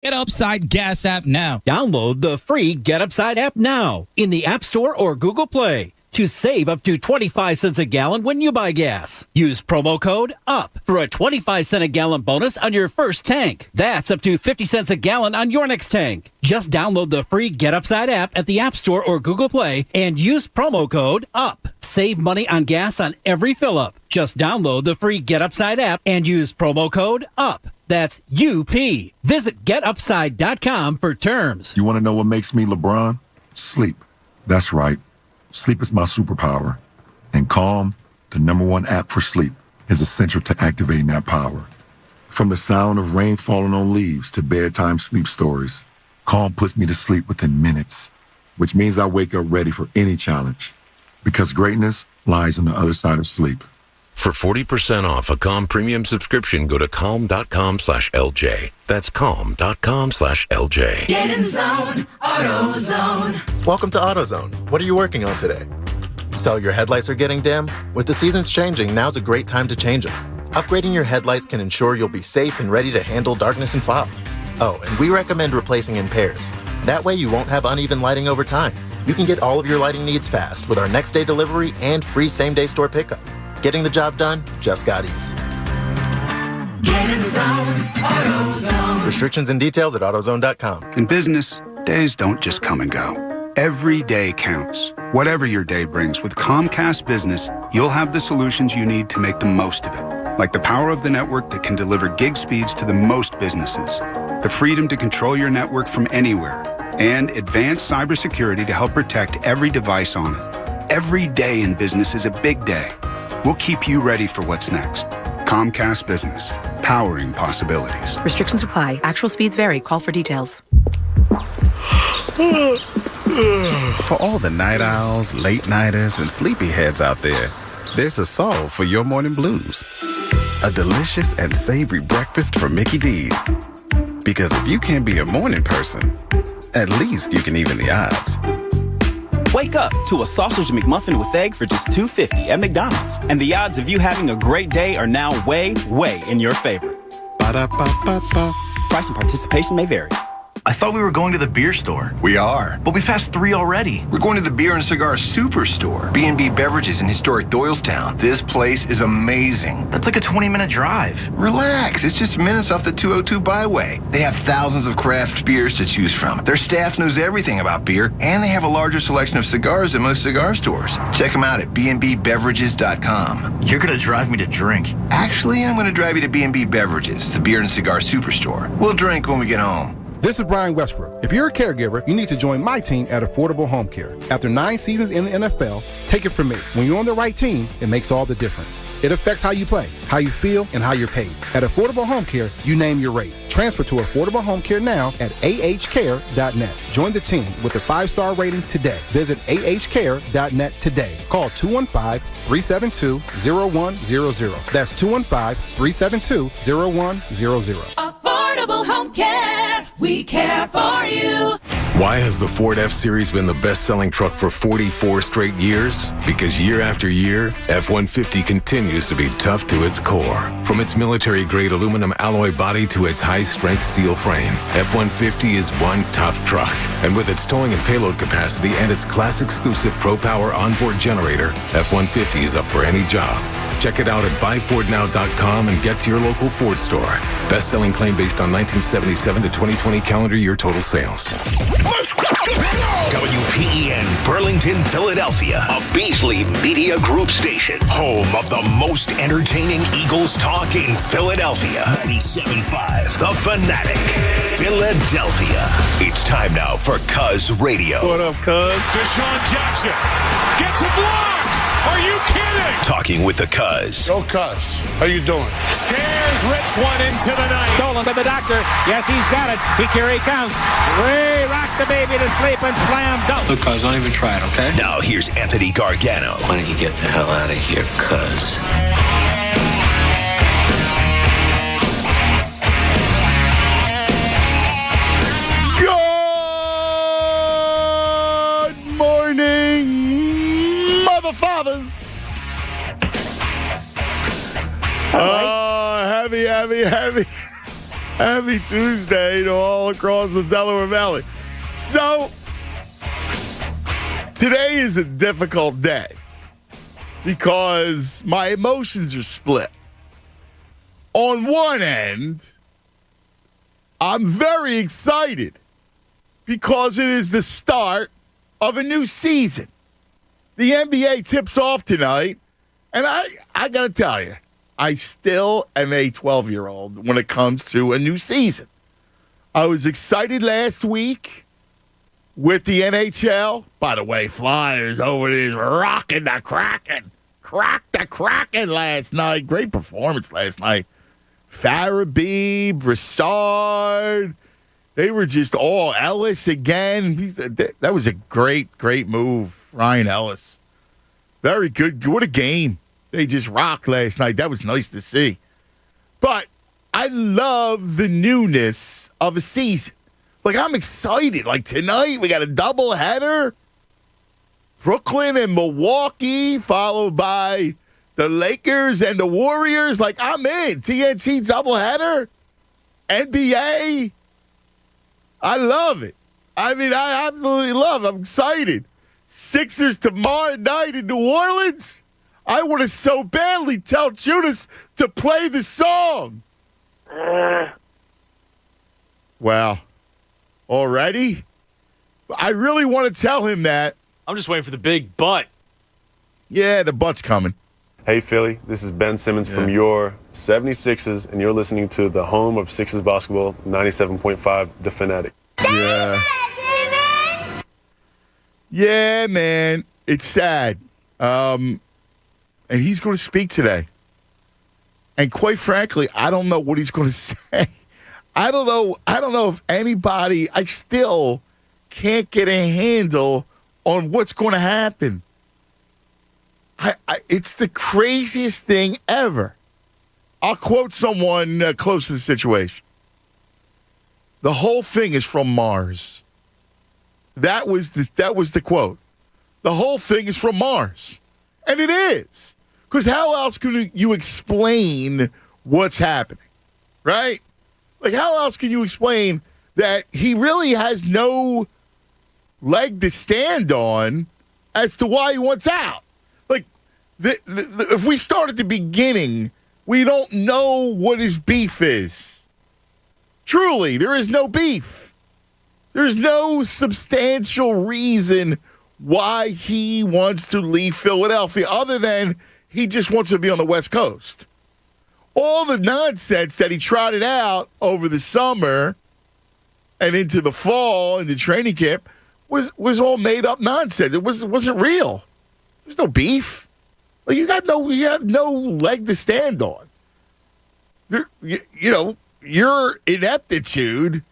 Get Upside Gas app now. Download the free Get Upside app now in the App Store or Google Play to save up to 25 cents a gallon when you buy gas. Use promo code UP for a 25-cent a gallon bonus on your first tank. That's up to 50 cents a gallon on your next tank. Just download the free Get Upside app at the App Store or Google Play and use promo code UP. Save money on gas on every fill-up. Just download the free Get Upside app and use promo code UP. That's UP. Visit GetUpside.com for terms. You want to know what makes me LeBron? Sleep. That's right. Sleep is my superpower. And Calm, the #1 app for sleep, is essential to activating that power. From the sound of rain falling on leaves to bedtime sleep stories, Calm puts me to sleep within minutes, which means I wake up ready for any challenge. Because greatness lies on the other side of sleep. For 40% off a Calm premium subscription, go to calm.com/LJ. That's calm.com/LJ. Get in zone, AutoZone. Welcome to AutoZone. What are you working on today? So your headlights are getting dim? With the seasons changing, now's a great time to change them. Upgrading your headlights can ensure you'll be safe and ready to handle darkness and fog. Oh, and we recommend replacing in pairs. That way you won't have uneven lighting over time. You can get all of your lighting needs fast with our next day delivery and free same-day store pickup. Getting the job done just got easier. Get in zone, AutoZone. Restrictions and details at AutoZone.com. In business, days don't just come and go. Every day counts. Whatever your day brings, with Comcast Business, you'll have the solutions you need to make the most of it. Like the power of the network that can deliver gig speeds to the most businesses, the freedom to control your network from anywhere, and advanced cybersecurity to help protect every device on it. Every day in business is a big day. We'll keep you ready for what's next. Comcast Business, powering possibilities. Restrictions apply. Actual speeds vary. Call for details. For all the night owls, late-nighters, and sleepyheads out there, there's a solve for your morning blues. A delicious and savory breakfast from Mickey D's. Because if you can't be a morning person, at least you can even the odds. Wake up to a sausage McMuffin with egg for just $2.50 at McDonald's. And the odds of you having a great day are now way, way in your favor. Ba-da-ba-ba-ba. Price and participation may vary. I thought we were going to the beer store. We are. But we passed 3 already. We're going to the Beer and Cigar Superstore. B&B Beverages in historic Doylestown. This place is amazing. That's like a 20-minute drive. Relax. It's just minutes off the 202 byway. They have thousands of craft beers to choose from. Their staff knows everything about beer, and they have a larger selection of cigars than most cigar stores. Check them out at bnbbeverages.com. You're going to drive me to drink. Actually, I'm going to drive you to B&B Beverages, the Beer and Cigar Superstore. We'll drink when we get home. This is Brian Westbrook. If you're a caregiver, you need to join my team at Affordable Home Care. After 9 seasons in the NFL, take it from me. When you're on the right team, it makes all the difference. It affects how you play, how you feel, and how you're paid. At Affordable Home Care, you name your rate. Transfer to Affordable Home Care now at ahcare.net. Join the team with a 5-star rating today. Visit ahcare.net today. Call 215-372-0100. That's 215-372-0100. Affordable Home Care. We care for you. Why has the Ford F-Series been the best-selling truck for 44 straight years? Because year after year, F-150 continues to be tough to its core. From its military-grade aluminum alloy body to its high-strength steel frame, F-150 is one tough truck. And with its towing and payload capacity and its class-exclusive Pro-Power onboard generator, F-150 is up for any job. Check it out at buyfordnow.com and get to your local Ford store. Best-selling claim based on 1977 to 2020 calendar year total sales. WPEN Burlington, Philadelphia, a Beasley Media Group station, home of the most entertaining Eagles talk in Philadelphia. 97.5 The Fanatic, Philadelphia. It's time now for Cuz Radio. What up, Cuz? Deshaun Jackson gets a block. Are you kidding? Talking with the Cuz. Oh, Cuz. How you doing? Stairs rips one into the night. Stolen by the doctor. Yes, he's got it. Here he comes. Ray rocked the baby to sleep and slam dunk. Look, Cuz, don't even try it, okay? Now here's Anthony Gargano. Why don't you get the hell out of here, Cuz? Fathers. Oh, heavy. Happy Tuesday to all across the Delaware Valley. So, today is a difficult day because my emotions are split. On one end, I'm very excited because it is the start of a new season. The NBA tips off tonight, and I got to tell you, I still am a 12-year-old when it comes to a new season. I was excited last week with the NHL. By the way, Flyers over there rocking the Kraken. Cracked the Kraken last night. Great performance last night. Farabee, Brassard. They were just all Ellis again. That was a great, great move. Ryan Ellis. Very good. What a game. They just rocked last night. That was nice to see. But I love the newness of a season. Like, I'm excited. Like, tonight we got a doubleheader. Brooklyn and Milwaukee, followed by the Lakers and the Warriors. Like, I'm in. TNT doubleheader. NBA. I love it. I mean, I absolutely love it. I'm excited. Sixers tomorrow night in New Orleans. I want to so badly tell Judas to play the song. Wow. Already? I really want to tell him that. I'm just waiting for the big butt. Yeah, the butt's coming. Hey, Philly. This is Ben Simmons from your 76ers, and you're listening to the home of Sixers basketball, 97.5 The Fanatic. Yeah. Yeah, man. It's sad. And he's going to speak today. And quite frankly, I don't know what he's going to say. I don't know if anybody, I still can't get a handle on what's going to happen. It's the craziest thing ever. I'll quote someone close to the situation. The whole thing is from Mars. That was the quote. The whole thing is from Mars. And it is. Because how else can you explain what's happening, right? Like, how else can you explain that he really has no leg to stand on as to why he wants out? Like, if we start at the beginning, we don't know what his beef is. Truly, there is no beef. There's no substantial reason why he wants to leave Philadelphia other than he just wants to be on the West Coast. All the nonsense that he trotted out over the summer and into the fall in the training camp was all made up nonsense. It wasn't real. There's no beef. Like, you have no leg to stand on. Your ineptitude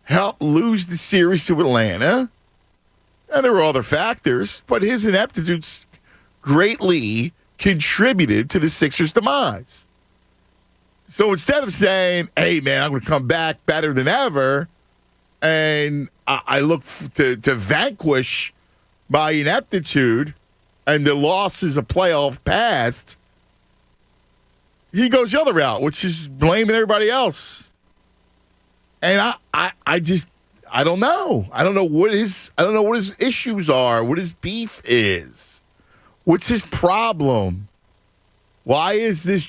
helped lose the series to Atlanta. And there were other factors, but his ineptitude greatly contributed to the Sixers' demise. So instead of saying, hey, man, I'm going to come back better than ever, and I look to vanquish my ineptitude and the losses of playoff past, he goes the other route, which is blaming everybody else. And I don't know. I don't know what his issues are, what his beef is. What's his problem? Why is this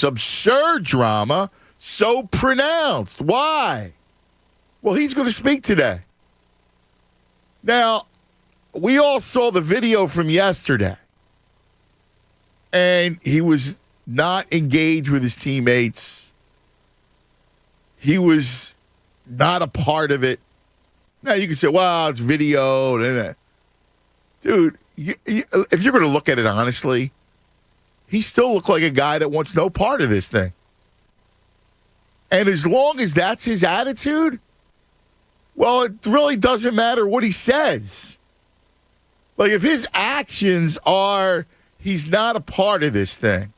absurd drama so pronounced? Why? Well, he's going to speak today. Now, we all saw the video from yesterday. And he was not engaged with his teammates. He was not a part of it. Now, you can say, well, it's video. Dude, if you're going to look at it honestly, he still looked like a guy that wants no part of this thing. And as long as that's his attitude, well, it really doesn't matter what he says. Like, if his actions are he's not a part of this thing,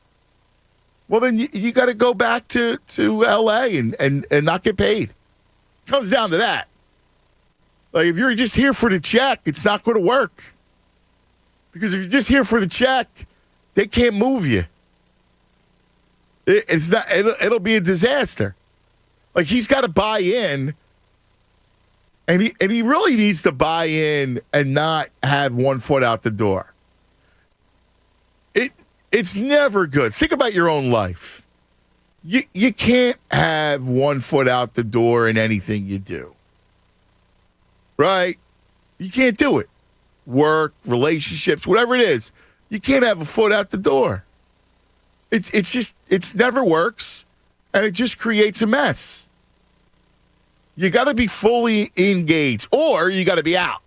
well, then you got to go back to L.A. and not get paid. It comes down to that. Like, if you're just here for the check, it's not going to work. Because if you're just here for the check, they can't move you. It's not. It'll be a disaster. Like, he's got to buy in, and he really needs to buy in and not have one foot out the door. It's never good. Think about your own life. You can't have one foot out the door in anything you do. Right? You can't do it. Work, relationships, whatever it is. You can't have a foot out the door. It never works, and it just creates a mess. You got to be fully engaged, or you got to be out.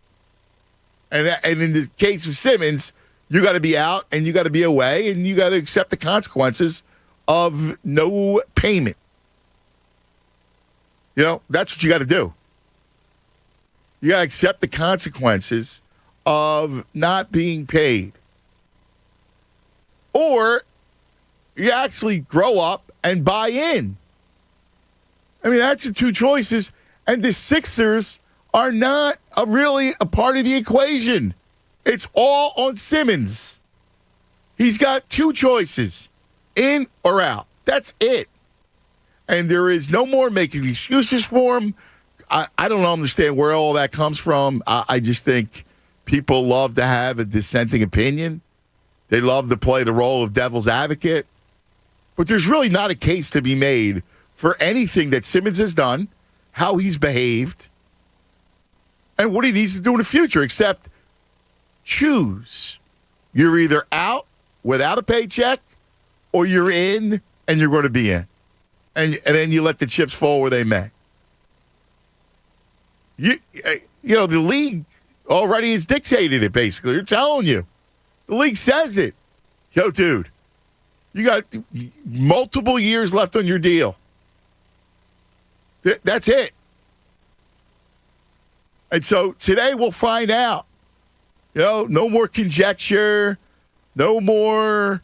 And in the case of Simmons, you got to be out, and you got to be away, and you got to accept the consequences of no payment. That's what you got to do. You got to accept the consequences of not being paid. Or you actually grow up and buy in. I mean, that's the two choices. And the Sixers are not really a part of the equation. It's all on Simmons. He's got two choices, in or out. That's it. And there is no more making excuses for him. I don't understand where all that comes from. I just think people love to have a dissenting opinion. They love to play the role of devil's advocate. But there's really not a case to be made for anything that Simmons has done, how he's behaved, and what he needs to do in the future, except choose. You're either out without a paycheck, or you're in and you're going to be in. And then you let the chips fall where they may. The league already has dictated it, basically. They're telling you. The league says it. Yo, dude, you got multiple years left on your deal. That's it. And so today we'll find out. No more conjecture. No more,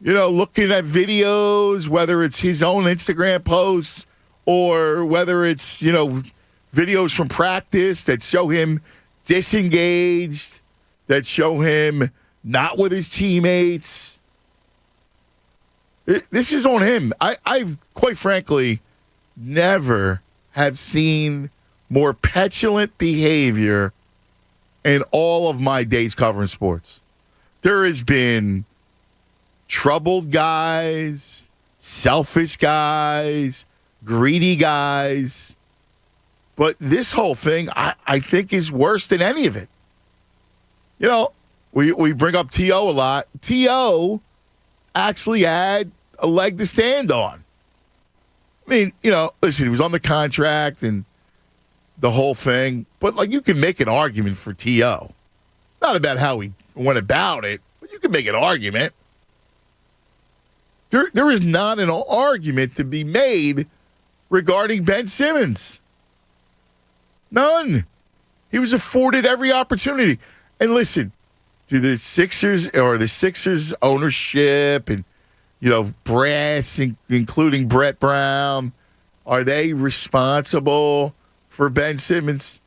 looking at videos, whether it's his own Instagram posts or whether it's, videos from practice that show him disengaged, that show him not with his teammates. This is on him. I've quite frankly never have seen more petulant behavior in all of my days covering sports. There has been troubled guys, selfish guys, greedy guys. But this whole thing, I think, is worse than any of it. We bring up T.O. a lot. T.O. actually had a leg to stand on. I mean, listen, he was on the contract and the whole thing. But, you can make an argument for T.O. Not about how he went about it, but you can make an argument. There is not an argument to be made regarding Ben Simmons. None. He was afforded every opportunity. And listen, to the Sixers ownership and, brass, including Brett Brown, are they responsible for Ben Simmons?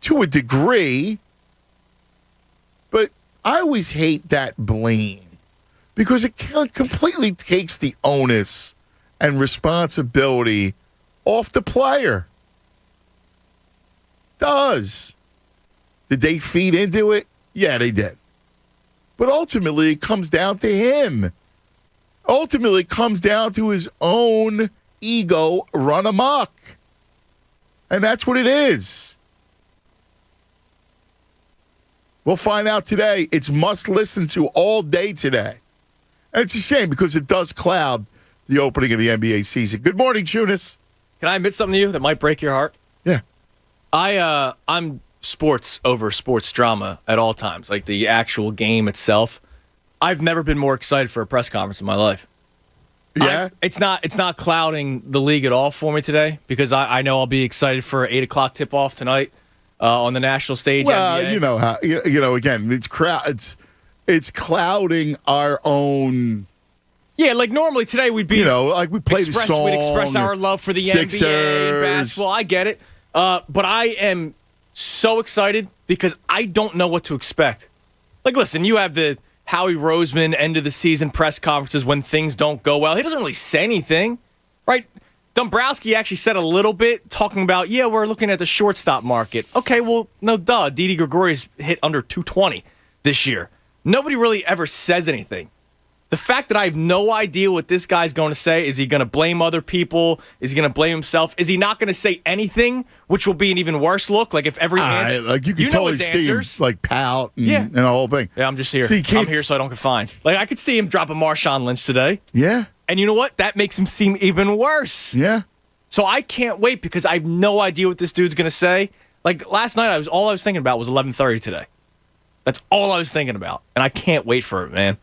To a degree. But I always hate that blame because it completely takes the onus and responsibility off the player. Does. Did they feed into it? Yeah, they did. But ultimately, it comes down to him. Ultimately, it comes down to his own ego run amok. And that's what it is. We'll find out today. It's must listen to all day today. And it's a shame because it does cloud the opening of the NBA season. Good morning, Tunis. Can I admit something to you that might break your heart? Yeah. I'm sports over sports drama at all times, like the actual game itself. I've never been more excited for a press conference in my life. Yeah? It's not clouding the league at all for me today because I know I'll be excited for an 8 o'clock tip-off tonight on the national stage. Well, NBA. you know how, again, it's clouding our own. Yeah, like normally today we'd be, we play the song. We'd express our love for the Sixers. NBA and basketball. I get it. But I am so excited because I don't know what to expect. Like, listen, you have the Howie Roseman end of the season press conferences when things don't go well. He doesn't really say anything, right? Dombrowski actually said a little bit, talking about, we're looking at the shortstop market. Okay, well, no duh. Didi Gregorius hit under 220 this year. Nobody really ever says anything. The fact that I have no idea what this guy's going to say, is he going to blame other people? Is he going to blame himself? Is he not going to say anything, which will be an even worse look? Like if every answer, like you can totally see answers. him like pout and the whole thing. Yeah, I'm just here. So I'm here so I don't get fined. Like I could see him drop a Marshawn Lynch today. Yeah. And you know what? That makes him seem even worse. Yeah. So I can't wait because I have no idea what this dude's going to say. Like last night, all I was thinking about was 11:30 today. That's all I was thinking about, and I can't wait for it, man.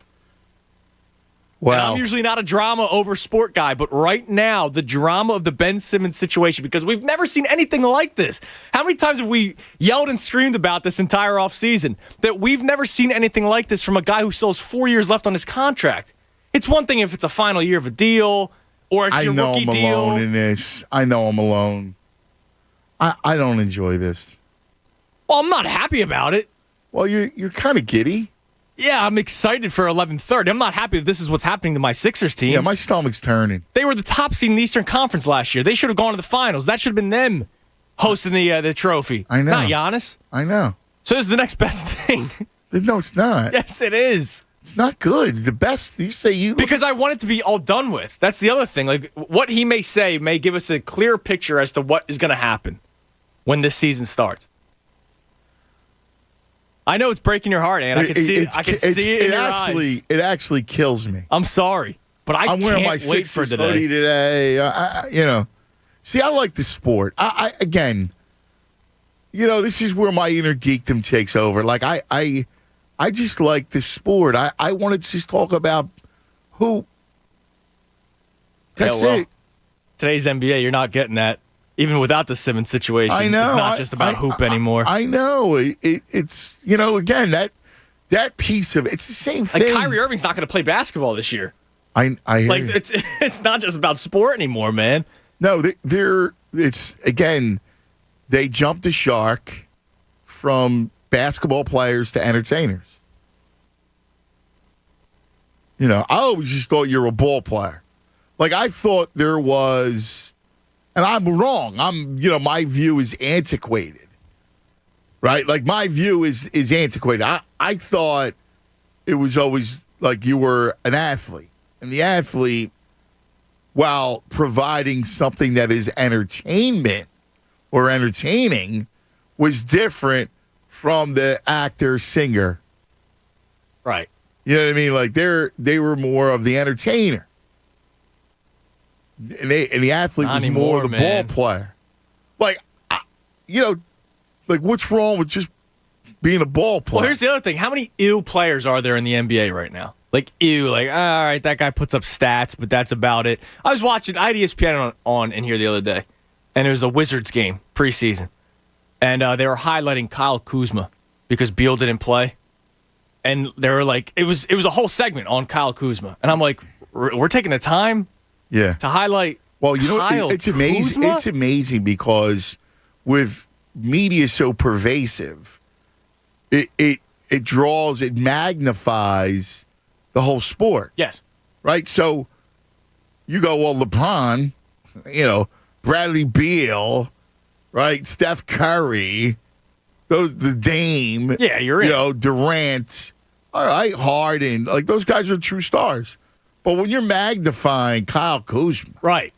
Well, and I'm usually not a drama over sport guy, but right now, the drama of the Ben Simmons situation, because we've never seen anything like this. How many times have we yelled and screamed about this entire offseason that we've never seen anything like this from a guy who still has 4 years left on his contract? It's one thing if it's a final year of a deal or it's your rookie deal. I know I'm alone in this. I know I'm alone. I don't enjoy this. Well, I'm not happy about it. Well, you're kind of giddy. Yeah, I'm excited for 11:30. I'm not happy that this is what's happening to my Sixers team. Yeah, my stomach's turning. They were the top seed in the Eastern Conference last year. They should have gone to the finals. That should have been them hosting the trophy. I know. Not Giannis. I know. So this is the next best thing. No, it's not. Yes, it is. It's not good. The best, you say you... Because I want it to be all done with. That's the other thing. Like, what he may say may give us a clear picture as to what is going to happen when this season starts. I know it's breaking your heart, and I can see it. I can see it in your eyes. It actually kills me. I'm sorry, but I'm wearing my can't wait for Sixers hoodie today. See, I like the sport. Again, this is where my inner geekdom takes over. Like I just like the sport. I want to just talk about who. That's it. Today's NBA, you're not getting that. Even without the Simmons situation, I know. It's not just about hoop anymore. I know. It's again, that piece of it's the same thing. Like Kyrie Irving's not going to play basketball this year. I hear like you. it's not just about sport anymore, man. No, they jumped the shark from basketball players to entertainers. I always just thought you were a ball player. Like I thought there was. And I'm wrong. My view is antiquated, right? Like my view is antiquated. I thought it was always like you were an athlete, and the athlete, while providing something that is entertainment or entertaining, was different from the actor singer, right? You know what I mean? Like they were more of the entertainer. And the athlete Not was anymore, more the man. ball player. Like, what's wrong with just being a ball player? Well, here's the other thing. How many ew players are there in the NBA right now? Like, ew. Like, all right, that guy puts up stats, but that's about it. I had ESPN on in here the other day, and it was a Wizards game, preseason. And they were highlighting Kyle Kuzma because Beal didn't play. And they were like, it was a whole segment on Kyle Kuzma. And I'm like, we're taking the time? Yeah. To highlight Kyle it's amazing. Kuzma? It's amazing because with media so pervasive, it draws, it magnifies the whole sport. Yes. Right? So you go, well, LeBron, Bradley Beal, right? Steph Curry, the Dame. Yeah, you're in. Durant. All right, Harden. Like those guys are true stars. But when you're magnifying Kyle Kuzma, right,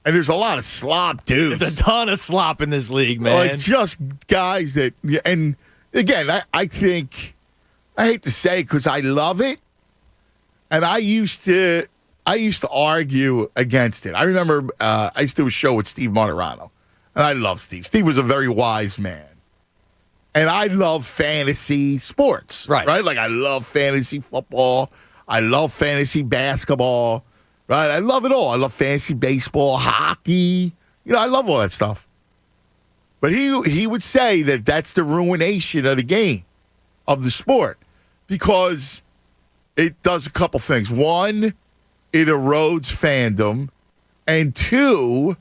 and there's a lot of slop dudes. There's a ton of slop in this league, man. Like just guys that, and again, I think, I hate to say it because I love it, and I used to argue against it. I remember I used to do a show with Steve Monterano, and I love Steve. Steve was a very wise man. And I love fantasy sports, right? Like I love fantasy football. I love fantasy basketball, right? I love it all. I love fantasy baseball, hockey. I love all that stuff. But he would say that that's the ruination of the game, of the sport, because it does a couple things. One, it erodes fandom. And two,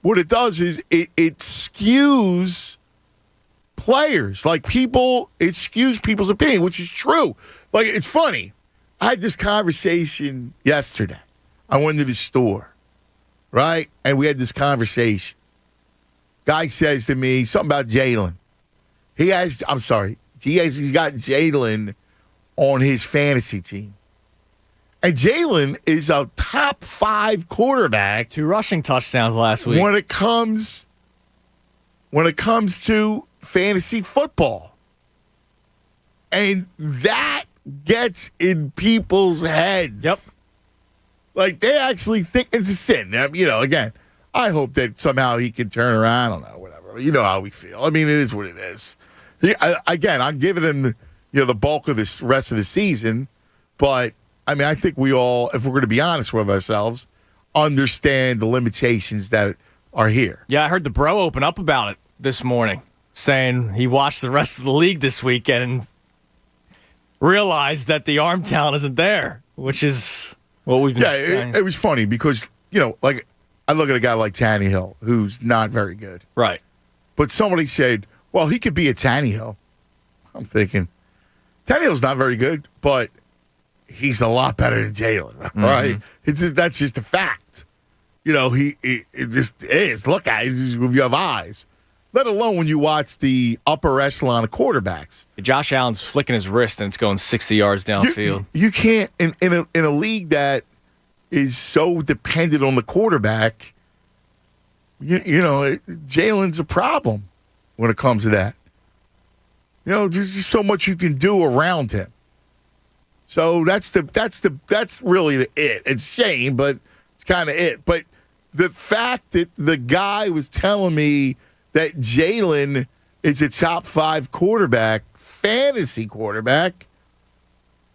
what it does is it skews players. Like, people excuse people's opinion, which is true. Like, it's funny. I had this conversation yesterday. I went to the store, right? And we had this conversation. Guy says to me something about Jalen. He's got Jalen on his fantasy team. And Jalen is a top 5 quarterback. 2 rushing touchdowns last week. When it comes to fantasy football. And that gets in people's heads. Yep. Like, they actually think it's a sin. Again, I hope that somehow he can turn around. I don't know, whatever. You know how we feel. I mean, it is what it is. I'm giving him the bulk of this rest of the season. But, I mean, I think we all, if we're going to be honest with ourselves, understand the limitations that are here. Yeah, I heard the bro open up about it this morning, saying he watched the rest of the league this weekend and realized that the arm talent isn't there, which is what we've been saying. It was funny because, like, I look at a guy like Tannehill, who's not very good. Right. But somebody said, well, he could be a Tannehill. I'm thinking, Tannehill's not very good, but he's a lot better than Jalen, right? That's just a fact. It just is. Look at it if you have eyes. Let alone when you watch the upper echelon of quarterbacks. Josh Allen's flicking his wrist and it's going 60 yards downfield. You can't, in a league that is so dependent on the quarterback, Jalen's a problem when it comes to that. There's just so much you can do around him. So that's really it. It's a shame, but it's kind of it. But the fact that the guy was telling me that Jalen is a top 5 quarterback, fantasy quarterback,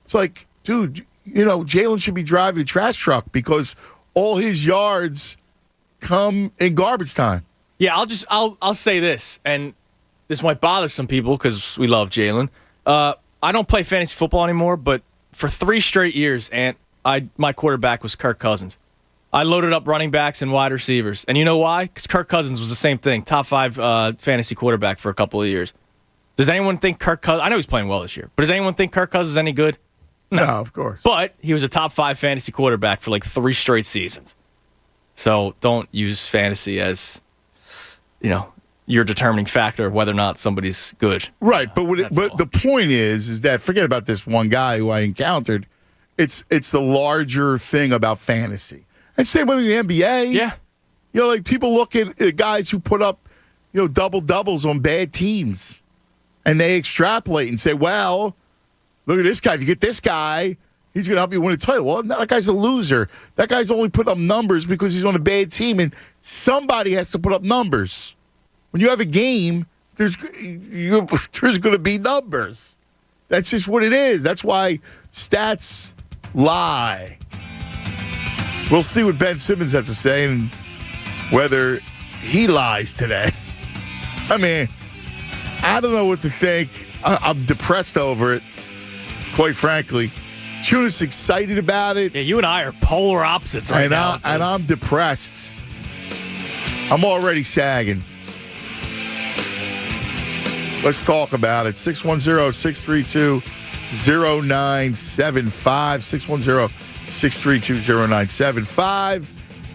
it's like, dude, Jalen should be driving a trash truck because all his yards come in garbage time. Yeah, I'll say this, and this might bother some people because we love Jalen. I don't play fantasy football anymore, but for 3 straight years, my quarterback was Kirk Cousins. I loaded up running backs and wide receivers. And you know why? Because Kirk Cousins was the same thing. Top 5 fantasy quarterback for a couple of years. Does anyone think Kirk Cousins... I know he's playing well this year, but does anyone think Kirk Cousins is any good? No, of course. But he was a top 5 fantasy quarterback for like 3 straight seasons. So don't use fantasy as, your determining factor of whether or not somebody's good. Right, but the point is that forget about this one guy who I encountered. It's the larger thing about fantasy. And same with the NBA. Yeah. Like people look at guys who put up, double-doubles on bad teams. And they extrapolate and say, well, look at this guy. If you get this guy, he's going to help you win a title. Well, that guy's a loser. That guy's only put up numbers because he's on a bad team. And somebody has to put up numbers. When you have a game, there's going to be numbers. That's just what it is. That's why stats lie. We'll see what Ben Simmons has to say and whether he lies today. I mean, I don't know what to think. I'm depressed over it, quite frankly. Tuna's excited about it. Yeah, you and I are polar opposites right now. And I'm depressed. I'm already sagging. Let's talk about it. 610-632-0975. 610-632-0975.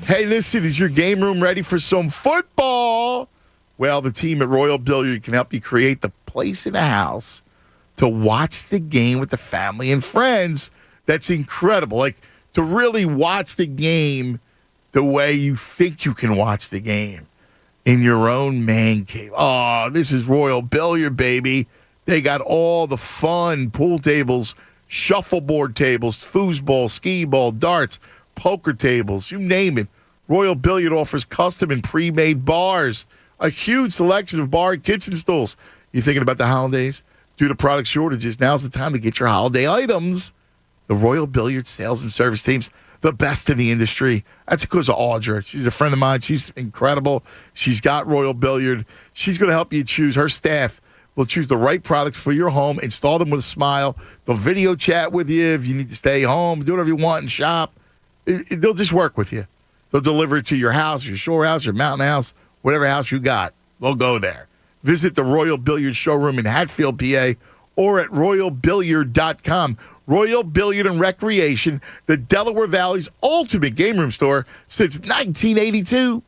Hey, listen, is your game room ready for some football? Well, the team at Royal Billiard can help you create the place in the house to watch the game with the family and friends. That's incredible. Like, to really watch the game the way you think you can watch the game in your own man cave. Oh, this is Royal Billiard, baby. They got all the fun pool tables, shuffleboard tables, foosball, skee ball, darts, poker tables, you name it. Royal Billiard offers custom and pre-made bars, a huge selection of bar and kitchen stools. You thinking about the holidays? Due to product shortages, now's the time to get your holiday items. The Royal Billiard sales and service team's the best in the industry. That's because of Audra. She's a friend of mine. She's incredible. She's got Royal Billiard. She's going to help you choose. Her staff will choose the right products for your home, install them with a smile. They'll video chat with you if you need to stay home, do whatever you want and shop. They'll just work with you. They'll deliver it to your house, your shore house, your mountain house, whatever house you got. They'll go there. Visit the Royal Billiard Showroom in Hatfield, PA, or at royalbilliard.com. Royal Billiard and Recreation, the Delaware Valley's ultimate game room store since 1982.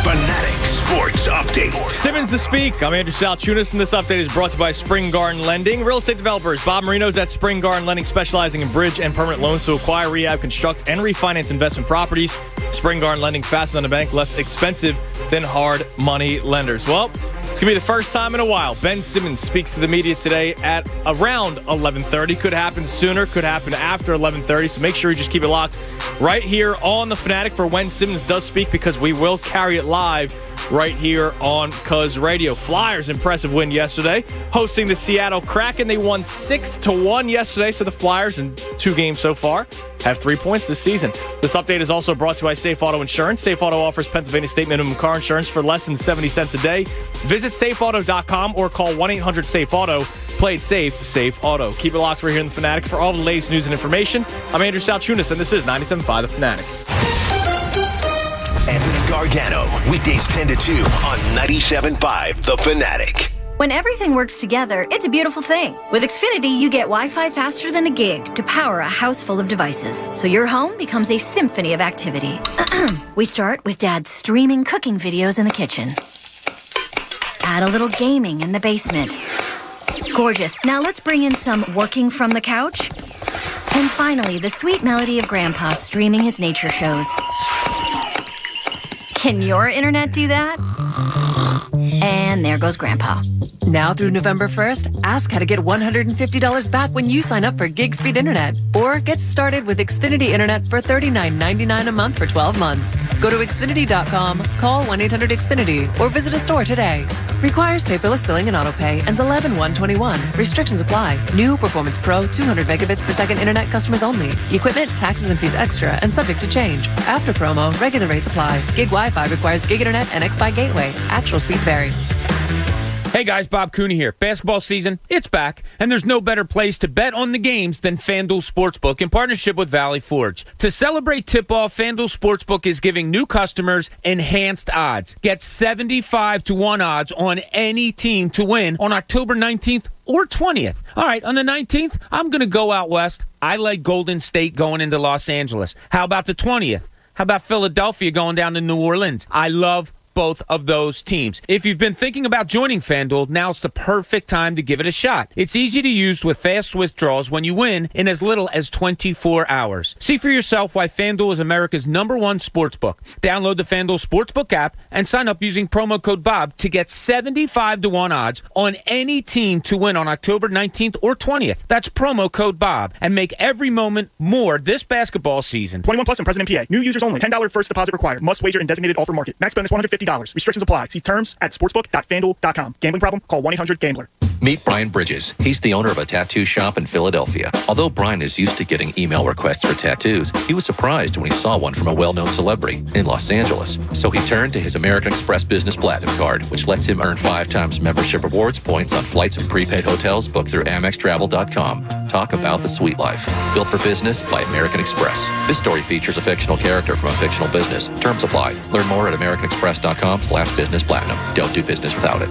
Fanatic Sports Update. Simmons to speak. I'm Andrew Salchunas, and this update is brought to you by Spring Garden Lending. Real estate developers Bob Marino's at Spring Garden Lending, specializing in bridge and permanent loans to acquire, rehab, construct, and refinance investment properties. Spring Garden Lending, faster than a bank, less expensive than hard money lenders. Well, it's going to be the first time in a while. Ben Simmons speaks to the media today at around 11:30. Could happen sooner, could happen after 11:30. So make sure you just keep it locked right here on The Fanatic for when Simmons does speak, because we will carry it live right here on Cuz Radio. Flyers, impressive win yesterday, hosting the Seattle Kraken. They won 6-1 yesterday. So the Flyers, in 2 games so far, have 3 points this season. This update is also brought to you by Safe Auto Insurance. Safe Auto offers Pennsylvania state minimum car insurance for less than 70 cents a day. Visit safeauto.com or call 1-800-SAFE-AUTO. Play it safe, Safe Auto. Keep it locked right here in The Fanatic for all the latest news and information. I'm Andrew Salchunas, and this is 97.5 The Fanatic. Anthony Gargano, weekdays 10 to 2 on 97.5 The Fanatic. When everything works together, it's a beautiful thing. With Xfinity, you get Wi-Fi faster than a gig to power a house full of devices, so your home becomes a symphony of activity. We start with Dad streaming cooking videos in the kitchen. Add a little gaming in the basement. Gorgeous. Now let's bring in some working from the couch. And finally, the sweet melody of Grandpa streaming his nature shows. Can your internet do that? And there goes Grandpa. Now through November 1st, ask how to get $150 back when you sign up for Gig Speed Internet. Or get started with Xfinity Internet for $39.99 a month for 12 months. Go to Xfinity.com, call 1-800-XFINITY, or visit a store today. Requires paperless billing and autopay. Ends 11/1/21. Restrictions apply. New Performance Pro 200 megabits per second internet customers only. Equipment, taxes, and fees extra and subject to change. After promo, regular rates apply. Gig Wi-Fi requires Gig Internet and X-Fi Gateway. Actual speeds vary. Hey guys, Bob Cooney here. Basketball season, it's back, and there's no better place to bet on the games than FanDuel Sportsbook in partnership with Valley Forge. To celebrate tip-off, FanDuel Sportsbook is giving new customers enhanced odds. Get 75-1 odds on any team to win on October 19th or 20th. All right, on the 19th, I'm going to go out west. I like Golden State going into Los Angeles. How about the 20th? How about Philadelphia going down to New Orleans? I love both of those teams. If you've been thinking about joining FanDuel, now's the perfect time to give it a shot. It's easy to use with fast withdrawals when you win in as little as 24 hours. See for yourself why FanDuel is America's #1 sportsbook. Download the FanDuel Sportsbook app and sign up using promo code BOB to get 75-1 odds on any team to win on October 19th or 20th. That's promo code BOB, and make every moment more this basketball season. 21 plus and present in PA. New users only. $10 first deposit required. Must wager in designated offer market. Max bonus $150. Restrictions apply. See terms at sportsbook.fanduel.com. Gambling problem? Call 1-800-GAMBLER. Meet Brian Bridges. He's the owner of a tattoo shop in Philadelphia. Although Brian is used to getting email requests for tattoos, he was surprised when he saw one from a well-known celebrity in Los Angeles. So he turned to his American Express Business Platinum Card, which lets him earn 5 times membership rewards points on flights and prepaid hotels booked through AmexTravel.com. Talk about the sweet life. Built for business by American Express. This story features a fictional character from a fictional business. Terms apply. Learn more at AmericanExpress.com/business platinum. Don't do business without it.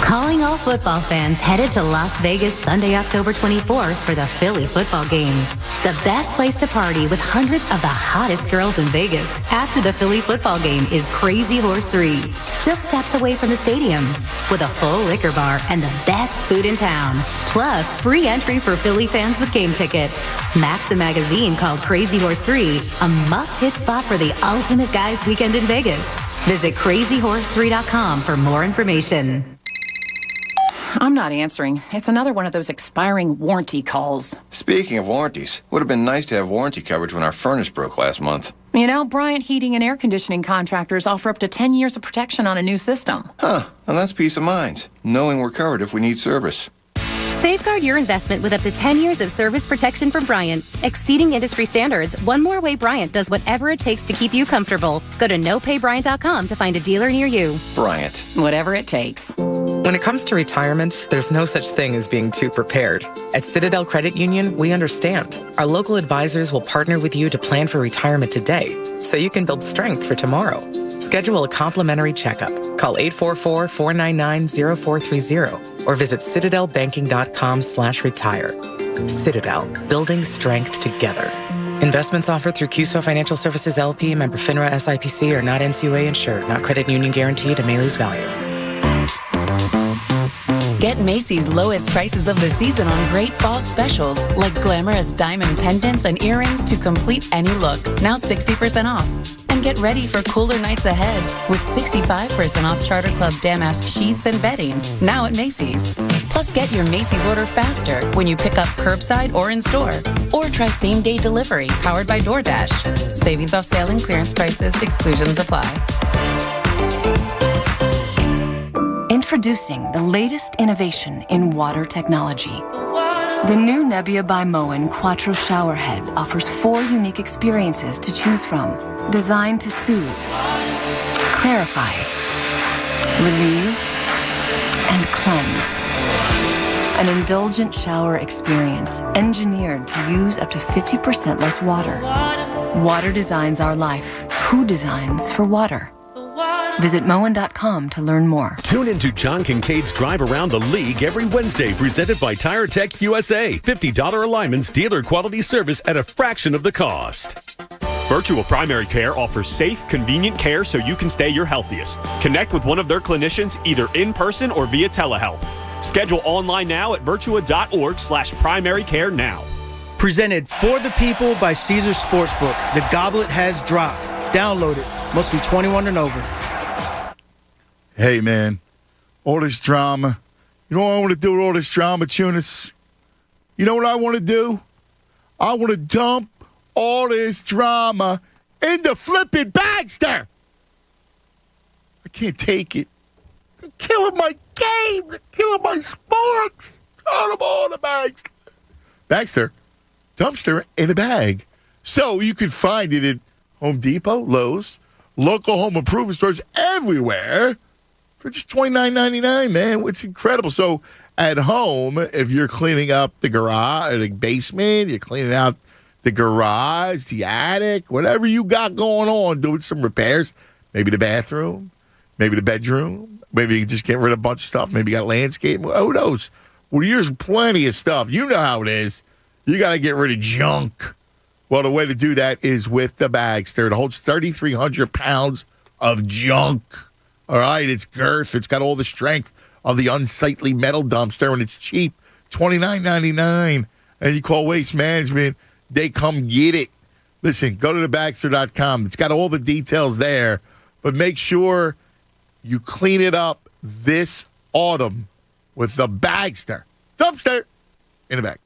Calling all football fans headed to Las Vegas Sunday, October 24th for the Philly football game. The best place to party with hundreds of the hottest girls in Vegas after the Philly football game is Crazy Horse 3. Just steps away from the stadium with a full liquor bar and the best food in town. Plus, free entry for Philly fans with game ticket. Maxim magazine called Crazy Horse 3 a must-hit spot for the ultimate guys weekend in Vegas. Visit crazyhorse3.com for more information. I'm not answering. It's another one of those expiring warranty calls. Speaking of warranties, would have been nice to have warranty coverage when our furnace broke last month. You know, Bryant Heating and Air Conditioning contractors offer up to 10 years of protection on a new system. Huh, and that's peace of mind, knowing we're covered if we need service. Safeguard your investment with up to 10 years of service protection from Bryant. Exceeding industry standards, one more way Bryant does whatever it takes to keep you comfortable. Go to nopaybryant.com to find a dealer near you. Bryant. Whatever it takes. When it comes to retirement, there's no such thing as being too prepared. At Citadel Credit Union, we understand. Our local advisors will partner with you to plan for retirement today, so you can build strength for tomorrow. Schedule a complimentary checkup. Call 844-499-0430 or visit citadelbanking.com/retire. Citadel, building strength together. Investments offered through QSO Financial Services LP, member FINRA SIPC, are not NCUA insured, not credit union guaranteed, and may lose value. Get Macy's lowest prices of the season on great fall specials, like glamorous diamond pendants and earrings to complete any look. Now 60% off. And get ready for cooler nights ahead with 65% off Charter Club damask sheets and bedding, now at Macy's. Plus, get your Macy's order faster when you pick up curbside or in store. Or try same-day delivery powered by DoorDash. Savings off sale and clearance prices. Exclusions apply. Introducing the latest innovation in water technology. The new Nebbia by Moen Quattro Showerhead offers 4 unique experiences to choose from, designed to soothe, clarify, relieve, and cleanse. An indulgent shower experience engineered to use up to 50% less water. Water designs our life. Who designs for water? Visit Moen.com to learn more. Tune into John Kincaid's Drive Around the League every Wednesday, presented by Tire Techs USA. $50 alignments, dealer quality service at a fraction of the cost. Virtual Primary Care offers safe, convenient care so you can stay your healthiest. Connect with one of their clinicians either in person or via telehealth. Schedule online now at virtua.org/primarycare now. Presented for the people by Caesars Sportsbook. The goblet has dropped. Download it. Must be 21 and over. Hey, man, all this drama. You know what I want to do with all this drama, Tunis? You know what I want to do? I want to dump all this drama into flipping Bagster. I can't take it. They're killing my game. They're killing my sports. Throw them all to Bagster. Bagster, dumpster in a bag. So you can find it at Home Depot, Lowe's, local home improvement stores everywhere for just $29.99, man. It's incredible. So at home, if you're cleaning up the garage, or the basement, you're cleaning out the garage, the attic, whatever you got going on, doing some repairs, maybe the bathroom, maybe the bedroom, maybe you just get rid of a bunch of stuff, maybe you got landscape, who knows? Well, there's plenty of stuff. You know how it is. You got to get rid of junk. Well, the way to do that is with the Bagster. It holds 3,300 pounds of junk. All right, it's girth. It's got all the strength of the unsightly metal dumpster, and it's cheap, $29.99. And you call Waste Management, they come get it. Listen, go to thebagster.com. It's got all the details there, but make sure you clean it up this autumn with the Bagster. Dumpster in the bag.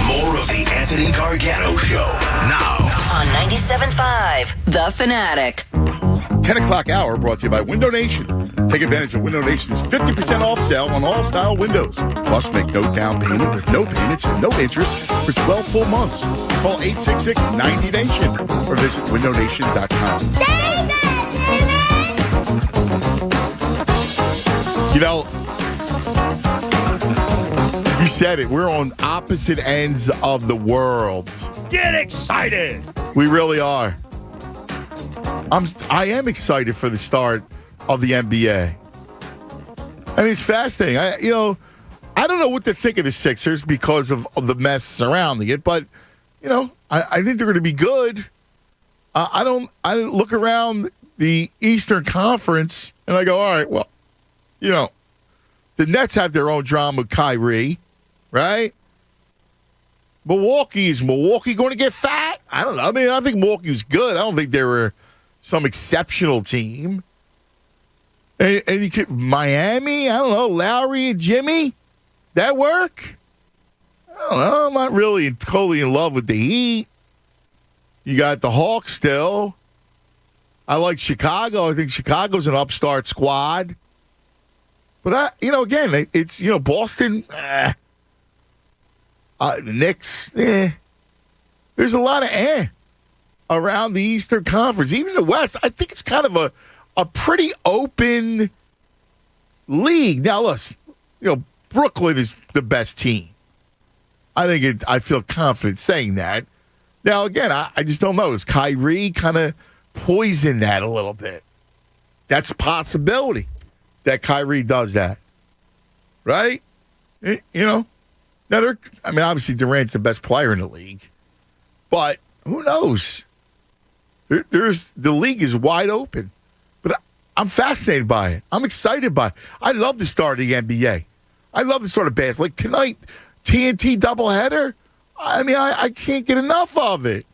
More of the Anthony Gargano Show now on 97.5 The Fanatic. 10 o'clock hour brought to you by Window Nation. Take advantage of Window Nation's 50% off sale on all style windows. Plus, make no down payment with no payments and no interest for 12 full months. Call 866-90-NATION or visit windownation.com. You know, you said it. We're on opposite ends of the world. Get excited! We really are. I am excited for the start of the NBA. I mean, it's fascinating. I don't know what to think of the Sixers because of the mess surrounding it, but I think they're going to be good. I look around the Eastern Conference and I go, all right, well, the Nets have their own drama with Kyrie, right? Is Milwaukee going to get fat? I don't know. I mean, I think Milwaukee was good. I don't think they were some exceptional team. And you could Miami, I don't know, Lowry and Jimmy, that work? I don't know. I'm not really totally in love with the Heat. You got the Hawks still. I like Chicago. I think Chicago's an upstart squad. But again, it's Boston. The Knicks. There's a lot of around the Eastern Conference, even the West. I think it's kind of a pretty open league. Now, listen, Brooklyn is the best team. I feel confident saying that. Now, again, I just don't know. Is Kyrie kind of poison that a little bit. That's a possibility that Kyrie does that. Right? You know? Now, obviously Durant's the best player in the league. But who knows? The league is wide open. But I'm fascinated by it. I'm excited by it. I love the start of the NBA. I love the sort of basketball. Like tonight, TNT doubleheader. I mean, I can't get enough of it.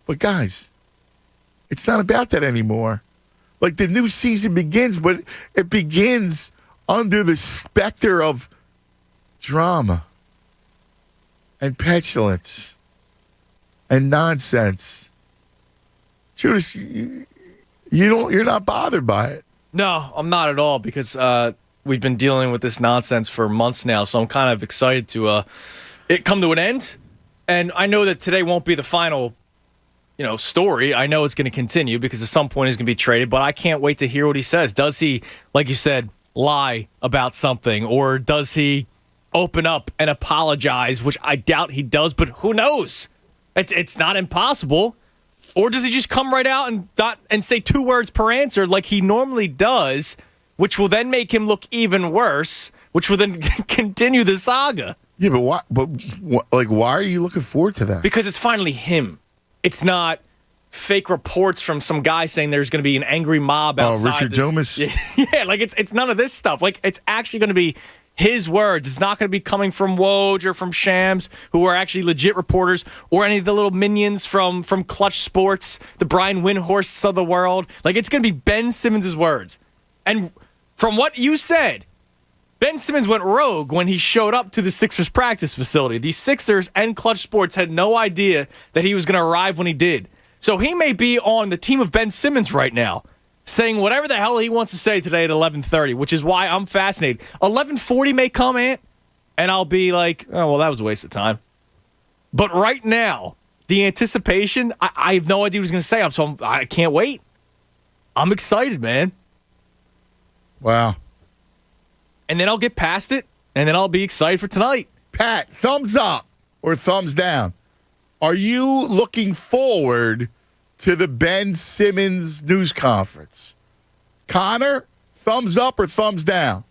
But guys, it's not about that anymore. Like the new season begins, but it begins under the specter of drama and petulance and nonsense. Judas, you're not bothered by it. No, I'm not at all because we've been dealing with this nonsense for months now, so I'm kind of excited to it come to an end. And I know that today won't be the final, story. I know it's going to continue because at some point he's going to be traded, but I can't wait to hear what he says. Does he, like you said, lie about something, or does he open up and apologize, which I doubt he does, but who knows? It's not impossible. Or does he just come right out and say 2 words per answer like he normally does, which will then make him look even worse, which will then continue the saga? Yeah, but why? But why are you looking forward to that? Because it's finally him. It's not fake reports from some guy saying there's going to be an angry mob outside. Oh, Richard Dumas? Yeah, like it's none of this stuff. Like it's actually going to be his words. It's not going to be coming from Woj or from Shams, who are actually legit reporters, or any of the little minions from Clutch Sports, the Brian Windhorsts of the world. Like it's going to be Ben Simmons' words. And from what you said, Ben Simmons went rogue when he showed up to the Sixers practice facility. The Sixers and Clutch Sports had no idea that he was going to arrive when he did. So he may be on the team of Ben Simmons right now, saying whatever the hell he wants to say today at 11:30, which is why I'm fascinated. 11:40 may come, Ant, and I'll be like, oh, well, that was a waste of time. But right now, the anticipation, I have no idea what he's going to say, so I can't wait. I'm excited, man. Wow. And then I'll get past it, and then I'll be excited for tonight. Pat, thumbs up or thumbs down? Are you looking forward to the Ben Simmons news conference? Connor, thumbs up or thumbs down?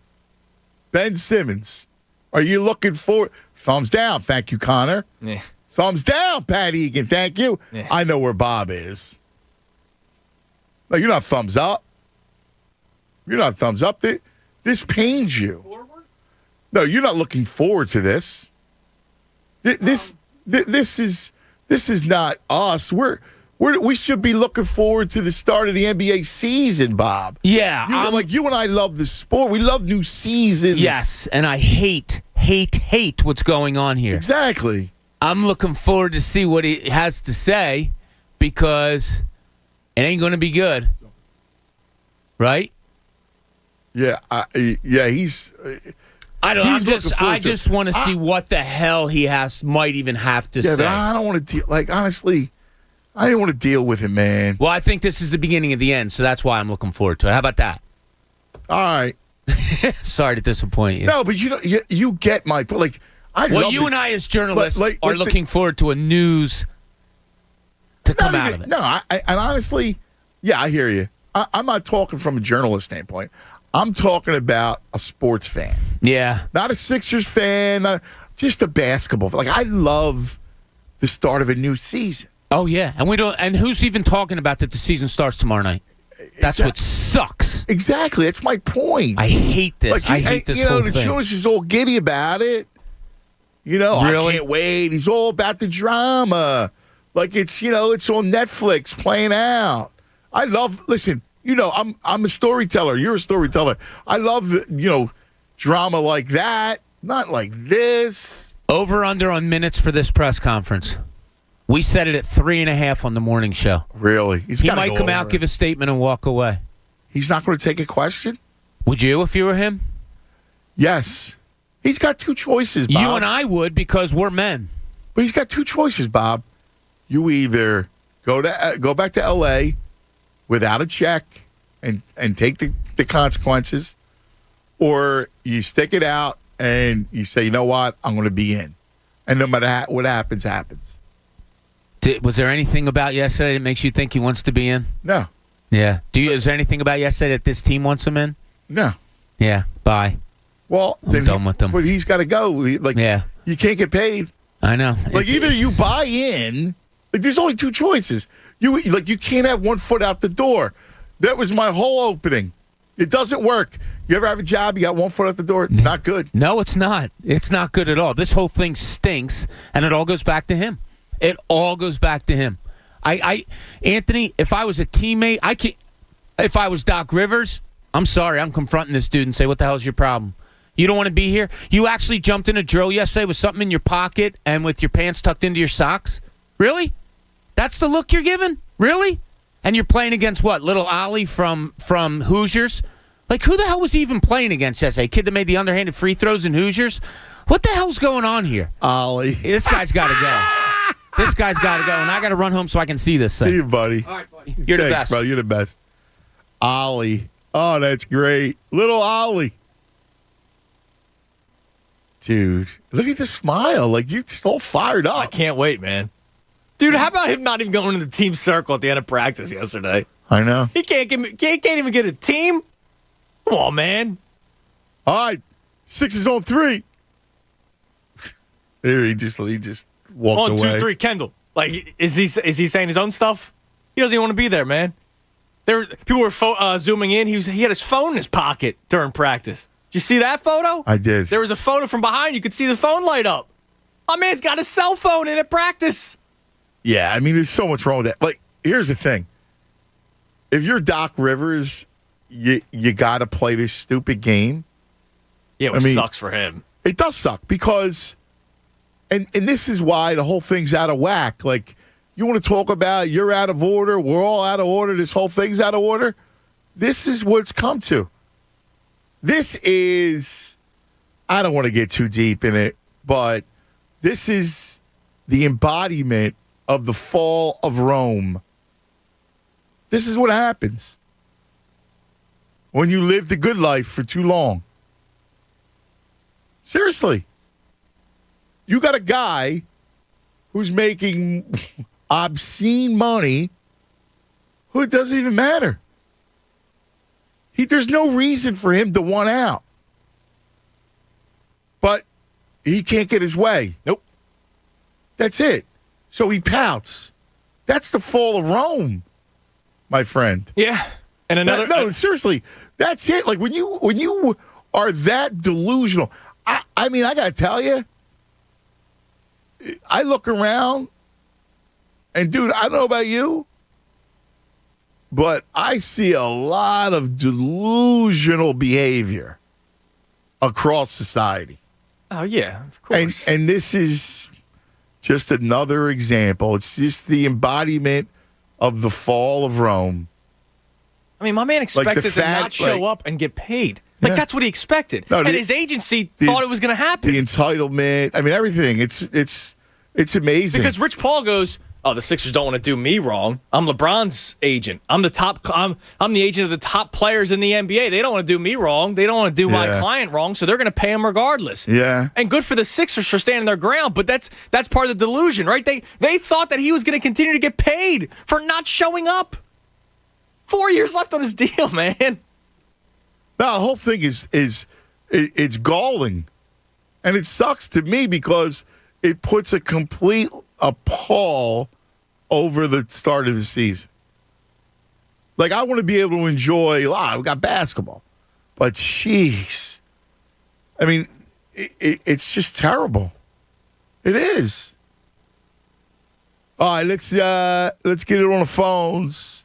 Ben Simmons, are you looking forward? Thumbs down. Thank you, Connor. Yeah. Thumbs down, Pat Egan. Thank you. Yeah. I know where Bob is. No, you're not thumbs up. You're not thumbs up. This pains you. No, you're not looking forward to this. This is not us. We should be looking forward to the start of the NBA season, Bob. Yeah, you and I love the sport. We love new seasons. Yes, and I hate what's going on here. Exactly. I'm looking forward to see what he has to say because it ain't going to be good, right? Yeah, he's. I don't. I just want to see what the hell he might even have to say. But I don't want to deal. Like honestly, I didn't want to deal with him, man. Well, I think this is the beginning of the end, so that's why I'm looking forward to it. How about that? All right. Sorry to disappoint you. No, but you get my like. And I as journalists are looking forward to a news to come out of it. No, and honestly, yeah, I hear you. I'm not talking from a journalist standpoint. I'm talking about a sports fan. Yeah. Not a Sixers fan, just a basketball fan. Like, I love the start of a new season. Oh, yeah. And who's even talking about that the season starts tomorrow night? That's what sucks. Exactly. That's my point. I hate this. I hate this whole thing. The Jewish is all giddy about it. Really? I can't wait. He's all about the drama. Like, it's on Netflix playing out. Listen, I'm a storyteller. You're a storyteller. I love, drama like that. Not like this. Over under on minutes for this press conference. We set it at 3.5 on the morning show. Really? He might come out, give a statement, and walk away. He's not going to take a question? Would you if you were him? Yes. He's got 2 choices, Bob. You and I would because we're men. But he's got 2 choices, Bob. You either go back to L.A., without a check and take the consequences, or you stick it out and you say, you know what, I'm going to be in. And no matter what happens. Was there anything about yesterday that makes you think he wants to be in? No. Yeah. Is there anything about yesterday that this team wants him in? No. Yeah. Bye. Well, I'm done with them. But he's got to go. You can't get paid. I know. Either you buy in. There's only two choices. You can't have one foot out the door. That was my whole opening. It doesn't work. You ever have a job, you got one foot out the door? It's not good. No, it's not. It's not good at all. This whole thing stinks, and it all goes back to him. It all goes back to him. Anthony, if I was a teammate, if I was Doc Rivers, I'm sorry, I'm confronting this dude and say, what the hell's your problem? You don't want to be here? You actually jumped in a drill yesterday with something in your pocket and with your pants tucked into your socks? Really? That's the look you're giving? Really? And you're playing against what? Little Ollie from Hoosiers? Like, who the hell was he even playing against yesterday? Kid that made the underhanded free throws in Hoosiers? What the hell's going on here? Ollie. This guy's got to go. This guy's got to go, and I got to run home so I can see this thing. See you, buddy. All right, buddy. You're the best. Bro. You're the best. Ollie. Oh, that's great. Little Ollie. Dude, look at the smile. Like, you're just all fired up. I can't wait, man. Dude, how about him not even going to the team circle at the end of practice yesterday? I know. He can't even get a team? Come on, man. All right. Sixers on 3. There he just walked away. 1, 2, 3, Kendall. Like, is he saying his own stuff? He doesn't even want to be there, man. People were zooming in. He had his phone in his pocket during practice. Did you see that photo? I did. There was a photo from behind. You could see the phone light up. My man's got his cell phone in at practice. Yeah, I mean, there's so much wrong with that. Like, here's the thing. If you're Doc Rivers, you got to play this stupid game. Yeah, it sucks for him. It does suck because, and this is why the whole thing's out of whack. Like, you want to talk about you're out of order, we're all out of order, this whole thing's out of order. This is what it's come to. This is, I don't want to get too deep in it, but this is the embodiment of the fall of Rome. This is what happens when you live the good life for too long. Seriously. You got a guy who's making obscene money who it doesn't even matter. There's no reason for him to want out. But he can't get his way. Nope. That's it. So he pouts. That's the fall of Rome, my friend. Yeah. And another no, seriously. That's it. Like when you are that delusional. I mean, I got to tell you, I look around and dude, I don't know about you, but I see a lot of delusional behavior across society. Oh yeah, of course. And this is just another example. It's just the embodiment of the fall of Rome. I mean, my man expected to not show up and get paid. Like, that's what he expected. No, and his agency thought it was going to happen. The entitlement. I mean, everything. It's amazing. Because Rich Paul goes, oh, the Sixers don't want to do me wrong. I'm LeBron's agent. I'm the agent of the top players in the NBA. They don't want to do me wrong. They don't want to do my client wrong, so they're going to pay him regardless. Yeah. And good for the Sixers for standing their ground, but that's part of the delusion, right? They thought that he was going to continue to get paid for not showing up. 4 years left on his deal, man. No, the whole thing is it's galling. And it sucks to me because it puts a complete pall over the start of the season. Like, I want to be able to enjoy, we got basketball. But, jeez. I mean, it's just terrible. It is. All right, let's get it on the phones.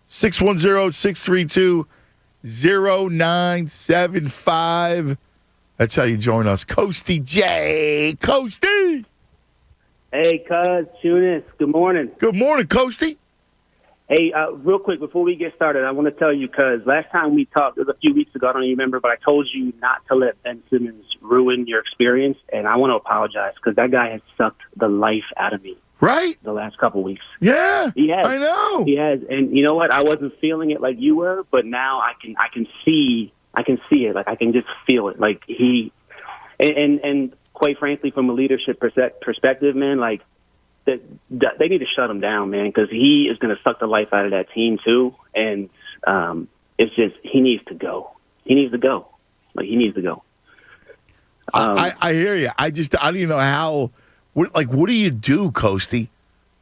610-632-0975. That's how you join us. Coasty J. Coasty. Hey, Cuz, Tunis. Good morning. Good morning, Coasty. Hey, real quick, before we get started, I want to tell you, Cuz, last time we talked, it was a few weeks ago, I don't even remember, but I told you not to let Ben Simmons ruin your experience, and I want to apologize because that guy has sucked the life out of me. Right? The last couple of weeks. Yeah. He has. I know. He has. And you know what? I wasn't feeling it like you were, but now I can see it. Like, I can just feel it. Like, and quite frankly, from a leadership perspective, man, like, they need to shut him down, man, because he is going to suck the life out of that team too. And it's just he needs to go. He needs to go. Like he needs to go. I hear you. I don't even know how. What do you do, Coasty?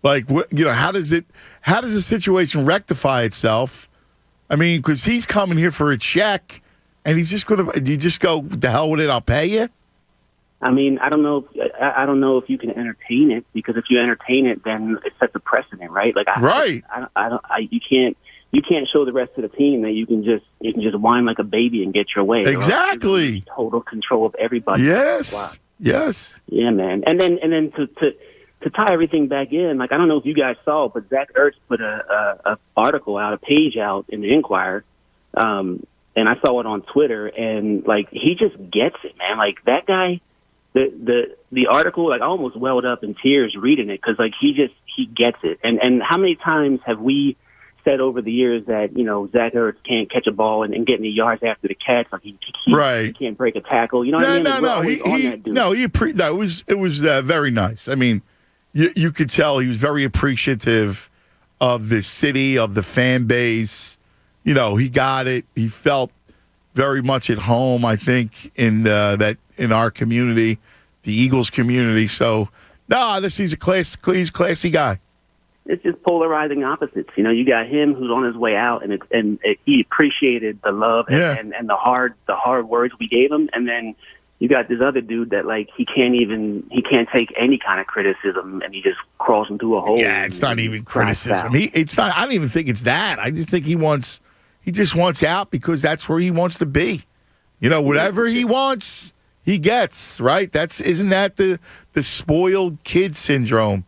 Like, how does the situation rectify itself? I mean, because he's coming here for a check, and he's just going to. Do you just go the hell with it? I'll pay you. I mean, I don't know if you can entertain it, because if you entertain it, then it sets a precedent, right? Like, you can't show the rest of the team that you can just whine like a baby and get your way. Exactly. Total control of everybody. Yes. Yes. Yeah, man. And then to tie everything back in, like, I don't know if you guys saw, but Zach Ertz put a article out, a page out in the Inquirer, and I saw it on Twitter, and like he just gets it, man. Like that guy. The article, like, I almost welled up in tears reading it, because like he gets it. And how many times have we said over the years that, Zach Ertz can't catch a ball and get any yards after the catch, like he can't break a tackle. You know what I mean? It was very nice. I mean, you could tell he was very appreciative of the city, of the fan base. He got it. He felt very much at home, I think, in our community, the Eagles community. So, he's a classy guy. It's just polarizing opposites. You got him who's on his way out, and he appreciated the love and the hard words we gave him, and then you got this other dude that, like, he can't take any kind of criticism, and he just crawls into a hole. Yeah, it's not even criticism. I don't even think it's that. I just think he just wants out because that's where he wants to be. Whatever he wants, he gets, right? Isn't that the spoiled kid syndrome?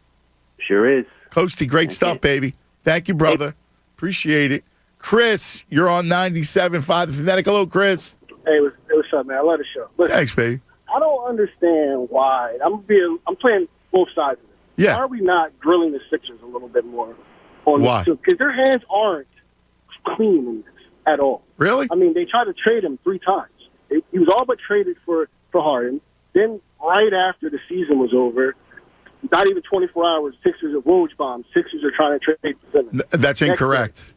Sure is. Coasty, great stuff, baby. Thank you, brother. Appreciate it. Chris, you're on 97.5 The Fanatic. Hello, Chris. Hey, what's up, man? I love the show. Listen, thanks, baby. I don't understand why. I'm playing both sides of it. Yeah. Why are we not drilling the Sixers a little bit more? Why? Because their hands aren't clean in this at all. Really? I mean, they tried to trade him 3 times. He was all but traded for Harden. Then right after the season was over, not even 24 hours, Sixers at Woj bomb. Sixers are trying to trade Simmons. That's incorrect.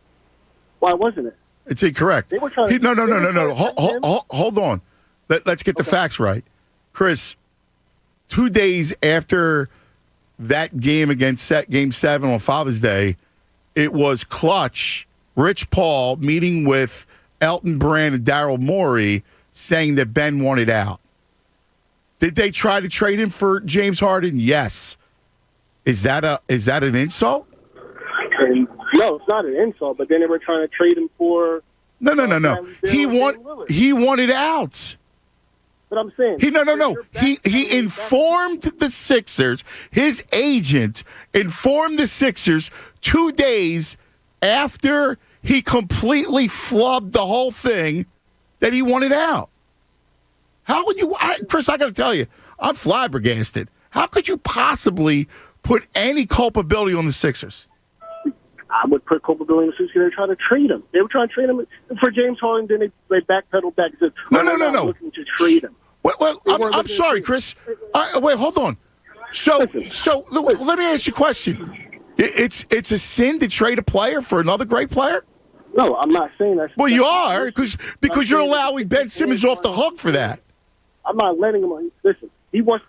Why wasn't it? It's incorrect. They were trying No. Hold on. Let's get the facts right. Chris, 2 days after that game against Game 7 on Father's Day, it was clutch. Rich Paul meeting with Elton Brand and Daryl Morey saying that Ben wanted out. Did they try to trade him for James Harden? Yes. Is that an insult? No, it's not an insult. But then they were trying to trade him for. No. He wanted out. But I'm saying He informed the Sixers. His agent informed the Sixers 2 days after he completely flubbed the whole thing that he wanted out. How would you, Chris? I got to tell you, I'm flabbergasted. How could you possibly put any culpability on the Sixers? I would put culpability on the Sixers. They were trying to trade him. They were trying to trade him for James Harden. Then they backpedaled back and said, "No. Looking to trade him." Well, I'm sorry, Chris. Wait, hold on. So let me ask you a question. It's a sin to trade a player for another great player? No, I'm not saying that. Well, you are because you're allowing Ben Simmons off the hook for that. I'm not letting him. Listen, he wants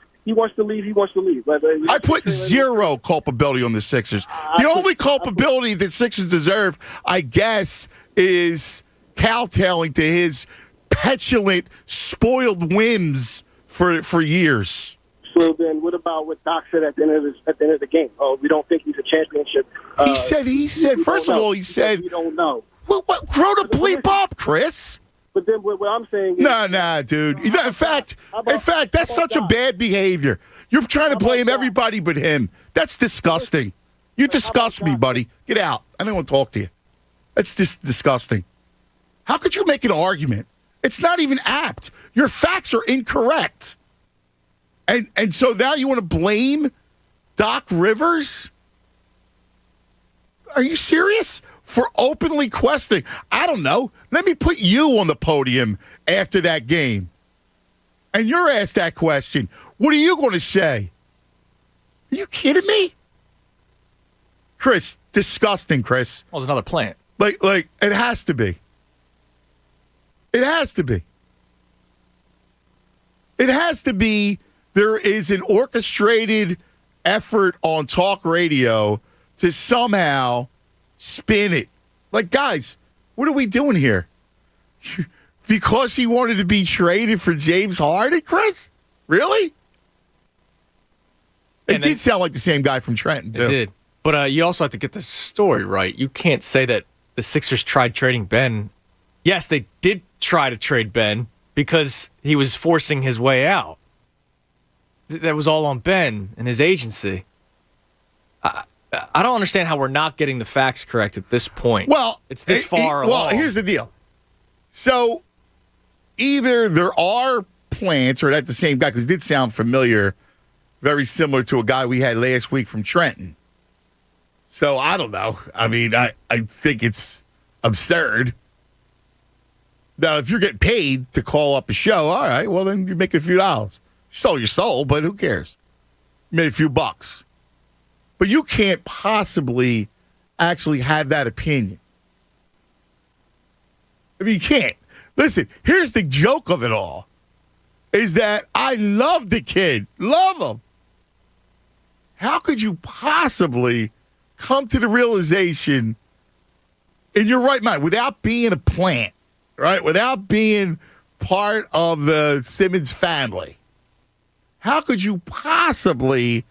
to leave. He wants to leave. I put zero culpability on the Sixers. The only culpability that Sixers deserve, I guess, is kowtowing to his petulant, spoiled whims for years. So then, what about what Doc said at the end of the game? Oh, we don't think he's a championship. He said. First of all, he said we don't know. Well, grow the bleep up, Chris. But then what I'm saying is... Nah, dude. In fact, that's such a bad behavior. You're trying to blame everybody but him. That's disgusting. You disgust me, buddy. Get out. I don't want to talk to you. That's just disgusting. How could you make an argument? It's not even apt. Your facts are incorrect. And so now you want to blame Doc Rivers? Are you serious? For openly questioning. I don't know. Let me put you on the podium after that game. And you're asked that question. What are you going to say? Are you kidding me? Chris, disgusting, Chris. Well, it's another plant. Like it has to be. It has to be. It has to be. There is an orchestrated effort on talk radio to somehow spin it. Like, guys, what are we doing here? Because he wanted to be traded for James Harden, Chris? Really? It did sound like the same guy from Trenton, too. It did. But you also have to get the story right. You can't say that the Sixers tried trading Ben. Yes, they did try to trade Ben because he was forcing his way out. That was all on Ben and his agency. I don't understand how we're not getting the facts correct at this point. Well, it's this far along. Well, here's the deal. So either there are plants, or that's the same guy, because it did sound familiar, very similar to a guy we had last week from Trenton. So I don't know. I mean, I think it's absurd. Now, if you're getting paid to call up a show, all right, well, then you make a few dollars. You sold your soul, but who cares? You made a few bucks. But you can't possibly actually have that opinion. I mean, you can't. Listen, here's the joke of it all, is that I love the kid. Love him. How could you possibly come to the realization in your right mind without being a plant, right? Without being part of the Simmons family. How could you possibly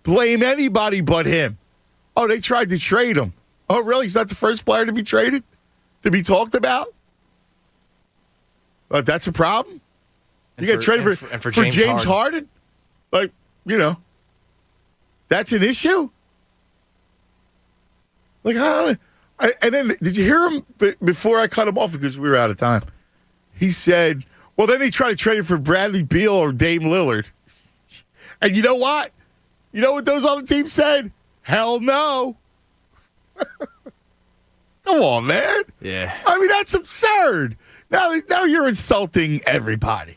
blame anybody but him? Oh, they tried to trade him. Oh, really? He's not the first player to be traded? To be talked about? But that's a problem? You get traded for James Harden? Like, you know, that's an issue? Like, I don't know. And then, did you hear him before I cut him off because we were out of time? He said, well, then they tried to trade him for Bradley Beal or Dame Lillard. And you know what? You know what those other teams said? Hell no. Come on, man. Yeah. I mean, that's absurd. Now you're insulting everybody.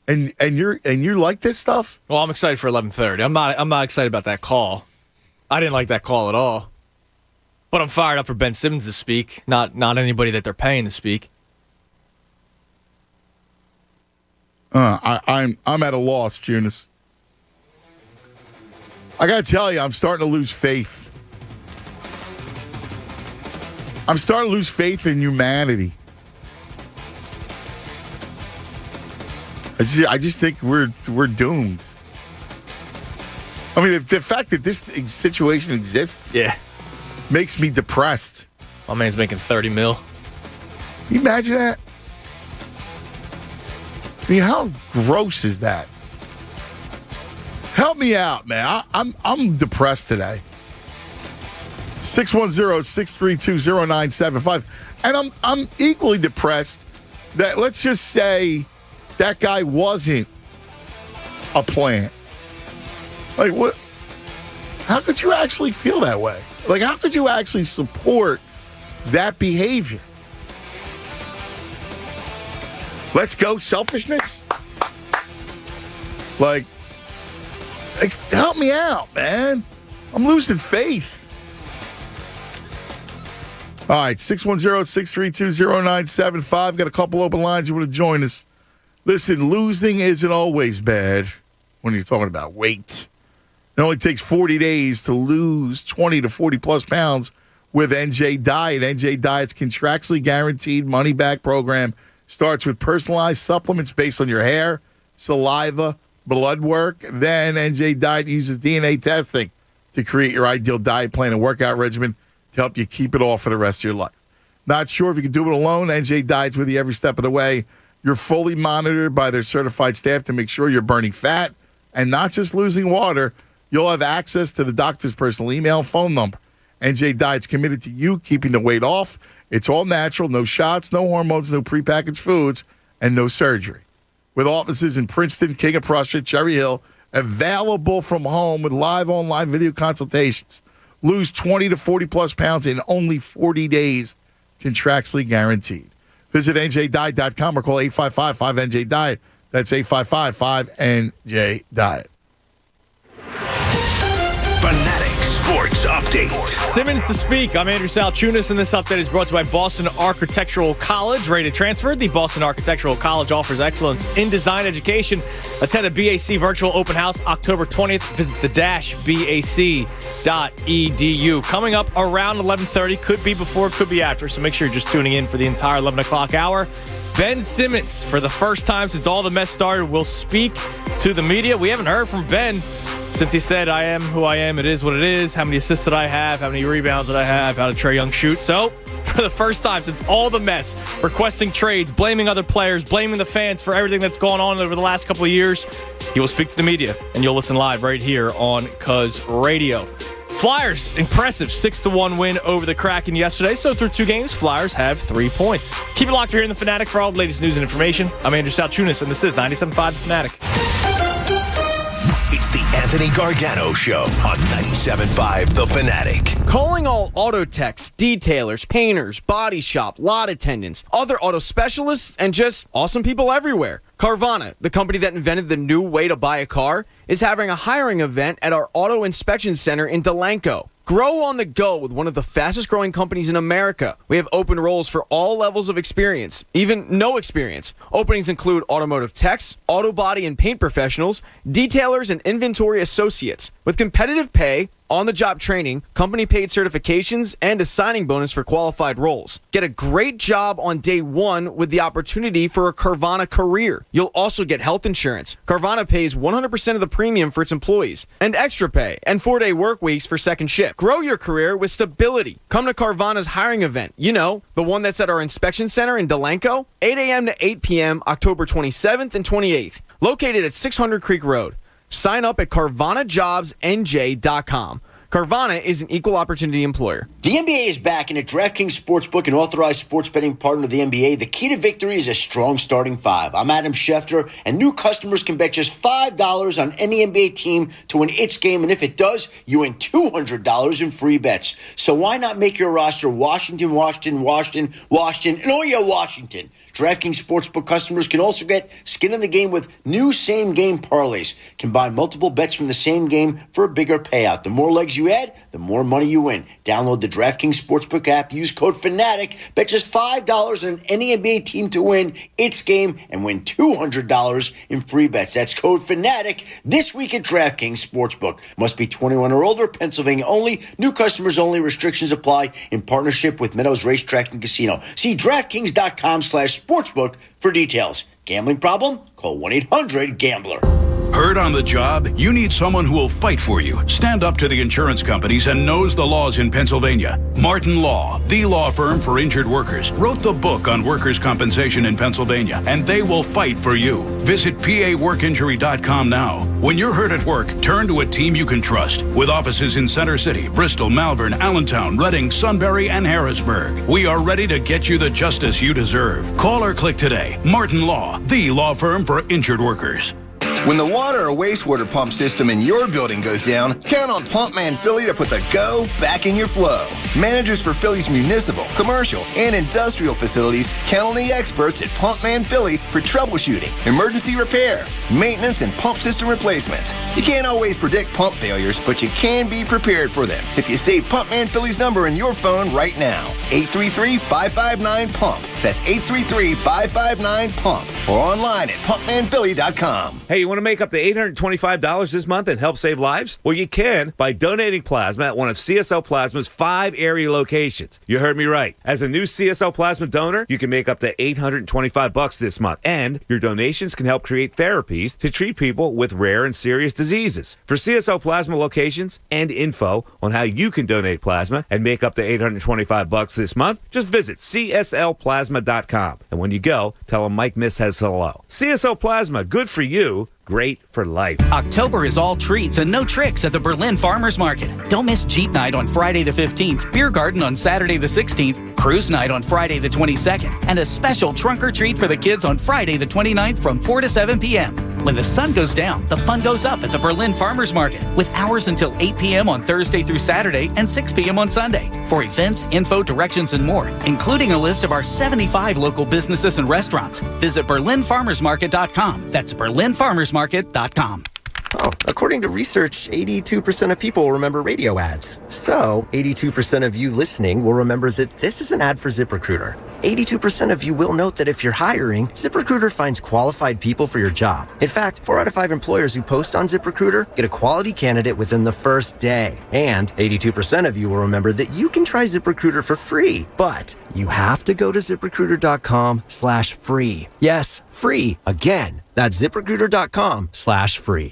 And you like this stuff? Well, I'm excited for 11:30. I'm not excited about that call. I didn't like that call at all. But I'm fired up for Ben Simmons to speak, not anybody that they're paying to speak. I'm at a loss, Jonas. I got to tell you, I'm starting to lose faith. I'm starting to lose faith in humanity. I just think we're doomed. I mean, the fact that this situation exists makes me depressed. My man's making $30 million. Can you imagine that? I mean, how gross is that? Help me out, man. I'm depressed today. 610-632-0975. And I'm equally depressed that, let's just say, that guy wasn't a plant. Like, what? How could you actually feel that way? Like, how could you actually support that behavior? Let's go selfishness? Like, help me out, man. I'm losing faith. All right, 610-632-0975. Got a couple open lines. You want to join us. Listen, losing isn't always bad when you're talking about weight. It only takes 40 days to lose 20 to 40-plus pounds with NJ Diet. NJ Diet's contractually guaranteed money-back program starts with personalized supplements based on your hair, saliva, blood work. Then NJ Diet uses DNA testing to create your ideal diet plan and workout regimen to help you keep it off for the rest of your life. Not sure if you can do it alone? NJ Diet's with you every step of the way. You're fully monitored by their certified staff to make sure you're burning fat and not just losing water. You'll have access to the doctor's personal email, phone number. NJ Diet's committed to you keeping the weight off. It's all natural, no shots, no hormones, no prepackaged foods, and no surgery. With offices in Princeton, King of Prussia, Cherry Hill, available from home with live online video consultations. Lose 20 to 40-plus pounds in only 40 days, contractually guaranteed. Visit NJDiet.com or call 855-5NJ-DIET. That's 855-5NJ-DIET. Fanatic Sports Update. Simmons to speak. I'm Andrew Salchunas, and this update is brought to you by Boston Architectural College. Ready to transfer? The Boston Architectural College offers excellence in design education. Attend a BAC virtual open house October 20th. Visit the -bac.edu. Coming up around 11:30. Could be before, could be after, so make sure you're just tuning in for the entire 11 o'clock hour. Ben Simmons, for the first time since all the mess started, will speak to the media. We haven't heard from Ben since he said, I am who I am, it is what it is, how many assists did I have, how many rebounds did I have, how did Trae Young shoot. So, for the first time since all the mess, requesting trades, blaming other players, blaming the fans for everything that's gone on over the last couple of years, he will speak to the media, and you'll listen live right here on Cuz Radio. Flyers, impressive 6-1 win over the Kraken yesterday. So through 2 games, Flyers have 3 points. Keep it locked here in the Fanatic for all the latest news and information. I'm Andrew Salchunas, and this is 97.5 The Fanatic. It's the Anthony Gargano Show on 97.5 The Fanatic. Calling all auto techs, detailers, painters, body shop, lot attendants, other auto specialists, and just awesome people everywhere. Carvana, the company that invented the new way to buy a car, is having a hiring event at our auto inspection center in Delanco. Grow on the go with one of the fastest growing companies in America. We have open roles for all levels of experience, even no experience. Openings include automotive techs, auto body and paint professionals, detailers, and inventory associates. With competitive pay, on-the-job training, company-paid certifications, and a signing bonus for qualified roles. Get a great job on day 1 with the opportunity for a Carvana career. You'll also get health insurance. Carvana pays 100% of the premium for its employees, and extra pay, and 4-day work weeks for second shift. Grow your career with stability. Come to Carvana's hiring event. You know, the one that's at our inspection center in Delanco, 8 a.m. to 8 p.m., October 27th and 28th. Located at 600 Creek Road. Sign up at CarvanaJobsNJ.com. Carvana is an equal opportunity employer. The NBA is back, and at DraftKings Sportsbook, an authorized sports betting partner of the NBA, the key to victory is a strong starting 5. I'm Adam Schefter, and new customers can bet just $5 on any NBA team to win its game, and if it does, you win $200 in free bets. So why not make your roster Washington, and oh yeah, Washington. DraftKings Sportsbook customers can also get skin in the game with new same-game parlays. Combine multiple bets from the same game for a bigger payout. The more legs you add, the more money you win. Download the DraftKings Sportsbook app. Use code FANATIC. Bet just $5 on any NBA team to win its game and win $200 in free bets. That's code FANATIC this week at DraftKings Sportsbook. Must be 21 or older. Pennsylvania only. New customers only. Restrictions apply in partnership with Meadows Racetrack and Casino. See DraftKings.com/sportsbook for details. Gambling problem? Call 1-800-GAMBLER. Hurt on the job? You need someone who will fight for you, stand up to the insurance companies, and knows the laws in Pennsylvania. Martin Law, the law firm for injured workers, wrote the book on workers' compensation in Pennsylvania, and they will fight for you. Visit PAWorkinjury.com now. When you're hurt at work, turn to a team you can trust. With offices in Center City, Bristol, Malvern, Allentown, Reading, Sunbury, and Harrisburg. We are ready to get you the justice you deserve. Call or click today. Martin Law, the law firm for injured workers. When the water or wastewater pump system in your building goes down, count on Pumpman Philly to put the go back in your flow. Managers for Philly's municipal, commercial, and industrial facilities count on the experts at Pumpman Philly for troubleshooting, emergency repair, maintenance, and pump system replacements. You can't always predict pump failures, but you can be prepared for them if you save Pumpman Philly's number in your phone right now. 833-559-PUMP. That's 833-559-PUMP. Or online at pumpmanphilly.com. Hey, you want to make up to $825 this month and help save lives? Well, you can by donating plasma at one of CSL Plasma's 5 area locations. You heard me right. As a new CSL Plasma donor, you can make up to $825 this month, and your donations can help create therapies to treat people with rare and serious diseases. For CSL Plasma locations and info on how you can donate plasma and make up to $825 this month, just visit cslplasma.com. And when you go, tell them Mike Miss says hello. CSL Plasma, good for you. Great for life. October is all treats and no tricks at the Berlin Farmers Market. Don't miss Jeep Night on Friday the 15th, Beer Garden on Saturday the 16th, Cruise Night on Friday the 22nd, and a special trunk or treat for the kids on Friday the 29th from 4 to 7 p.m. When the sun goes down, the fun goes up at the Berlin Farmers Market, with hours until 8 p.m. on Thursday through Saturday and 6 p.m. on Sunday. For events, info, directions, and more, including a list of our 75 local businesses and restaurants, visit BerlinFarmersMarket.com. That's BerlinFarmersMarket.com. Oh, according to research, 82% of people will remember radio ads. So, 82% of you listening will remember that this is an ad for ZipRecruiter. 82% of you will note that if you're hiring, ZipRecruiter finds qualified people for your job. In fact, 4 out of 5 employers who post on ZipRecruiter get a quality candidate within the first day. And 82% of you will remember that you can try ZipRecruiter for free. But you have to go to ZipRecruiter.com/free. Yes, free. Again, that's ZipRecruiter.com/free.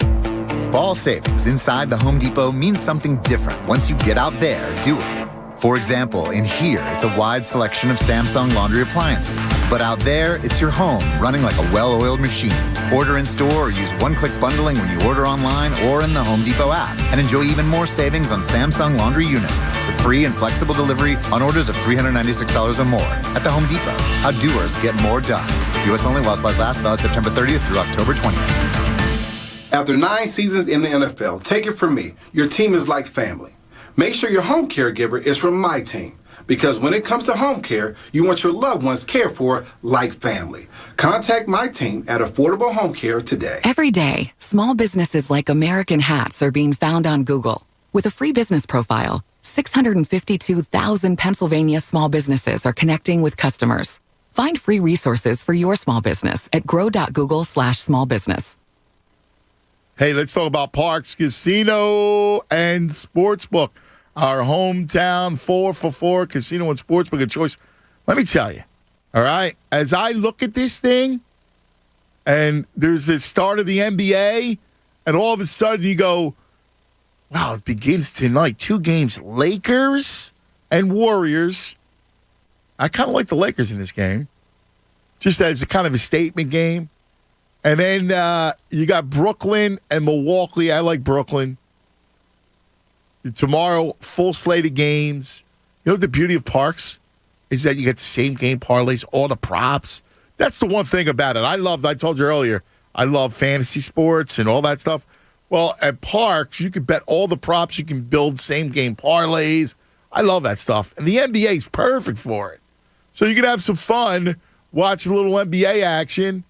Fall savings inside the Home Depot means something different once you get out there doing. For example, in here, it's a wide selection of Samsung laundry appliances. But out there, it's your home running like a well-oiled machine. Order in store or use one-click bundling when you order online or in the Home Depot app. And enjoy even more savings on Samsung laundry units with free and flexible delivery on orders of $396 or more at the Home Depot. How doers get more done. U.S. only while supplies last, valid September 30th through October 20th. After 9 seasons in the NFL, take it from me, your team is like family. Make sure your home caregiver is from my team, because when it comes to home care, you want your loved ones cared for like family. Contact my team at Affordable Home Care today. Every day, small businesses like American Hats are being found on Google. With a free business profile, 652,000 Pennsylvania small businesses are connecting with customers. Find free resources for your small business at grow.google/smallbusiness. Hey, let's talk about Parks Casino and Sportsbook. Our hometown 4-for-4 casino and sportsbook of choice. Let me tell you, all right, as I look at this thing, and there's the start of the NBA, and all of a sudden you go, wow, it begins tonight. 2 games, Lakers and Warriors. I kind of like the Lakers in this game, just as a kind of a statement game. And then you got Brooklyn and Milwaukee. I like Brooklyn. Tomorrow, full slate of games. You know what the beauty of Parks is that you get the same game parlays, all the props. That's the one thing about it. I told you earlier, I love fantasy sports and all that stuff. Well, at Parks, you can bet all the props. You can build same game parlays. I love that stuff. And the NBA is perfect for it. So you can have some fun, watch a little NBA action,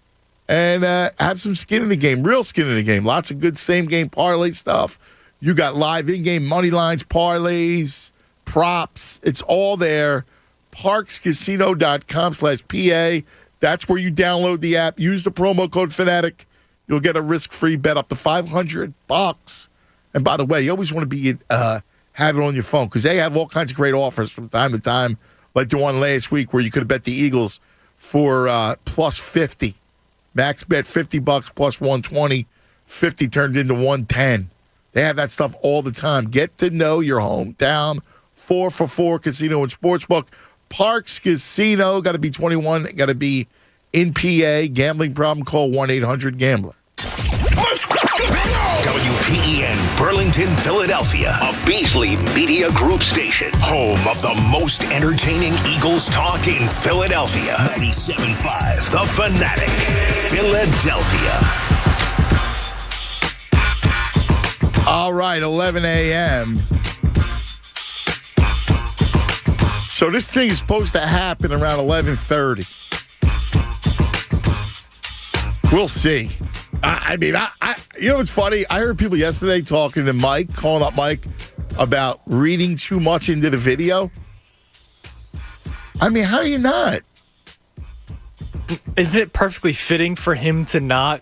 and have some skin in the game, real skin in the game. Lots of good same-game parlay stuff. You got live in-game money lines, parlays, props. It's all there. ParksCasino.com/PA. That's where you download the app. Use the promo code Fanatic. You'll get a risk-free bet up to $500. And by the way, you always want to be have it on your phone because they have all kinds of great offers from time to time, like the one last week where you could have bet the Eagles for plus 50. Max bet $50 plus 120. 50 turned into 110. They have that stuff all the time. Get to know your hometown. 4-for-4 casino and sportsbook. Parks Casino. Got to be 21. Got to be in PA. Gambling problem? Call 1-800-GAMBLER. WPEN Burlington, Philadelphia, a Beasley Media Group station. Home of the most entertaining Eagles talk in Philadelphia. 97.5 The Fanatic, Philadelphia. All right, 11 a.m. So this thing is supposed to happen around 11:30. We'll see. I mean, you know what's funny? I heard people yesterday talking to Mike, calling up Mike about reading too much into the video. I mean, how do you not? Isn't it perfectly fitting for him to not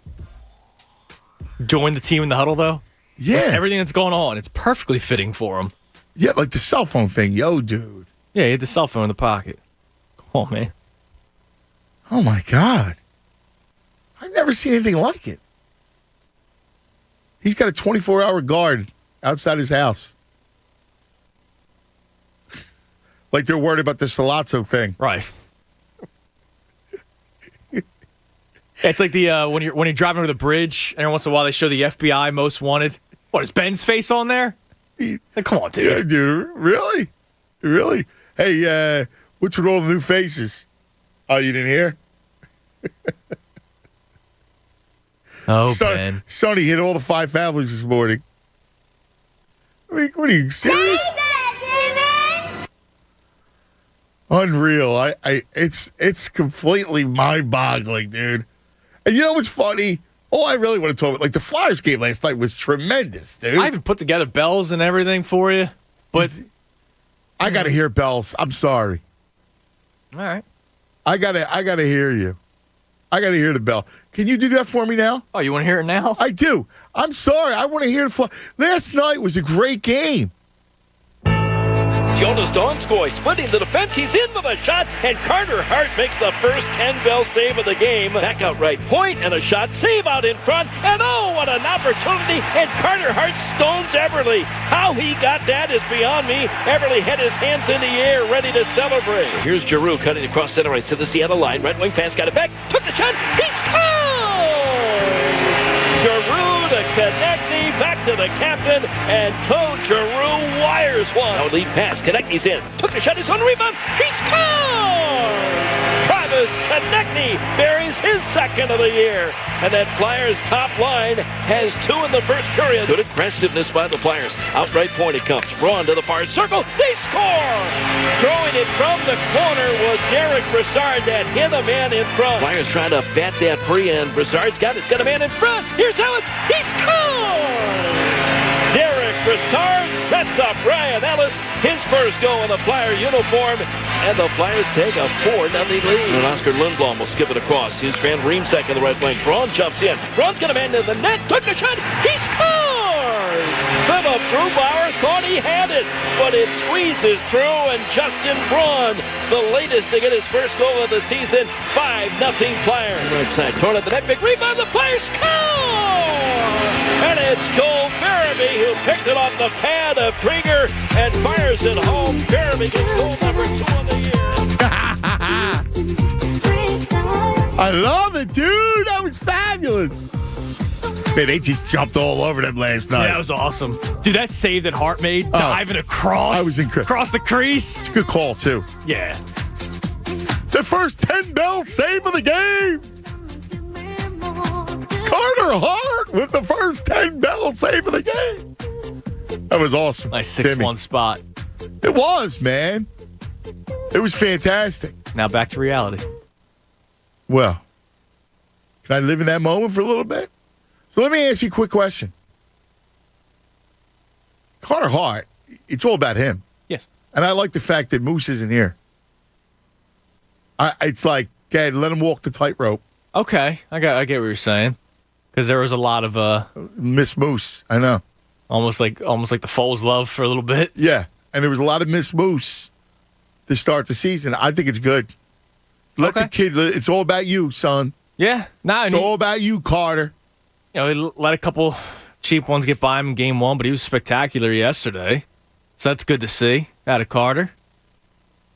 join the team in the huddle, though? Yeah. With everything that's going on, it's perfectly fitting for him. Yeah, like the cell phone thing. Yo, dude. Yeah, he had the cell phone in the pocket. Come on, man. Oh, my God. I've never seen anything like it. He's got a 24-hour guard outside his house. Like they're worried about the Salazzo thing. Right. It's like the when you're driving over the bridge, and every once in a while they show the FBI most wanted. What, is Ben's face on there? Like, come on, dude. Yeah, dude. Really? Really? Hey, what's with all the new faces? Oh, you didn't hear? Oh, Ben. Sonny hit all the 5 families this morning. I mean, what are you, serious? Unreal. It's completely mind-boggling, dude. And you know what's funny? All I really want to talk about, like the Flyers game last night was tremendous, dude. I even put together bells and everything for you, but I got to hear bells. I'm sorry. All right. I gotta hear you. I got to hear the bell. Can you do that for me now? Oh, you want to hear it now? I do. I'm sorry. I want to hear the Last night was a great game. Jonas Donskoy splitting the defense. He's in with a shot, and Carter Hart makes the first 10-bell save of the game. Back out right point, and a shot. Save out in front, and oh, what an opportunity. And Carter Hart stones Everly. How he got that is beyond me. Everly had his hands in the air, ready to celebrate. So here's Giroux cutting across center ice to the Seattle line. Right wing pass, got it back. Took the shot. He scores! Giroux to Konechny, back to the captain, and Claude Giroux wires one. Now lead pass, Konechny's in. Took the shot, his own rebound. He scores! Travis Konechny buries his second of the year. And that Flyers top line has 2 in the first period. Good aggressiveness by the Flyers. Outright point it comes. Braun to the far circle. They score! Throwing it from the corner was Derek Brassard that hit a man in front. Flyers trying to bat that free, and Brassard's got it. It's got a man in front. Here's Ellis. He scores! Derek Brassard sets up Brian Ellis, his first goal in the Flyer uniform, and the Flyers take a 4-0 lead. And Oscar Lindblom will skip it across. His Van Riemsdyk in the right wing. Braun jumps in. Braun's got a man in the net. Took a shot. He scores! Philip Grubauer thought he had it, but it squeezes through, and Justin Braun, the latest to get his first goal of the season. 5-0 Flyers. Right side, torn at the net. Big rebound. The Flyers score! And it's Joel Farabee who picked it off the pad of Krieger and fires it home. Farabee gets goal number 2 of the year. I love it, dude. That was fabulous. Man, they just jumped all over them last night. Yeah, that was awesome. Dude, that save that Hart made, diving across. I was incredible. Across the crease. It's a good call, too. Yeah. The first 10-bell save of the game. Carter Hart with the first 10-bell save of the game. That was awesome. Nice 6-1 spot. It was, man. It was fantastic. Now back to reality. Well, can I live in that moment for a little bit? So let me ask you a quick question. Carter Hart, it's all about him. Yes. And I like the fact that Moose isn't here. It's like, okay, let him walk the tightrope. Okay, I get what you're saying. Because there was a lot of Miss Moose, I know. Almost like the Foles love for a little bit. Yeah, and there was a lot of Miss Moose to start the season. I think it's good. Let the kid. It's all about you, son. Yeah, it's all about you, Carter. You know, he let a couple cheap ones get by him in game 1, but he was spectacular yesterday. So that's good to see out of Carter.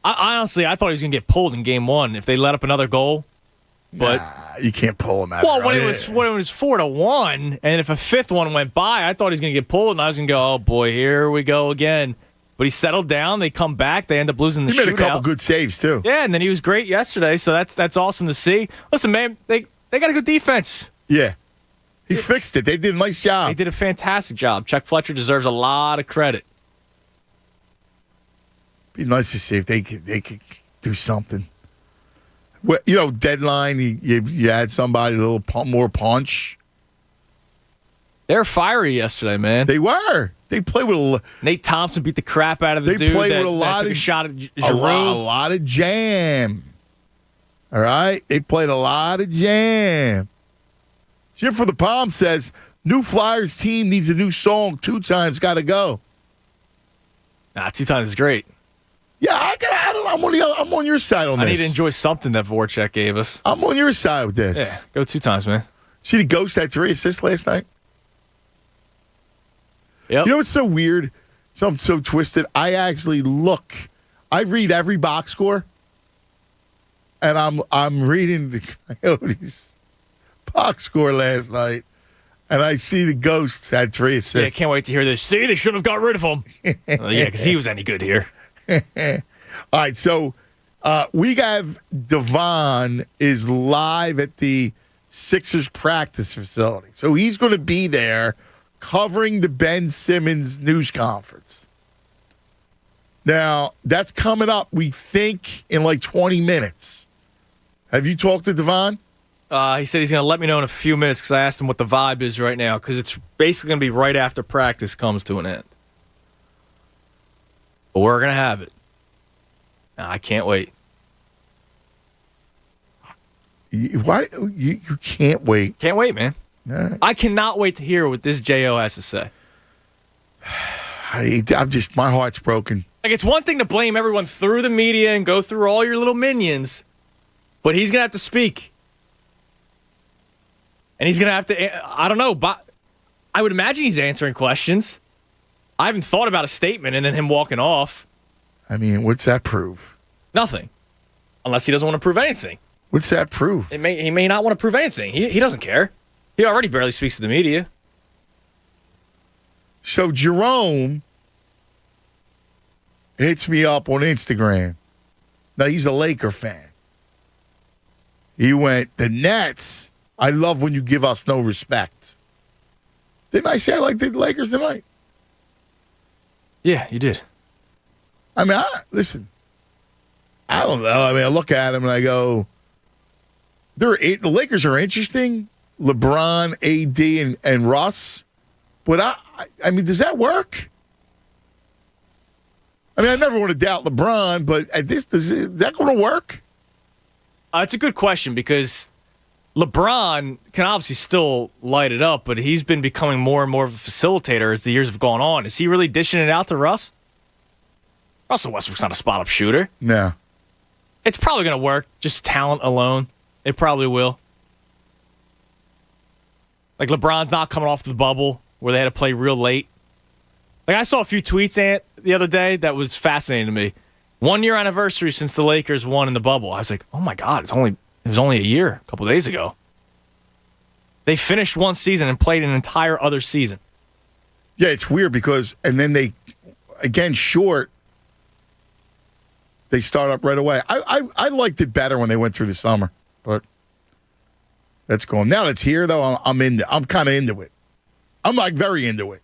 I honestly thought he was going to get pulled in game 1 if they let up another goal. But you can't pull him out. Well, when it was 4-1, and if a 5th one went by, I thought he was going to get pulled, and I was going to go, oh boy, here we go again. But he settled down. They come back. They end up losing the shootout. He made a couple good saves too. Yeah, and then he was great yesterday. So that's awesome to see. Listen, man, they got a good defense. Yeah, he fixed it. They did a nice job. They did a fantastic job. Chuck Fletcher deserves a lot of credit. Be nice to see if they could do something. Well, you know, deadline, you had somebody a little more punch. They were fiery yesterday, man. They were. They played with a... Nate Thompson beat the crap out of the dude They played with a lot took of... a shot at Giroux. A lot of jam. All right? They played a lot of jam. Jim for the Palm says, new Flyers team needs a new song. 2 times got to go. 2 times is great. Yeah, I'm on your side on this. I need to enjoy something that Voracek gave us. I'm on your side with this. Yeah, go 2 times, man. See the Ghost had 3 assists last night? Yep. You know what's so weird? I'm so twisted. I actually I read every box score, and I'm reading the Coyotes box score last night, and I see the Ghosts had 3 assists. Yeah, can't wait to hear this. See, they should have got rid of him. Yeah, because he was any good here. All right, so we have Devon is live at the Sixers practice facility. So he's going to be there covering the Ben Simmons news conference. Now, that's coming up, we think, in like 20 minutes. Have you talked to Devon? He said he's going to let me know in a few minutes because I asked him what the vibe is right now because it's basically going to be right after practice comes to an end. But we're going to have it. I can't wait. Why you can't wait? Can't wait, man. Right. I cannot wait to hear what this J.O. has to say. I'm just, my heart's broken. Like, it's one thing to blame everyone through the media and go through all your little minions, but he's going to have to speak. And he's going to have to, I don't know, but I would imagine he's answering questions. I haven't thought about a statement and then him walking off. I mean, what's that prove? Nothing. Unless he doesn't want to prove anything. What's that prove? He may not want to prove anything. He doesn't care. He already barely speaks to the media. So Jerome hits me up on Instagram. Now, he's a Laker fan. He went, the Nets, I love when you give us no respect. Didn't I say I liked the Lakers tonight? Yeah, you did. I mean, listen, I don't know. I mean, I look at him and I go, the Lakers are interesting. LeBron, AD, and Russ. But I mean, does that work? I mean, I never want to doubt LeBron, but is that going to work? It's a good question because LeBron can obviously still light it up, but he's been becoming more and more of a facilitator as the years have gone on. Is he really dishing it out to Russ? Russell Westbrook's not a spot-up shooter. No. It's probably going to work, just talent alone. It probably will. Like, LeBron's not coming off the bubble where they had to play real late. Like, I saw a few tweets, Ant, the other day that was fascinating to me. 1 year anniversary since the Lakers won in the bubble. I was like, oh, my God, it was only a year, a couple days ago. They finished one season and played an entire other season. Yeah, it's weird because, and then they, again, short, they start up right away. I liked it better when they went through the summer, but that's going. Now it's here, though, I'm kind of into it. I'm like very into it.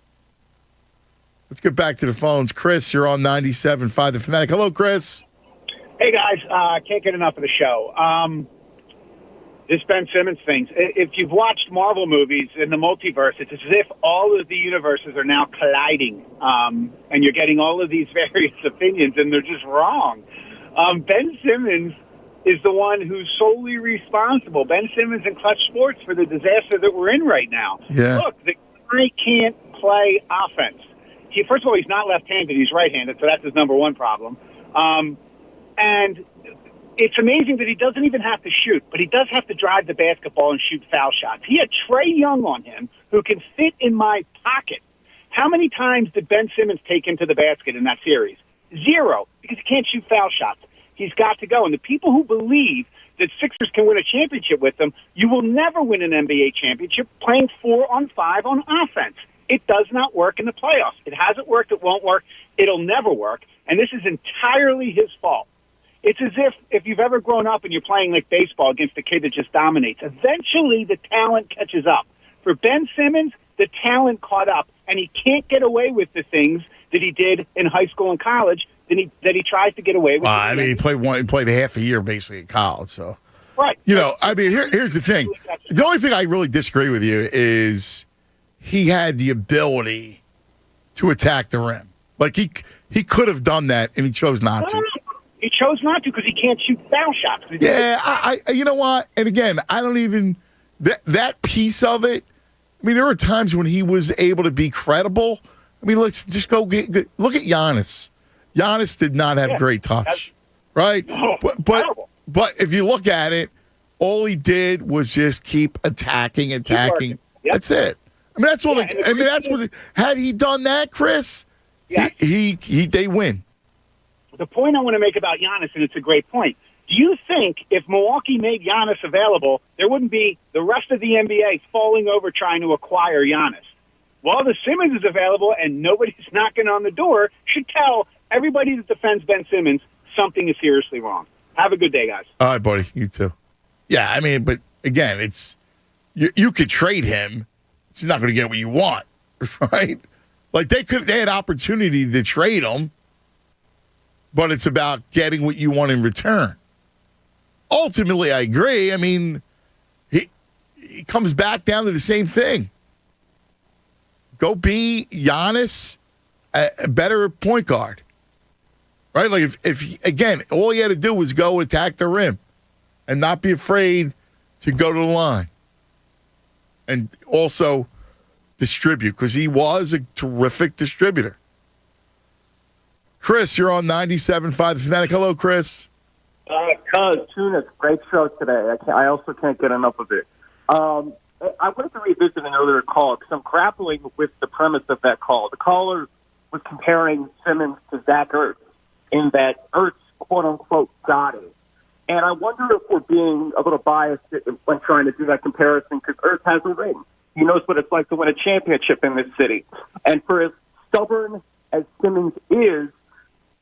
Let's get back to the phones. Chris, you're on 97.5 The Fanatic. Hello, Chris. Hey, guys. Can't get enough of the show. This Ben Simmons thing. If you've watched Marvel movies in the multiverse, it's as if all of the universes are now colliding, and you're getting all of these various opinions, and they're just wrong. Ben Simmons is the one who's solely responsible. Ben Simmons and Clutch Sports for the disaster that we're in right now. Yeah. Look, the guy can't play offense. First of all, he's not left-handed. He's right-handed, so that's his number one problem. And it's amazing that he doesn't even have to shoot, but he does have to drive the basketball and shoot foul shots. He had Trae Young on him, who can fit in my pocket. How many times did Ben Simmons take him to the basket in that series? 0, because he can't shoot foul shots. He's got to go. And the people who believe that Sixers can win a championship with them, you will never win an NBA championship playing 4-on-5 on offense. It does not work in the playoffs. It hasn't worked. It won't work. It'll never work. And this is entirely his fault. It's as if you've ever grown up and you're playing like baseball against a kid that just dominates. Eventually, the talent catches up. For Ben Simmons, the talent caught up, and he can't get away with the things that he did in high school and college that he tries to get away with. I mean, he played half a year basically in college, so right. You know, I mean, here's the thing. The only thing I really disagree with you is he had the ability to attack the rim. Like he could have done that, and he chose not to. He chose not to because he can't shoot foul shots. Yeah, I you know what? And again, I don't even that piece of it. I mean, there were times when he was able to be credible. I mean, let's just go look at Giannis. Giannis did not have great touch, right? But if you look at it, all he did was just keep attacking. Yep. That's it. I mean, that's all. That's what. Had he done that, Chris, they win. The point I want to make about Giannis, and it's a great point. Do you think if Milwaukee made Giannis available, there wouldn't be the rest of the NBA falling over trying to acquire Giannis? Well, the Simmons is available and nobody's knocking on the door should tell everybody that defends Ben Simmons something is seriously wrong. Have a good day, guys. All right, buddy. You too. Yeah, I mean, but again, it's you could trade him. He's not going to get what you want, right? Like they had opportunity to trade him, but it's about getting what you want in return. Ultimately, I agree. I mean, it comes back down to the same thing. Go be Giannis, a better point guard. Right? Like, if again, all he had to do was go attack the rim and not be afraid to go to the line. And also distribute, because he was a terrific distributor. Chris, you're on 97.5 The Fanatic. Hello, Chris. Tunis, great show today. I also can't get enough of it. I wanted to revisit an earlier call because I'm grappling with the premise of that call. The caller was comparing Simmons to Zach Ertz in that Ertz, quote-unquote, got it. And I wonder if we're being a little biased when trying to do that comparison because Ertz has a ring. He knows what it's like to win a championship in this city. And for as stubborn as Simmons is,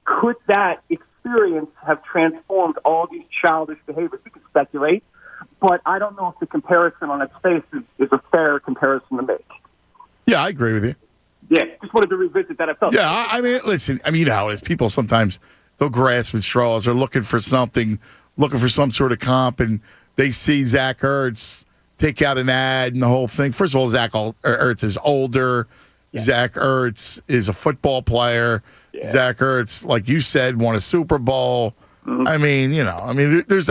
could that experience have transformed all these childish behaviors? We can speculate, but I don't know if the comparison on its face is a fair comparison to make. Yeah, I agree with you. Yeah, just wanted to revisit that. Yeah, I mean, listen, you know how it is. People sometimes, they'll grasp at straws. They're looking for something, looking for some sort of comp, and they see Zach Ertz take out an ad and the whole thing. First of all, Zach Ertz is older. Yeah. Zach Ertz is a football player. Yeah. Zach Ertz, like you said, won a Super Bowl. Mm-hmm. I mean,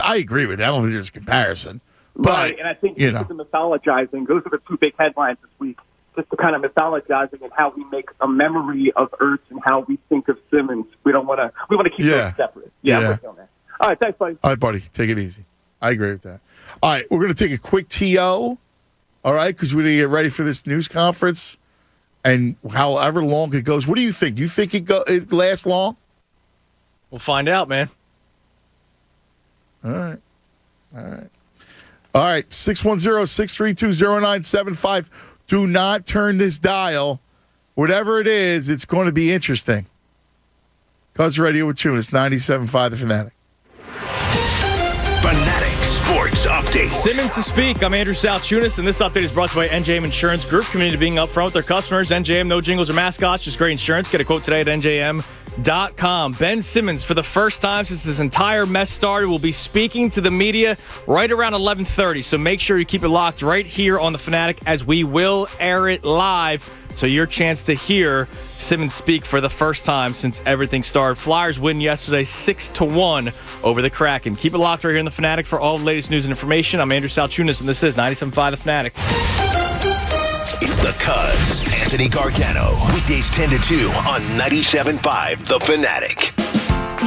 I agree with that. I don't think there's a comparison. Right, but, and I think the mythologizing, those are the two big headlines this week, just the kind of mythologizing and how we make a memory of Ertz and how we think of Simmons. We want to keep those separate. Yeah. I'm with you on that. All right, thanks, buddy. All right, buddy, take it easy. I agree with that. All right, we're going to take a quick TO, all right, because we're going to get ready for this news conference. And however long it goes, what do you think? Do you think it lasts long? We'll find out, man. All right. 610-632-0975. Do not turn this dial. Whatever it is, it's going to be interesting. Cuz Radio with Tunis, 97.5 The Fanatic. Fanatic Sports Update. Simmons to speak. I'm Andrew Salchunas, and this update is brought to you by NJM Insurance Group, committed to being upfront with their customers. NJM, no jingles or mascots, just great insurance. Get a quote today at NJM.com. Ben Simmons, for the first time since this entire mess started, will be speaking to the media right around 11:30. So make sure you keep it locked right here on The Fanatic, as we will air it live. So your chance to hear Simmons speak for the first time since everything started. Flyers win yesterday 6-1 over the Kraken. Keep it locked right here in The Fanatic for all the latest news and information. I'm Andrew Salchunas, and this is 97.5 The Fanatic. It's the Cuz, Anthony Gargano. Weekdays 10 to 2 on 97.5 The Fanatic.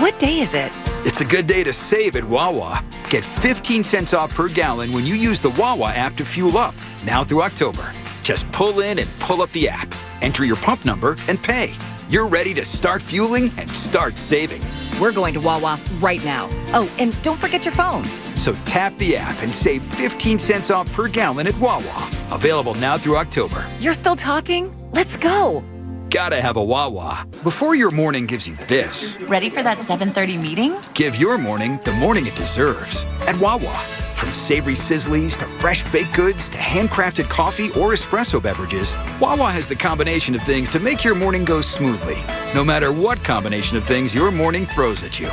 What day is it? It's a good day to save at Wawa. Get 15 cents off per gallon when you use the Wawa app to fuel up, now through October. Just pull in and pull up the app, enter your pump number, and pay. You're ready to start fueling and start saving. We're going to Wawa right now. Oh, and don't forget your phone. So tap the app and save 15 cents off per gallon at Wawa. Available now through October. You're still talking? Let's go. Gotta have a Wawa. Before your morning gives you this. Ready for that 7:30 meeting? Give your morning the morning it deserves at Wawa. From savory sizzlies to fresh baked goods to handcrafted coffee or espresso beverages, Wawa has the combination of things to make your morning go smoothly, no matter what combination of things your morning throws at you.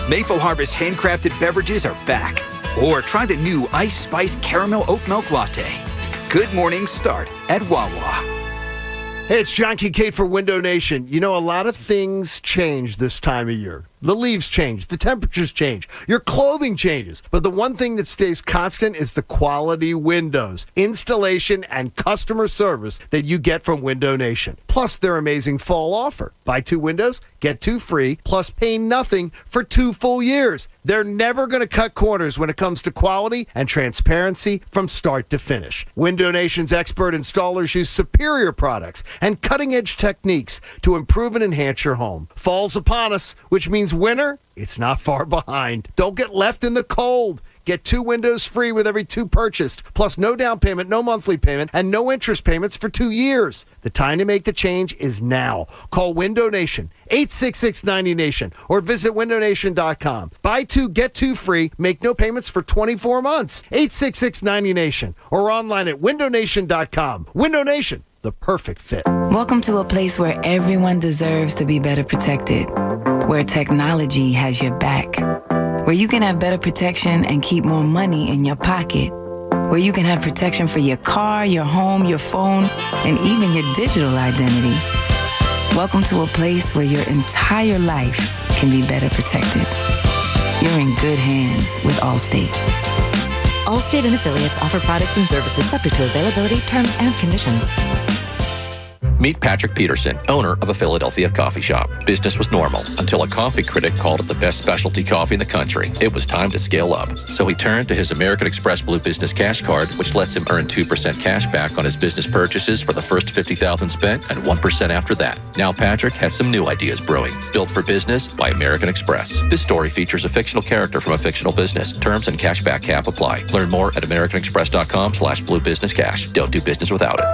Maple Harvest handcrafted beverages are back. Or try the new Ice Spice Caramel Oat Milk Latte. Good mornings start at Wawa. Hey, it's John Kincaid for Window Nation. You know, a lot of things change this time of year. The leaves change, the temperatures change, your clothing changes. But the one thing that stays constant is the quality windows, installation, and customer service that you get from Window Nation. Plus their amazing fall offer. Buy 2 windows, get 2 free, plus pay nothing for 2 full years. They're never going to cut corners when it comes to quality and transparency from start to finish. Window Nation's expert installers use superior products and cutting-edge techniques to improve and enhance your home. Fall's upon us, which means winter, it's not far behind. Don't get left in the cold. Get 2 windows free with every 2 purchased, plus no down payment, no monthly payment, and no interest payments for 2 years. The time to make the change is now. Call Window Nation, 866-90Nation, or visit windownation.com. Buy 2, get 2 free, make no payments for 24 months. 866-90Nation, or online at windownation.com. Window Nation, the perfect fit. Welcome to a place where everyone deserves to be better protected, where technology has your back, where you can have better protection and keep more money in your pocket, where you can have protection for your car, your home, your phone, and even your digital identity. Welcome to a place where your entire life can be better protected. You're in good hands with Allstate. Allstate and affiliates offer products and services subject to availability, terms, and conditions. Meet Patrick Peterson, owner of a Philadelphia coffee shop. Business was normal until a coffee critic called it the best specialty coffee in the country. It was time to scale up. So he turned to his American Express Blue Business Cash Card, which lets him earn 2% cash back on his business purchases for the first $50,000 spent and 1% after that. Now Patrick has some new ideas brewing. Built for business by American Express. This story features a fictional character from a fictional business. Terms and cashback cap apply. Learn more at americanexpress.com/bluebusinesscash. Don't do business without it.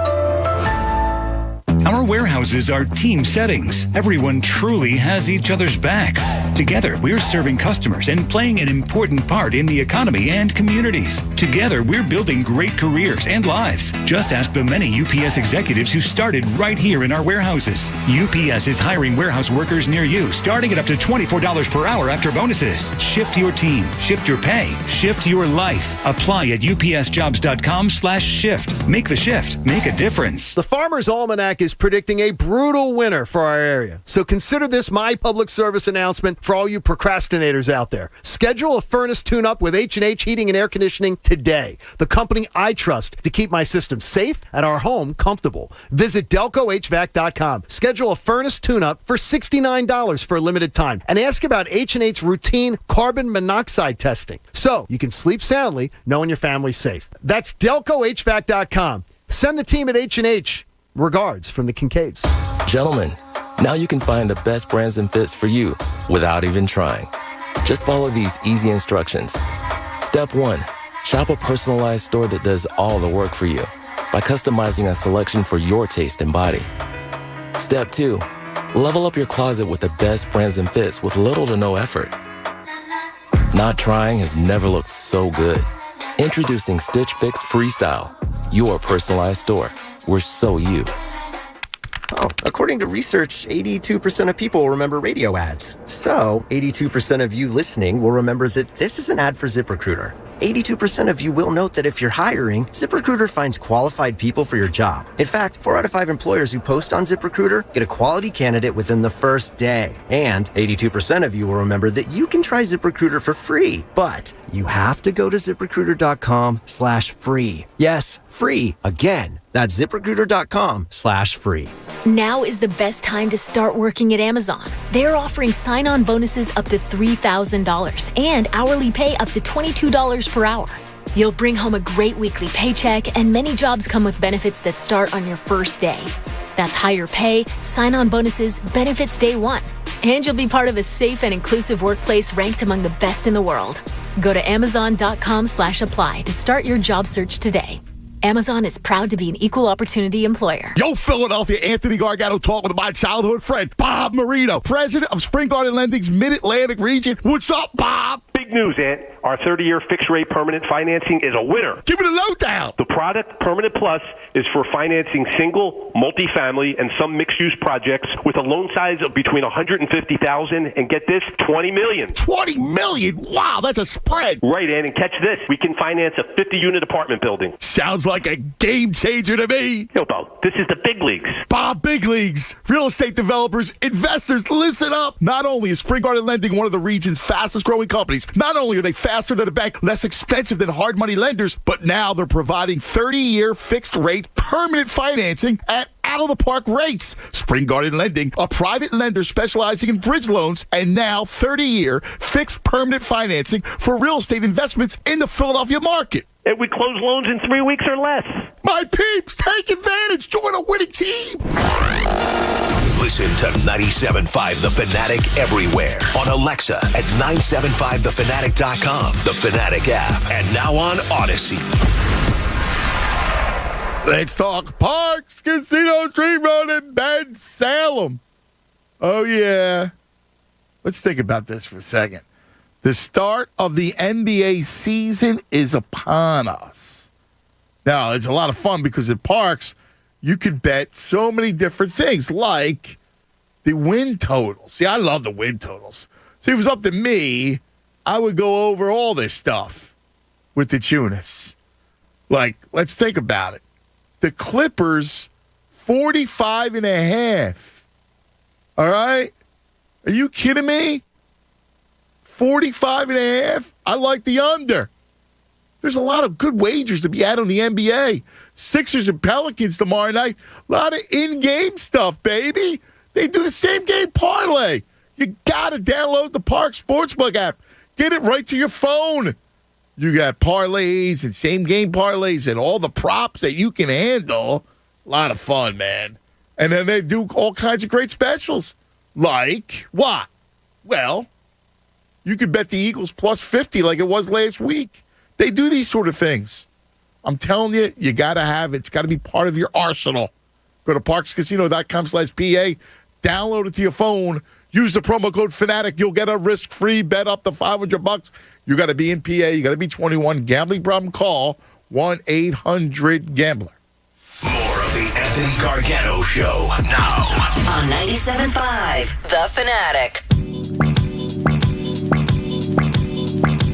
Our warehouses are team settings. Everyone truly has each other's backs. Together, we're serving customers and playing an important part in the economy and communities. Together, we're building great careers and lives. Just ask the many UPS executives who started right here in our warehouses. UPS is hiring warehouse workers near you, starting at up to $24 per hour after bonuses. Shift your team, shift your pay, shift your life. Apply at upsjobs.com/shift. Make the shift. Make a difference. The Farmer's Almanac is predicting a brutal winter for our area. So consider this my public service announcement for all you procrastinators out there. Schedule a furnace tune-up with H&H Heating and Air Conditioning today. The company I trust to keep my system safe and our home comfortable. Visit DelcoHVAC.com. Schedule a furnace tune-up for $69 for a limited time. And ask about H&H routine carbon monoxide testing. So you can sleep soundly knowing your family's safe. That's DelcoHVAC.com. Send the team at H&H. Regards from the Kincaids. Gentlemen, now you can find the best brands and fits for you without even trying. Just follow these easy instructions. Step 1, shop a personalized store that does all the work for you by customizing a selection for your taste and body. Step 2, level up your closet with the best brands and fits with little to no effort. Not trying has never looked so good. Introducing Stitch Fix Freestyle, your personalized store. We're so you. Oh, according to research, 82% of people remember radio ads. So, 82% of you listening will remember that this is an ad for ZipRecruiter. 82% of you will note that if you're hiring, ZipRecruiter finds qualified people for your job. In fact, 4 out of 5 employers who post on ZipRecruiter get a quality candidate within the first day. And 82% of you will remember that you can try ZipRecruiter for free. But you have to go to ZipRecruiter.com/free. Yes, free. Again, that's ZipRecruiter.com/free. Now is the best time to start working at Amazon. They're offering sign-on bonuses up to $3,000 and hourly pay up to $22 per hour. You'll bring home a great weekly paycheck, and many jobs come with benefits that start on your first day. That's higher pay, sign-on bonuses, benefits day one. And you'll be part of a safe and inclusive workplace ranked among the best in the world. Go to Amazon.com/apply to start your job search today. Amazon is proud to be an equal opportunity employer. Yo, Philadelphia, Anthony Gargano talking with my childhood friend, Bob Marino, president of Spring Garden Lending's Mid-Atlantic region. What's up, Bob? Big news, Ant. Our 30-year fixed-rate permanent financing is a winner. Give me the lowdown. The product, Permanent Plus, is for financing single, multifamily, and some mixed-use projects with a loan size of between $150,000 and, get this, $20 million. $20 million? Wow, that's a spread. Right, Ant, and catch this. We can finance a 50-unit apartment building. Sounds like a game changer to me. Yo, Bo, this is the big leagues. Bob, big leagues. Real estate developers, investors, listen up. Not only is Spring Garden Lending one of the region's fastest growing companies, not only are they faster than a bank, less expensive than hard money lenders, but now they're providing 30-year fixed rate permanent financing at out-of-the-park rates. Spring Garden Lending, a private lender specializing in bridge loans, and now 30-year fixed permanent financing for real estate investments in the Philadelphia market. And we close loans in 3 weeks or less. My peeps, take advantage. Join a winning team. Listen to 97.5 The Fanatic everywhere. On Alexa at 975thefanatic.com, the Fanatic app, and now on Odyssey. Let's talk parks, casinos, Dream Road, and Ben Salem. Oh, yeah. Let's think about this for a second. The start of the NBA season is upon us. Now, it's a lot of fun because at parks, you could bet so many different things, like the win totals. See, I love the win totals. See, if it was up to me, I would go over all this stuff with the Tunis. Like, let's think about it. The Clippers, 45.5. All right? Are you kidding me? 45.5? I like the under. There's a lot of good wagers to be had on the NBA. Sixers and Pelicans tomorrow night. A lot of in-game stuff, baby. They do the same game parlay. You got to download the Park Sportsbook app. Get it right to your phone. You got parlays and same-game parlays and all the props that you can handle. A lot of fun, man. And then they do all kinds of great specials. Like what? Well, you could bet the Eagles plus 50 like it was last week. They do these sort of things. I'm telling you, you got to have it. It's got to be part of your arsenal. Go to parkscasino.com/PA. Download it to your phone. Use the promo code Fanatic. You'll get a risk-free bet up to $500. You got to be in PA. You got to be 21. Gambling problem? Call 1-800-GAMBLER. More of the Anthony Gargano Show now on 97.5 The Fanatic.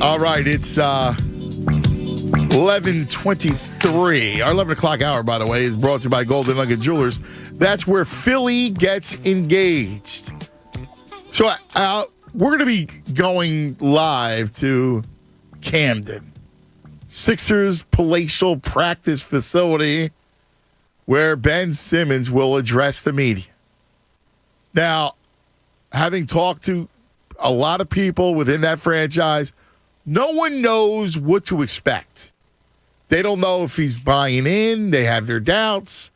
All right, it's 11:23. Our 11 o'clock hour, by the way, is brought to you by Golden Nugget Jewelers. That's where Philly gets engaged. So we're going to be going live to Camden, Sixers palatial practice facility, where Ben Simmons will address the media. Now, having talked to a lot of people within that franchise, no one knows what to expect. They don't know if he's buying in. They have their doubts.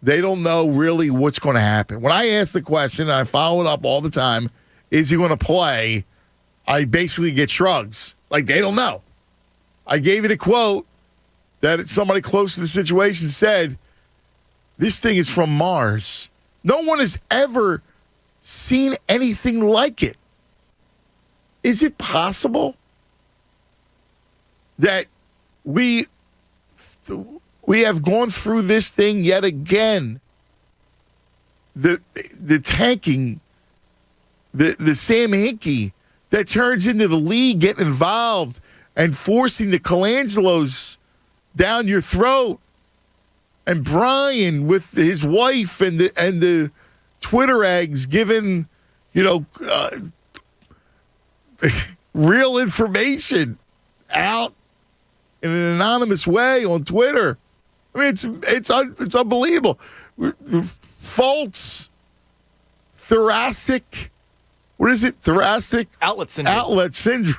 They don't know really what's going to happen. When I ask the question, and I follow it up all the time, is he going to play? I basically get shrugs. Like, they don't know. I gave it a quote that somebody close to the situation said, this thing is from Mars. No one has ever seen anything like it. Is it possible that we have gone through this thing yet again? The tanking, the Sam Hinkie that turns into the league getting involved and forcing the Colangelos down your throat, and Brian with his wife and the Twitter eggs giving, real information out in an anonymous way on Twitter. I mean, it's unbelievable. Faults, thoracic outlet syndrome.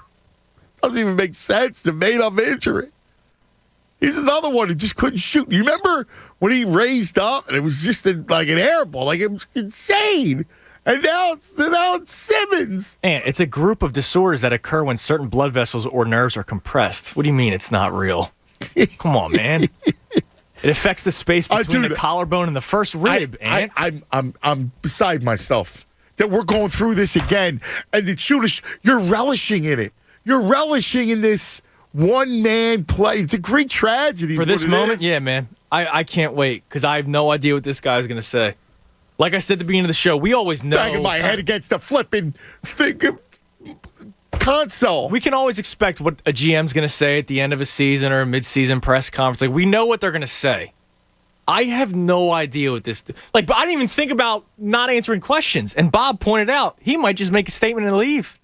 Doesn't even make sense. The made-up injury. He's another one who just couldn't shoot. You remember when he raised up and it was just like an air ball? Like, it was insane. And now it's Simmons. And it's a group of disorders that occur when certain blood vessels or nerves are compressed. What do you mean it's not real? Come on, man. It affects the space between the collarbone and the first rib. I'm beside myself that we're going through this again. And you're relishing in it. You're relishing in this one-man play. It's a great tragedy. For this moment, yeah, man. I can't wait because I have no idea what this guy's going to say. Like I said at the beginning of the show, we always know. Banging my head against the flipping console. We can always expect what a GM's going to say at the end of a season or a mid-season press conference. Like, we know what they're going to say. I have no idea what this... but I didn't even think about not answering questions. And Bob pointed out, he might just make a statement and leave.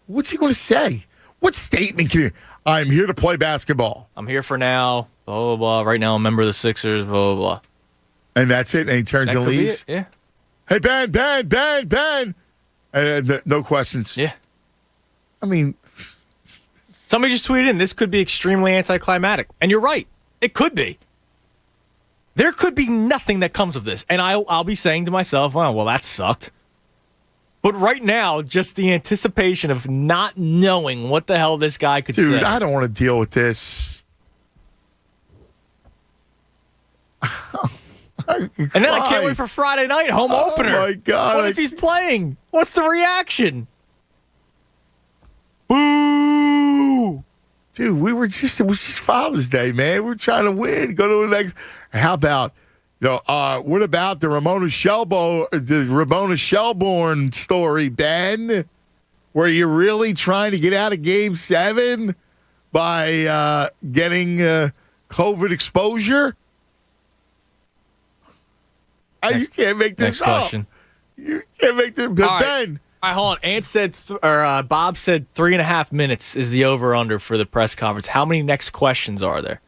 What's he going to say? What statement can I'm here to play basketball. I'm here for now, blah, blah, blah. Right now, I'm a member of the Sixers, blah, blah, blah. And that's it? And he turns and leaves? Yeah. Hey, Ben. And no questions. Yeah. I mean... Somebody just tweeted in, this could be extremely anticlimactic. And you're right. It could be. There could be nothing that comes of this. And I'll be saying to myself, oh, well, that sucked. But right now, just the anticipation of not knowing what the hell this guy could say. Dude, I don't want to deal with this. And then I can't wait for Friday night, home opener. Oh, my God. What if he's playing? What's the reaction? Boo! Dude, it was just Father's Day, man. We're trying to win. Go to the next. How about, what about the Ramona Shelbourne story, Ben? Were you really trying to get out of Game 7 by getting COVID exposure? You can't make this next up. question. You can't make this. But Ben. All right, hold on. Ant said, Bob said 3.5 minutes is the over-under for the press conference. How many next questions are there?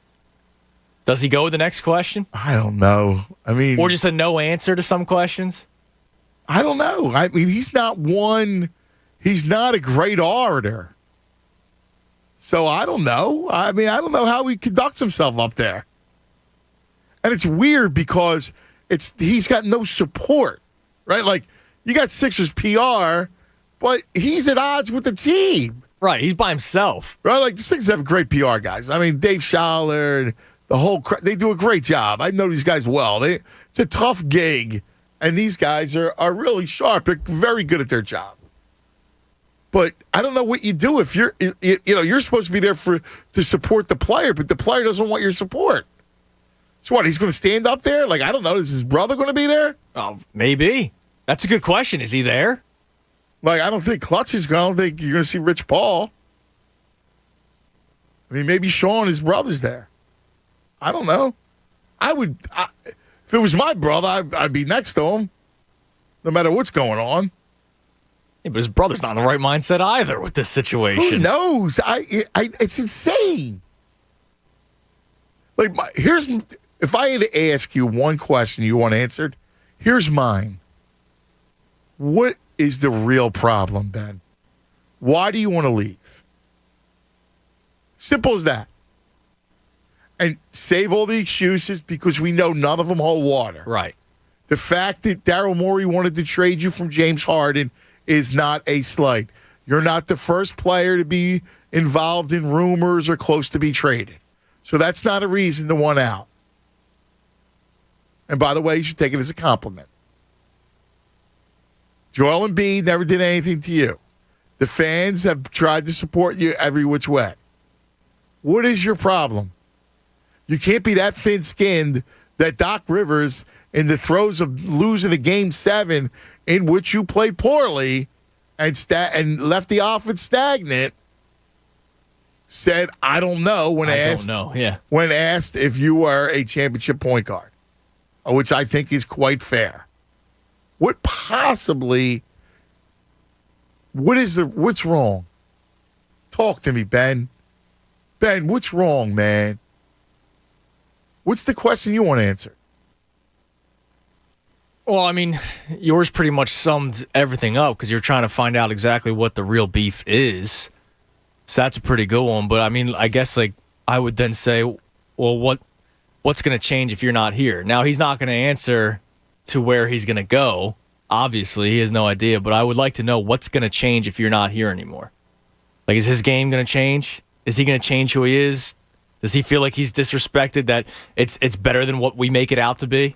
Does he go with the next question? I don't know. I mean, or just a no answer to some questions? I don't know. I mean, he's not a great orator. So I don't know. I mean, I don't know how he conducts himself up there. And it's weird because he's got no support, right? Like, you got Sixers PR, but he's at odds with the team. Right, he's by himself. Right, like the Sixers have great PR guys. I mean, Dave Schaller and the whole they do a great job. I know these guys well. It's a tough gig, and these guys are really sharp. They're very good at their job. But I don't know what you do if you're supposed to be there to support the player, but the player doesn't want your support. So what? He's going to stand up there? Like, I don't know. Is his brother going to be there? Oh, maybe. That's a good question. Is he there? Like, I don't think Klutch is going. I don't think you're going to see Rich Paul. I mean, maybe Sean, his brother's there. I don't know. If it was my brother, I'd be next to him, no matter what's going on. Yeah, but his brother's not in the right mindset either with this situation. Who knows? It's insane. Like, if I had to ask you one question you want answered, here's mine. What is the real problem, Ben? Why do you want to leave? Simple as that. And save all the excuses because we know none of them hold water. Right. The fact that Daryl Morey wanted to trade you from James Harden is not a slight. You're not the first player to be involved in rumors or close to be traded. So that's not a reason to want out. And by the way, you should take it as a compliment. Joel Embiid never did anything to you. The fans have tried to support you every which way. What is your problem? You can't be that thin-skinned that Doc Rivers, in the throes of losing a Game 7 in which you played poorly and left the offense stagnant, said, I don't know, when asked if you were a championship point guard, which I think is quite fair. What's wrong? Talk to me, Ben. Ben, what's wrong, man? What's the question you want answered? Well, I mean, yours pretty much summed everything up because you're trying to find out exactly what the real beef is. So that's a pretty good one. But, I mean, I guess, like, I would then say, well, what's going to change if you're not here? Now, he's not going to answer to where he's going to go. Obviously, he has no idea. But I would like to know what's going to change if you're not here anymore. Like, is his game going to change? Is he going to change who he is? Does he feel like he's disrespected, that it's better than what we make it out to be?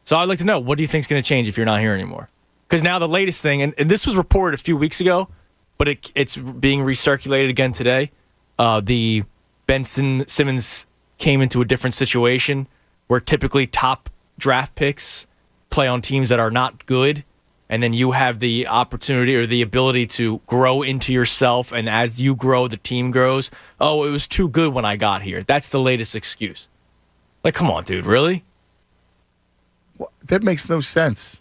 So I'd like to know, what do you think is going to change if you're not here anymore? Because now the latest thing, and this was reported a few weeks ago, but it's being recirculated again today. The Ben Simmons came into a different situation where typically top draft picks play on teams that are not good, and then you have the opportunity or the ability to grow into yourself, and as you grow, the team grows. Oh, it was too good when I got here. That's the latest excuse. Like, come on, dude, really? That makes no sense.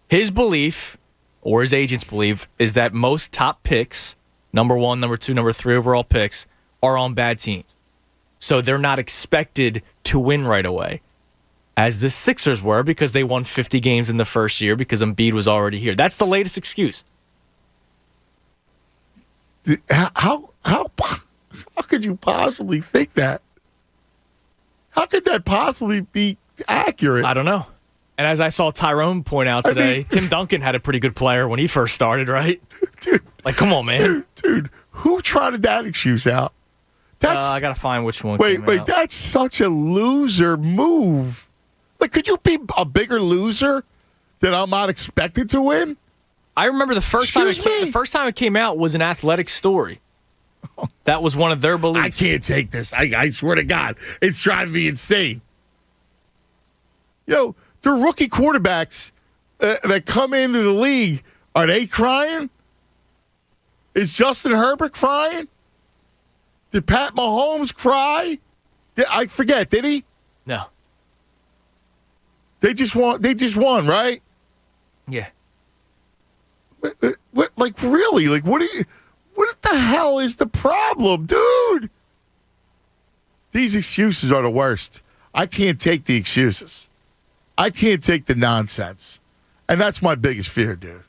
His belief, or his agent's belief, is that most top picks, number 1, number 2, number 3 overall picks, are on bad teams. So they're not expected to win right away, as the Sixers were, because they won 50 games in the first year because Embiid was already here. That's the latest excuse. How could you possibly think that? How could that possibly be accurate? I don't know. And as I saw Tyrone point out today, Tim Duncan had a pretty good player when he first started, right? Dude. Like, come on, man. Dude, who trotted that excuse out? I got to find which one. Wait, that's such a loser move. Like, could you be a bigger loser than I'm not expected to win? I remember the first time it came out was an Athletic story. That was one of their beliefs. I can't take this. I swear to God, it's driving me insane. Yo, the rookie quarterbacks that come into the league, are they crying? Is Justin Herbert crying? Did Pat Mahomes cry? I forget. Did he? No. They just won, right? Yeah. What? Like really? Like what the hell is the problem, dude? These excuses are the worst. I can't take the excuses. I can't take the nonsense. And that's my biggest fear, dude.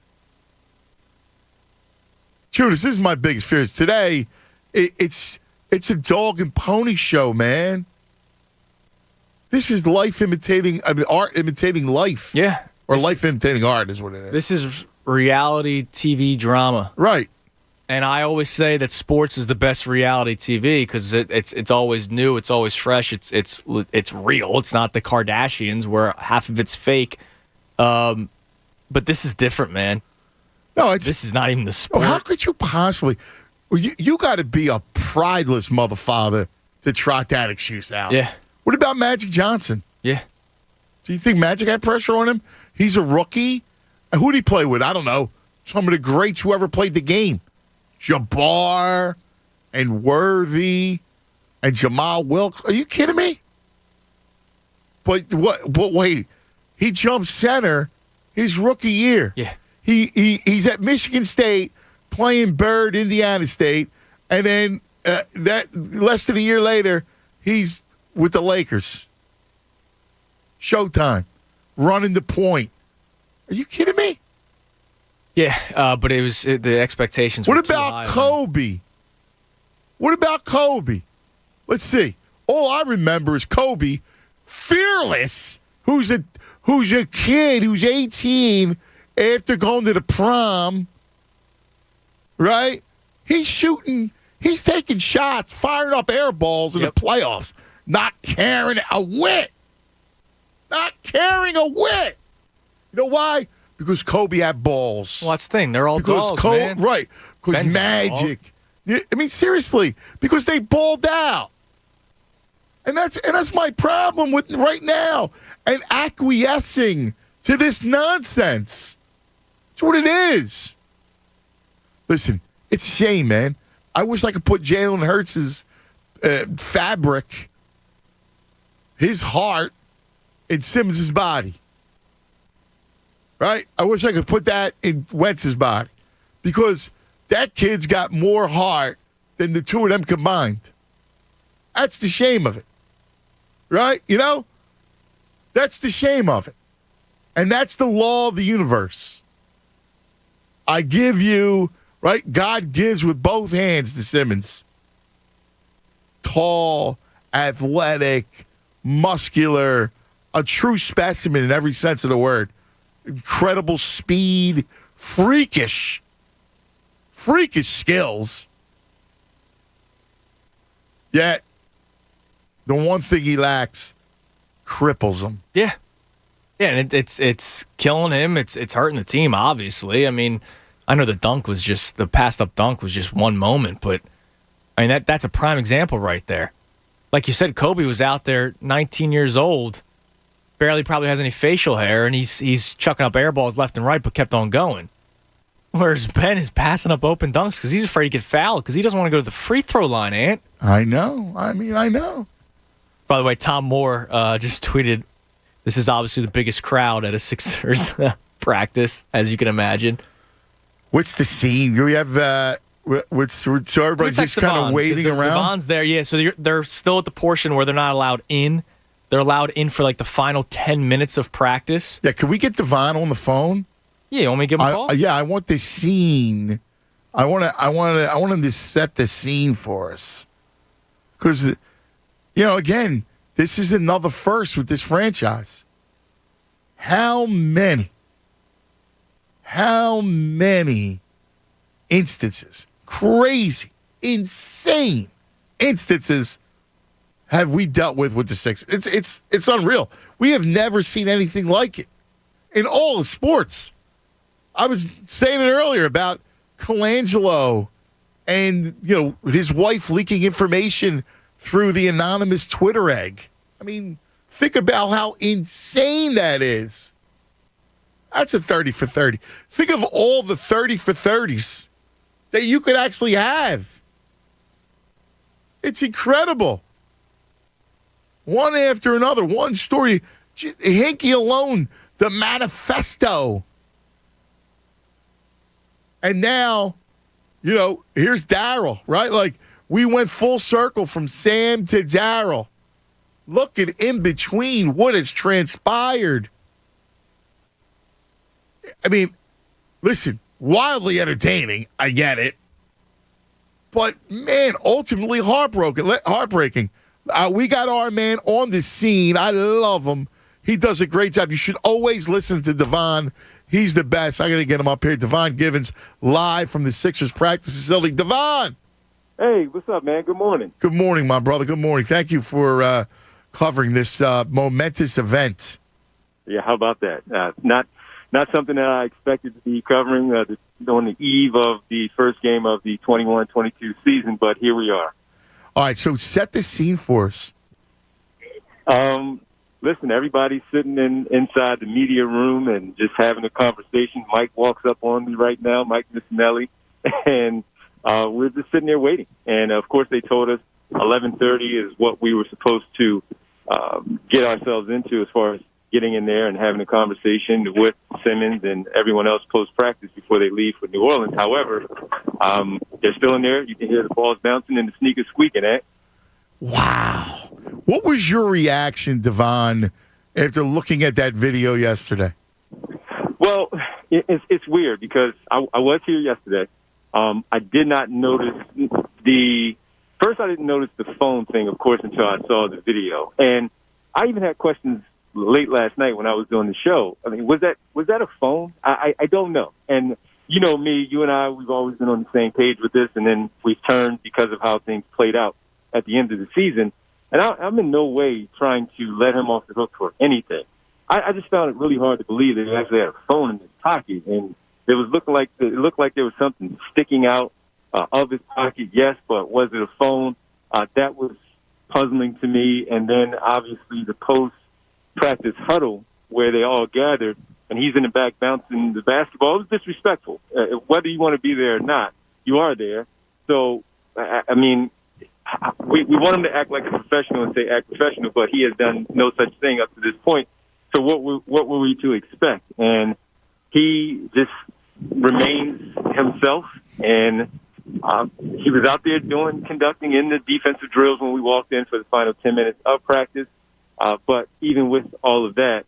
Judas, this is my biggest fear. Today, it's a dog and pony show, man. This is art imitating life. Yeah. Or life imitating art is what it is. This is reality TV drama. Right. And I always say that sports is the best reality TV because it's always new, it's always fresh, it's real. It's not the Kardashians where half of it's fake. But this is different, man. No, this is not even the sport. How could you possibly? You got to be a prideless motherfather to trot that excuse out. Yeah. What about Magic Johnson? Yeah. Do you think Magic had pressure on him? He's a rookie. And who did he play with? I don't know. Some of the greats who ever played the game. Jabbar and Worthy and Jamal Wilkes. Are you kidding me? But wait. He jumped center his rookie year. Yeah. He's at Michigan State playing Bird, Indiana State, and then that less than a year later, he's with the Lakers. Showtime, running the point. Are you kidding me? Yeah, but the expectations. What were too about high, Kobe? What about Kobe? Let's see. All I remember is Kobe, fearless, who's a kid who's 18 after going to the prom, right? He's taking shots, firing up air balls in the playoffs, not caring a whit. Not caring a whit. You know why? Because Kobe had balls. Well, that's the thing. They're all dogs, man. Right. Because Ben's Magic. I mean, seriously. Because they balled out. And that's my problem with right now. And acquiescing to this nonsense. That's what it is. Listen, it's a shame, man. I wish I could put Jalen Hurts' fabric, his heart, in Simmons' body. Right? I wish I could put that in Wentz's body. Because that kid's got more heart than the two of them combined. That's the shame of it. Right? You know? That's the shame of it. And that's the law of the universe. I give you, right? God gives with both hands to Simmons. Tall, athletic, muscular, a true specimen in every sense of the word. Incredible speed, freakish skills. Yet, the one thing he lacks cripples him. Yeah. Yeah, and it's killing him. It's hurting the team, obviously. I mean, I know the passed up dunk was just one moment, but I mean that's a prime example right there. Like you said, Kobe was out there 19 years old, barely probably has any facial hair, and he's chucking up air balls left and right, but kept on going. Whereas Ben is passing up open dunks because he's afraid to get fouled because he doesn't want to go to the free throw line, Ant. I know. I know. By the way, Tom Moore just tweeted, this is obviously the biggest crowd at a Sixers practice, as you can imagine. What's the scene? Do we have so everybody's just kind of waiting around? Devon's there, yeah. So they're still at the portion where they're not allowed in. They're allowed in for like the final 10 minutes of practice. Yeah, can we get Devon on the phone? Yeah, you want me to give him a call? Yeah, I want the scene. I want him to set the scene for us. Because, again, this is another first with this franchise. How many instances, crazy, insane instances have we dealt with the Sixers? It's unreal. We have never seen anything like it in all of sports. I was saying it earlier about Colangelo and, his wife leaking information through the anonymous Twitter egg. I mean, think about how insane that is. That's a 30 for 30. Think of all the 30 for 30s that you could actually have. It's incredible. One after another. One story. Hinkie alone, the manifesto. And now, here's Daryl, right? Like, we went full circle from Sam to Daryl. Look at in between what has transpired. I mean, listen, wildly entertaining. I get it. But, man, ultimately heartbreaking. We got our man on the scene. I love him. He does a great job. You should always listen to Devon. He's the best. I got to get him up here. Devon Givens, live from the Sixers practice facility. Devon! Hey, what's up, man? Good morning. Good morning, my brother. Good morning. Thank you for covering this momentous event. Yeah, how about that? Not something that I expected to be covering on the eve of the first game of the 21-22 season, but here we are. All right, so set the scene for us. Listen, everybody's sitting inside the media room and just having a conversation. Mike walks up on me right now, Mike Missinelli, and we're just sitting there waiting. And, of course, they told us 11:30 is what we were supposed to get ourselves into as far as getting in there and having a conversation with Simmons and everyone else post-practice before they leave for New Orleans. However, they're still in there. You can hear the balls bouncing and the sneakers squeaking, eh? Wow. What was your reaction, Devon, after looking at that video yesterday? Well, it's weird because I was here yesterday. I did not notice First, I didn't notice the phone thing, of course, until I saw the video. And I even had questions late last night when I was doing the show. I mean, was that a phone? I don't know. And you know me, you and I, we've always been on the same page with this, and then we've turned because of how things played out at the end of the season. And I'm in no way trying to let him off the hook for anything. I just found it really hard to believe that he actually had a phone in his pocket, and it looked like there was something sticking out of his pocket. Yes, but was it a phone? That was puzzling to me. And then obviously the post-practice huddle where they all gathered, and he's in the back bouncing the basketball. It was disrespectful. Whether you want to be there or not, you are there. So, I mean, we want him to act like a professional and say act professional, but he has done no such thing up to this point. So what were we to expect? And he just remains himself, and he was out there conducting in the defensive drills when we walked in for the final 10 minutes of practice. But even with all of that,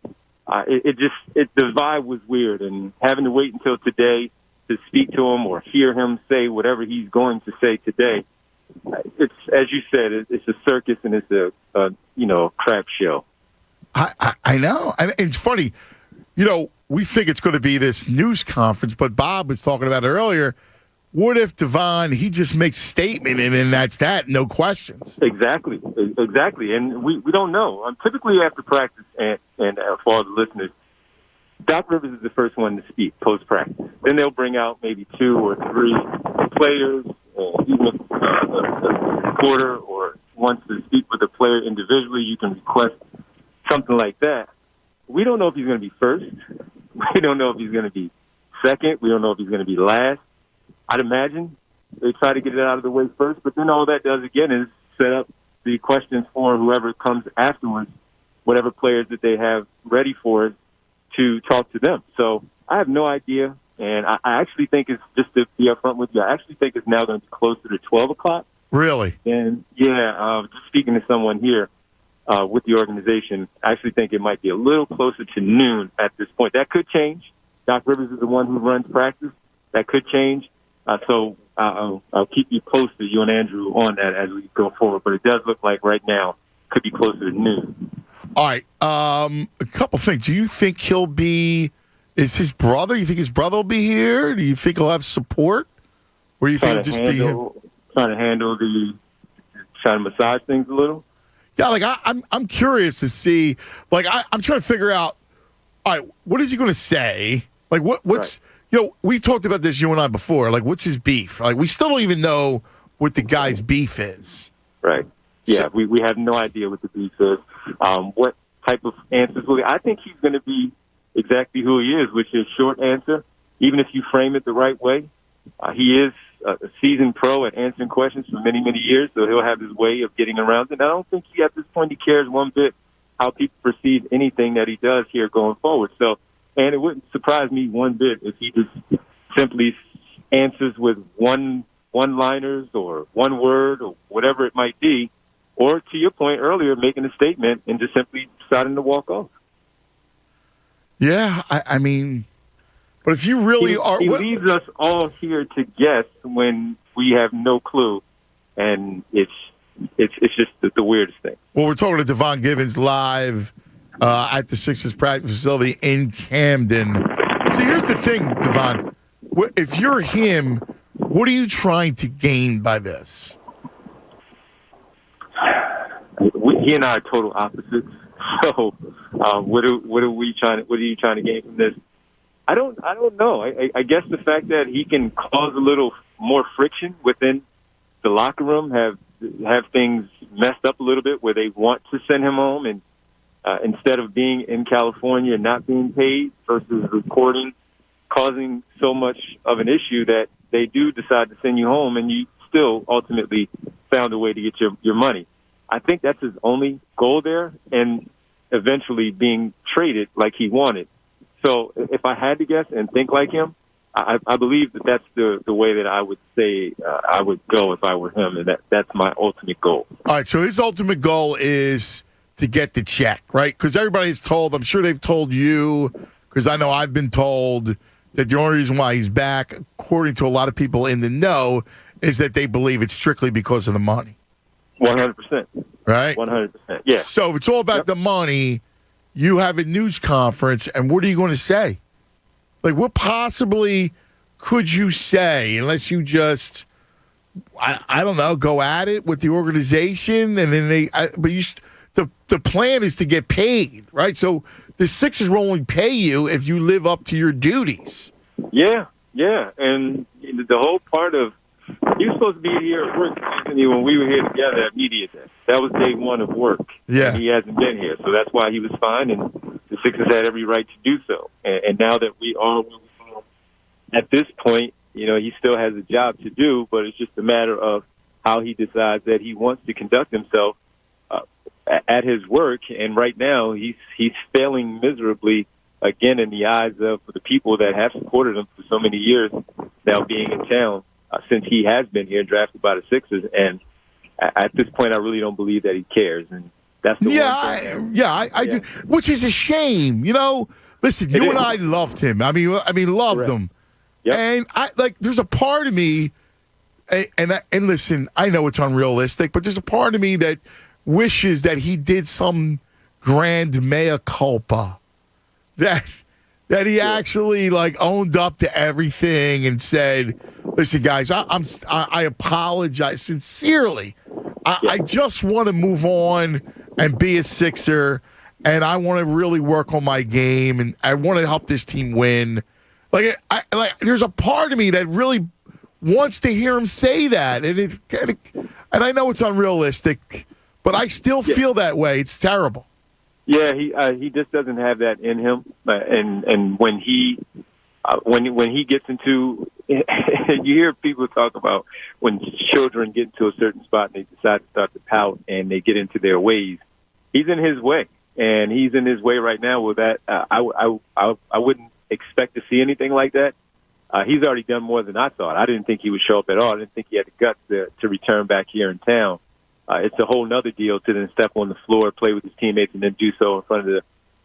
the vibe was weird, and having to wait until today to speak to him or hear him say whatever he's going to say today, it's, as you said, it's a circus and it's a crap show. I know. And it's funny, we think it's going to be this news conference, but Bob was talking about it earlier. What if Devon, he just makes a statement and then that's that, no questions? Exactly. And we don't know. Typically after practice, and for all the listeners, Doc Rivers is the first one to speak post-practice. Then they'll bring out maybe 2 or 3 players, even if a reporter or wants to speak with a player individually, you can request something like that. We don't know if he's going to be first. We don't know if he's going to be second. We don't know if he's going to be last. I'd imagine they try to get it out of the way first, but then all that does, again, is set up the questions for whoever comes afterwards, whatever players that they have ready for us to talk to them. So I have no idea, and I actually think it's, just to be upfront with you, I actually think it's now going to be closer to 12 o'clock. Really? And, just speaking to someone here with the organization, I actually think it might be a little closer to noon at this point. That could change. Doc Rivers is the one who runs practice. That could change. So I'll keep you posted, you and Andrew, on that as we go forward. But it does look like right now could be closer to noon. All right. A couple things. Do you think is his brother? You think his brother will be here? Do you think he'll have support? Or do you think it'll just be him? Trying to massage things a little? Yeah, like I'm curious to see. Like I'm trying to figure out. All right, what is he going to say? Like what's right. We talked about this, you and I, before. Like, what's his beef? Like, we still don't even know what the guy's beef is. Right. Yeah, so, we have no idea what the beef is. What type of answers will he? I think he's going to be exactly who he is, which is short answer. Even if you frame it the right way, he is a seasoned pro at answering questions for many, many years, so he'll have his way of getting around it. And I don't think at this point he cares one bit how people perceive anything that he does here going forward. So, and it wouldn't surprise me one bit if he just simply answers with one-liners or one word or whatever it might be, or to your point earlier, making a statement and just simply deciding to walk off. Yeah, I mean, but if you really are... He leaves us all here to guess when we have no clue, and it's just the weirdest thing. Well, we're talking to Devon Givens live at the Sixers practice facility in Camden. So here's the thing, Devon. If you're him, what are you trying to gain by this? He and I are total opposites. So, what are you trying to gain from this? I don't know. I guess the fact that he can cause a little more friction within the locker room, have things messed up a little bit where they want to send him home, and instead of being in California and not being paid versus reporting, causing so much of an issue that they do decide to send you home, and you still ultimately found a way to get your money. I think that's his only goal there, and eventually being traded like he wanted. So if I had to guess and think like him, I believe that's the way that I would say I would go if I were him, and that's my ultimate goal. All right, so his ultimate goal is to get the check, right? Because everybody's told, I'm sure they've told you, because I know I've been told that the only reason why he's back, according to a lot of people in the know, is that they believe it's strictly because of the money. 100%. Right? 100%. Yeah. So if it's all about the money, you have a news conference, and what are you going to say? Like, what possibly could you say, unless you just, I don't know, go at it with the organization, and then the plan is to get paid, right? So the Sixers will only pay you if you live up to your duties. Yeah, and the whole part of, he was supposed to be here at work when we were here together at Media Day. That was day one of work. Yeah. And he hasn't been here, so that's why he was fine, and the Sixers had every right to do so. And now that we are where we are at this point, he still has a job to do, but it's just a matter of how he decides that he wants to conduct himself at his work. And right now, he's failing miserably, again, in the eyes of the people that have supported him for so many years now being in town. Since he has been here, drafted by the Sixers, and at this point, I really don't believe that he cares, and that's the one thing. I do, which is a shame. Listen, you and I loved him. I mean, loved him, and there's a part of me, and listen, I know it's unrealistic, but there's a part of me that wishes that he did some grand mea culpa, that he actually owned up to everything and said, listen, guys, I apologize sincerely. I just want to move on and be a Sixer, and I want to really work on my game, and I want to help this team win. There's a part of me that really wants to hear him say that, and I know it's unrealistic, but I still feel that way. It's terrible. Yeah, he just doesn't have that in him, and when he gets into, you hear people talk about when children get into a certain spot and they decide to start to pout and they get into their ways. He's in his way, and he's in his way right now with that. I wouldn't expect to see anything like that. He's already done more than I thought. I didn't think he would show up at all. I didn't think he had the guts to return back here in town. It's a whole nother deal to then step on the floor, play with his teammates, and then do so in front of the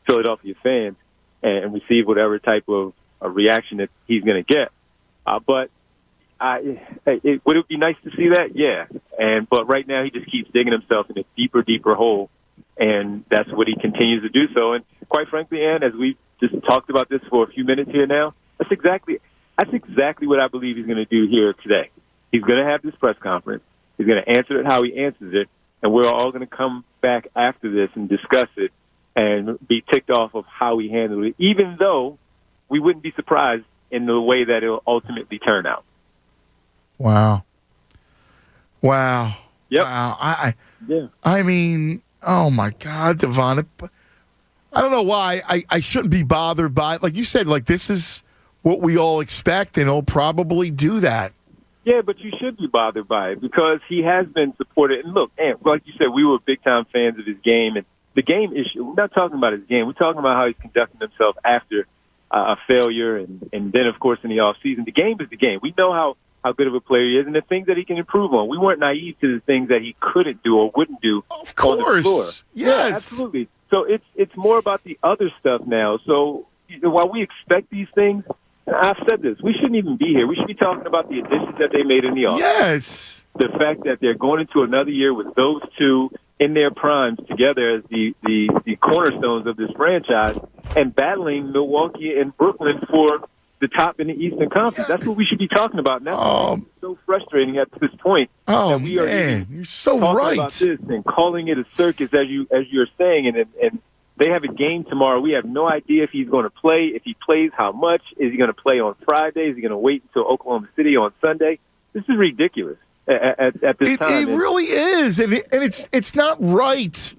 Philadelphia fans and receive whatever type of a reaction that he's going to get. But would it be nice to see that? Yeah. But right now he just keeps digging himself in a deeper, deeper hole, and that's what he continues to do so. And quite frankly, Ann, as we just talked about this for a few minutes here now, that's exactly what I believe he's going to do here today. He's going to have this press conference. He's going to answer it how he answers it, and we're all going to come back after this and discuss it and be ticked off of how he handled it, even though we wouldn't be surprised in the way that it'll ultimately turn out. Wow. Yep. Wow. I mean, oh my God, Devon. I don't know why I shouldn't be bothered by it. Like you said, this is what we all expect, and he'll probably do that. Yeah, but you should be bothered by it because he has been supported. And look, and like you said, we were big-time fans of his game. And the game issue, we're not talking about his game. We're talking about how he's conducting himself after a failure and then, of course, in the offseason. The game is the game. We know how good of a player he is and the things that he can improve on. We weren't naive to the things that he couldn't do or wouldn't do of course. On the floor. Yes. Yeah, absolutely. So it's more about the other stuff now. So while we expect these things, I've said this, we shouldn't even be here. We should be talking about the additions that they made in the offseason. Yes. The fact that they're going into another year with those two in their primes together as the cornerstones of this franchise and battling Milwaukee and Brooklyn for the top in the Eastern Conference. That's what we should be talking about. And that's so frustrating at this point. Oh, that we are man, you're so talking right. about this and calling it a circus, as you're saying, and they have a game tomorrow. We have no idea if he's going to play. If he plays, how much? Is he going to play on Friday? Is he going to wait until Oklahoma City on Sunday? This is ridiculous at this time. It really is, and it's not right.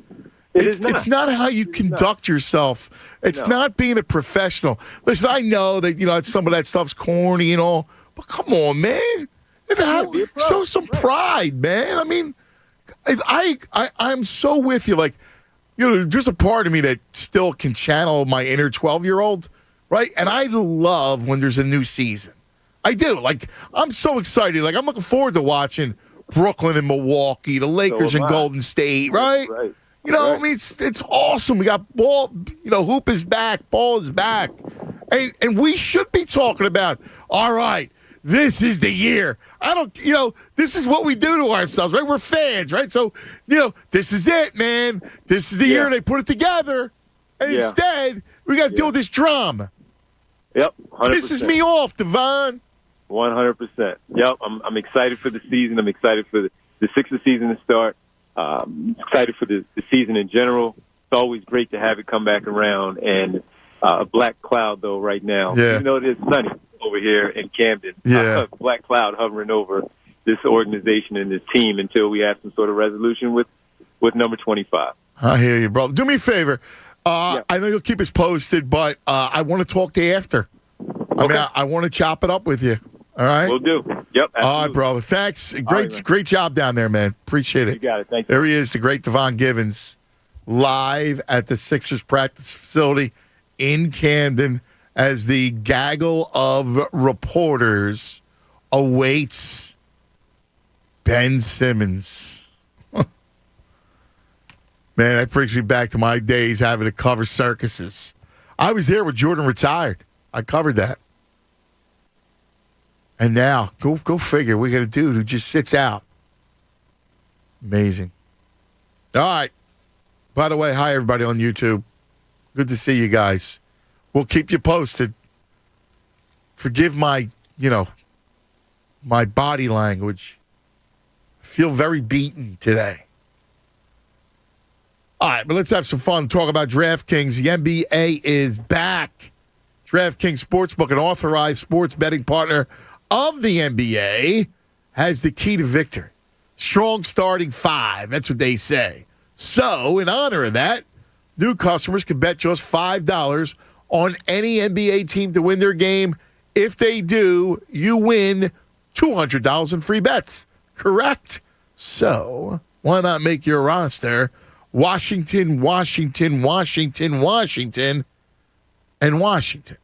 It's not how you conduct yourself. It's not being a professional. Listen, I know that some of that stuff's corny and all, but come on, man. Show some pride, man. I mean, I'm so with you. Like, there's a part of me that still can channel my inner 12-year-old, right? And I love when there's a new season. I do. Like, I'm so excited. Like, I'm looking forward to watching Brooklyn and Milwaukee, the Lakers and Golden State, right? Right. I mean, it's awesome. We got ball, hoop is back, ball is back. And we should be talking about, all right, this is the year. This is what we do to ourselves, right? We're fans, right? So, this is it, man. This is the year they put it together. And instead, we got to deal with this drama. Yep, 100%. Pisses me off, Devon. 100%. Yep, I'm excited for the season. I'm excited for the Sixers season to start. Excited for the season in general. It's always great to have it come back around. And a black cloud, though, right now. Yeah. Even though it is sunny over here in Camden. Yeah. Black cloud hovering over this organization and this team until we have some sort of resolution with number 25. I hear you, brother. Do me a favor. I know you'll keep us posted, but I want to talk to you after. I want to chop it up with you. All right? We'll do. Yep, absolutely. All right, brother. Thanks. Great job down there, man. Appreciate it. You got it. Thank you. There he is, the great Devon Givens, live at the Sixers practice facility in Camden as the gaggle of reporters awaits Ben Simmons. Man, that brings me back to my days having to cover circuses. I was there when Jordan retired. I covered that. And now, go figure, we got a dude who just sits out. Amazing. All right. By the way, hi, everybody on YouTube. Good to see you guys. We'll keep you posted. Forgive my body language. I feel very beaten today. All right, but let's have some fun. Talk about DraftKings. The NBA is back. DraftKings Sportsbook, an authorized sports betting partner of the NBA, has the key to victory. Strong starting five. That's what they say. So, in honor of that, new customers can bet just $5 on any NBA team to win their game. If they do, you win $200 in free bets. Correct? So, why not make your roster Washington, Washington, Washington, Washington, and Washington?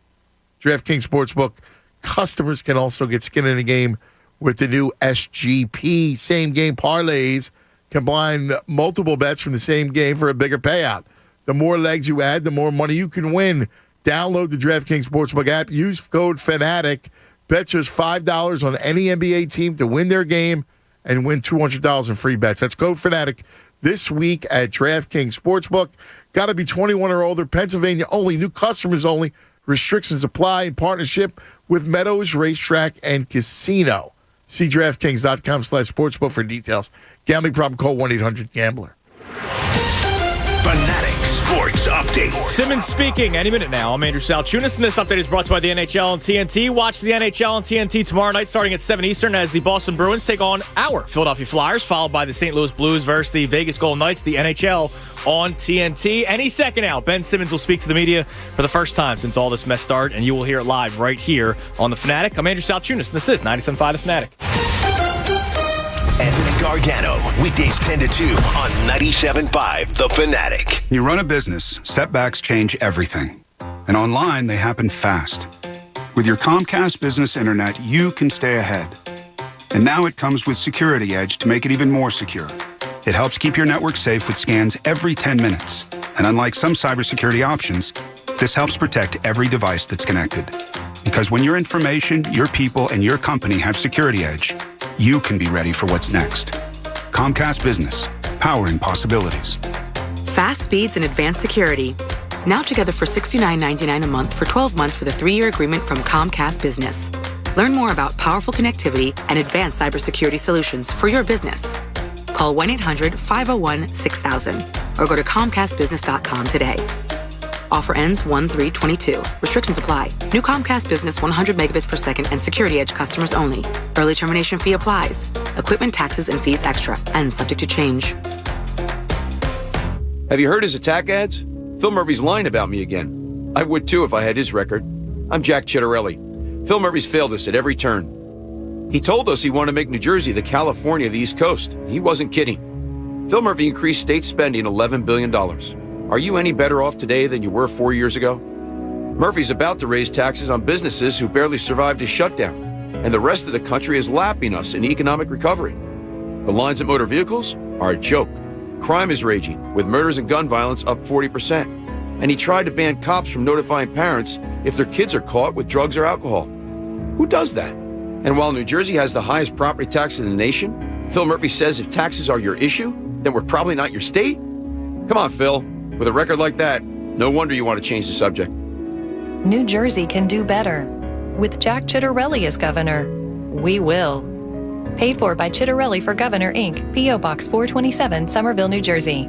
DraftKings Sportsbook customers can also get skin in the game with the new SGP, same game parlays. Combine multiple bets from the same game for a bigger payout. The more legs you add, the more money you can win. Download the DraftKings Sportsbook app. Use code FANATIC. Bet just $5 on any NBA team to win their game and win $200 in free bets. That's code FANATIC this week at DraftKings Sportsbook. Got to be 21 or older. Pennsylvania only. New customers only. Restrictions apply in partnership with Meadows Racetrack and Casino. See DraftKings.com/sportsbook for details. Gambling problem, call 1-800-GAMBLER. Fanatic Sports Update. Simmons speaking any minute now. I'm Andrew Salchunas, and this update is brought to you by the NHL on TNT. Watch the NHL on TNT tomorrow night starting at 7 Eastern as the Boston Bruins take on our Philadelphia Flyers, followed by the St. Louis Blues versus the Vegas Golden Knights, the NHL on TNT. Any second now, Ben Simmons will speak to the media for the first time since all this mess started, and you will hear it live right here on The Fanatic. I'm Andrew Salchunas, and this is 97.5 The Fanatic. Gargano, weekdays 10 to 2 on 97.5 The Fanatic. You run a business, setbacks change everything. And online, they happen fast. With your Comcast Business Internet, you can stay ahead. And now it comes with Security Edge to make it even more secure. It helps keep your network safe with scans every 10 minutes. And unlike some cybersecurity options, this helps protect every device that's connected. Because when your information, your people, and your company have Security Edge, you can be ready for what's next. Comcast Business, powering possibilities. Fast speeds and advanced security. Now together for $69.99 a month for 12 months with a 3-year agreement from Comcast Business. Learn more about powerful connectivity and advanced cybersecurity solutions for your business. Call 1-800-501-6000 or go to ComcastBusiness.com today. Offer ends 1/3/22. Restrictions apply. New Comcast Business 100 megabits per second and Security Edge customers only. Early termination fee applies. Equipment taxes and fees extra and subject to change. Have you heard his attack ads? Phil Murphy's lying about me again. I would too if I had his record. I'm Jack Chittarelli. Phil Murphy's failed us at every turn. He told us he wanted to make New Jersey the California of the East Coast. He wasn't kidding. Phil Murphy increased state spending $11 billion. Are you any better off today than you were 4 years ago? Murphy's about to raise taxes on businesses who barely survived his shutdown, and the rest of the country is lapping us in economic recovery. The lines at motor vehicles are a joke. Crime is raging, with murders and gun violence up 40%. And he tried to ban cops from notifying parents if their kids are caught with drugs or alcohol. Who does that? And while New Jersey has the highest property tax in the nation, Phil Murphy says if taxes are your issue, then we're probably not your state? Come on, Phil. With a record like that, no wonder you want to change the subject. New Jersey can do better. With Jack Chittarelli as governor, we will. Paid for by Chittarelli for Governor, Inc., P.O. Box 427, Somerville, New Jersey.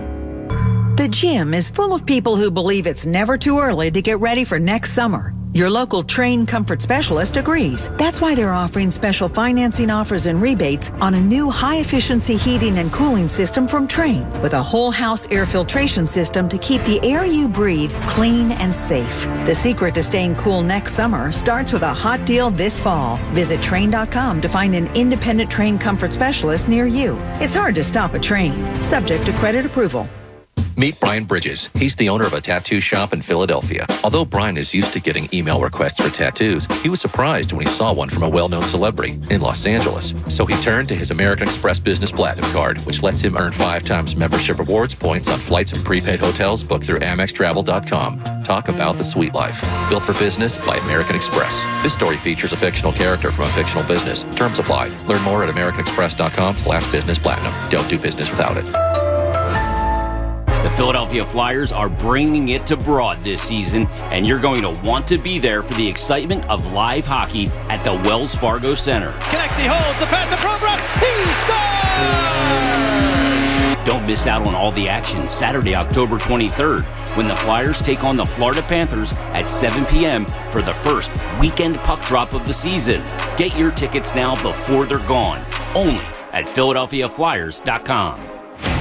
The gym is full of people who believe it's never too early to get ready for next summer. Your local Train Comfort Specialist agrees. That's why they're offering special financing offers and rebates on a new high-efficiency heating and cooling system from Train with a whole-house air filtration system to keep the air you breathe clean and safe. The secret to staying cool next summer starts with a hot deal this fall. Visit Train.com to find an independent Train Comfort Specialist near you. It's hard to stop a train, subject to credit approval. Meet Brian Bridges. He's the owner of a tattoo shop in Philadelphia. Although Brian is used to getting email requests for tattoos, he was surprised when he saw one from a well-known celebrity in Los Angeles. So he turned to his American Express Business Platinum Card, which lets him earn 5 times membership rewards points on flights and prepaid hotels booked through AmexTravel.com. Talk about the sweet life. Built for business by American Express. This story features a fictional character from a fictional business. Terms apply. Learn more at AmericanExpress.com/business platinum. Don't do business without it. The Philadelphia Flyers are bringing it to Broad this season, and you're going to want to be there for the excitement of live hockey at the Wells Fargo Center. Konechny holds the pass to Provorov. He scores! Don't miss out on all the action Saturday, October 23rd, when the Flyers take on the Florida Panthers at 7 p.m. for the first weekend puck drop of the season. Get your tickets now before they're gone, only at PhiladelphiaFlyers.com.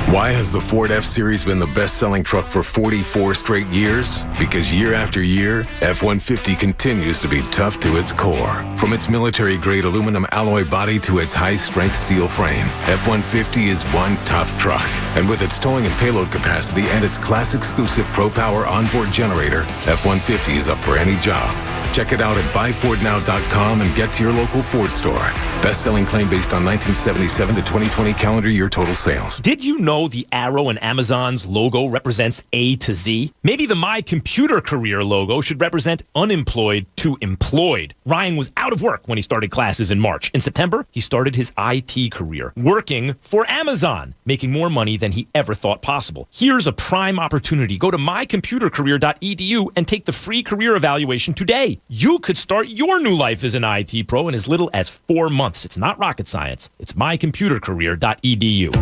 Why has the Ford F-Series been the best-selling truck for 44 straight years? Because year after year, F-150 continues to be tough to its core. From its military-grade aluminum alloy body to its high-strength steel frame, F-150 is one tough truck. And with its towing and payload capacity and its class-exclusive Pro-Power onboard generator, F-150 is a brand new job. Check it out at buyfordnow.com and get to your local Ford store. Best-selling claim based on 1977 to 2020 calendar year total sales. Did you know the arrow in Amazon's logo represents A to Z? Maybe the My Computer Career logo should represent unemployed to employed. Ryan was out of work when he started classes in March. In September, he started his IT career, working for Amazon, making more money than he ever thought possible. Here's a prime opportunity. Go to mycomputercareer.edu and take the free career evaluation today. You could start your new life as an IT pro in as little as 4 months. It's not rocket science. It's mycomputercareer.edu.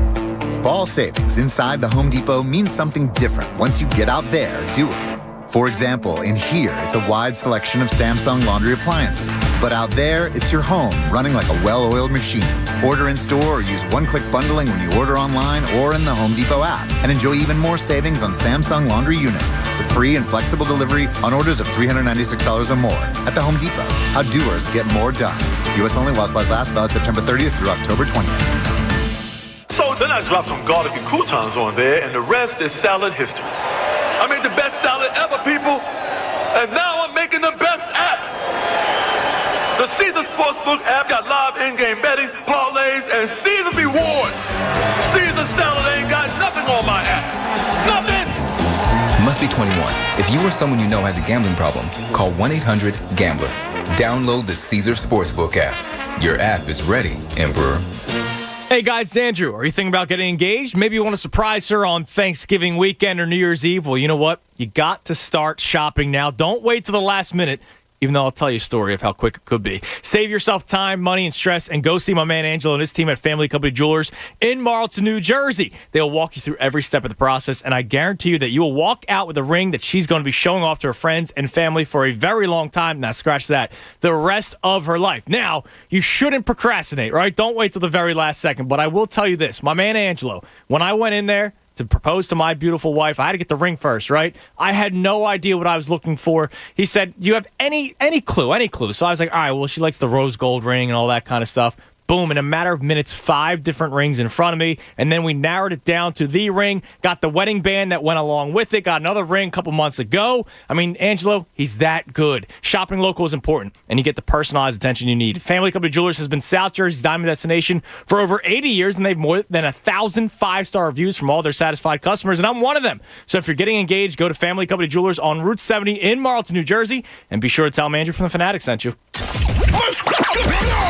Fall savings inside the Home Depot means something different once you get out there doing it. For example, in here, it's a wide selection of Samsung laundry appliances. But out there, it's your home running like a well-oiled machine. Order in store or use one-click bundling when you order online or in the Home Depot app. And enjoy even more savings on Samsung laundry units with free and flexible delivery on orders of $396 or more at the Home Depot. How doers get more done. U.S. only while supplies last, valid September 30th through October 20th. So then I dropped some garlic and croutons on there, and the rest is salad history. I made the best salad ever, people, and now I'm making the best app. The Caesar Sportsbook app got live in-game betting, parlays, and Caesar rewards. Caesar salad ain't got nothing on my app. Nothing! Must be 21. If you or someone you know has a gambling problem, call 1-800-GAMBLER. Download the Caesar Sportsbook app. Your app is ready, Emperor. Hey guys, it's Andrew. Are you thinking about getting engaged? Maybe you want to surprise her on Thanksgiving weekend or New Year's Eve. Well, you know what? You got to start shopping now. Don't wait till the last minute, even though I'll tell you a story of how quick it could be. Save yourself time, money, and stress, and go see my man Angelo and his team at Family Company Jewelers in Marlton, New Jersey. They'll walk you through every step of the process, and I guarantee you that you will walk out with a ring that she's going to be showing off to her friends and family for a very long time. Now, scratch that, the rest of her life. Now, you shouldn't procrastinate, right? Don't wait till the very last second, but I will tell you this. My man Angelo, when I went in there to propose to my beautiful wife, I had to get the ring first, right? I had no idea what I was looking for. He said, do you have any clue? So I was like, all right, well, she likes the rose gold ring and all that kind of stuff. Boom, in a matter of minutes, 5 different rings in front of me. And then we narrowed it down to the ring, got the wedding band that went along with it, got another ring a couple months ago. I mean, Angelo, he's that good. Shopping local is important, and you get the personalized attention you need. Family Company Jewelers has been South Jersey's diamond destination for over 80 years, and they've more than 1,000 5-star reviews from all their satisfied customers, and I'm one of them. So if you're getting engaged, go to Family Company Jewelers on Route 70 in Marlton, New Jersey, and be sure to tell Andrew from The Fanatic sent you.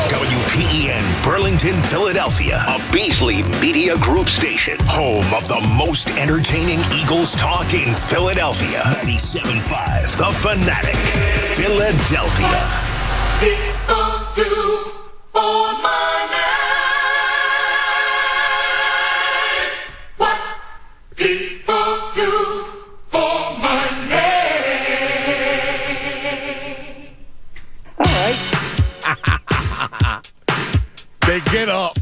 WPEN Burlington, Philadelphia, a Beasley Media Group station, home of the most entertaining Eagles talk in Philadelphia. 97.5 The Fanatic, Philadelphia. People do for my name. What people do for my name. All right. They get up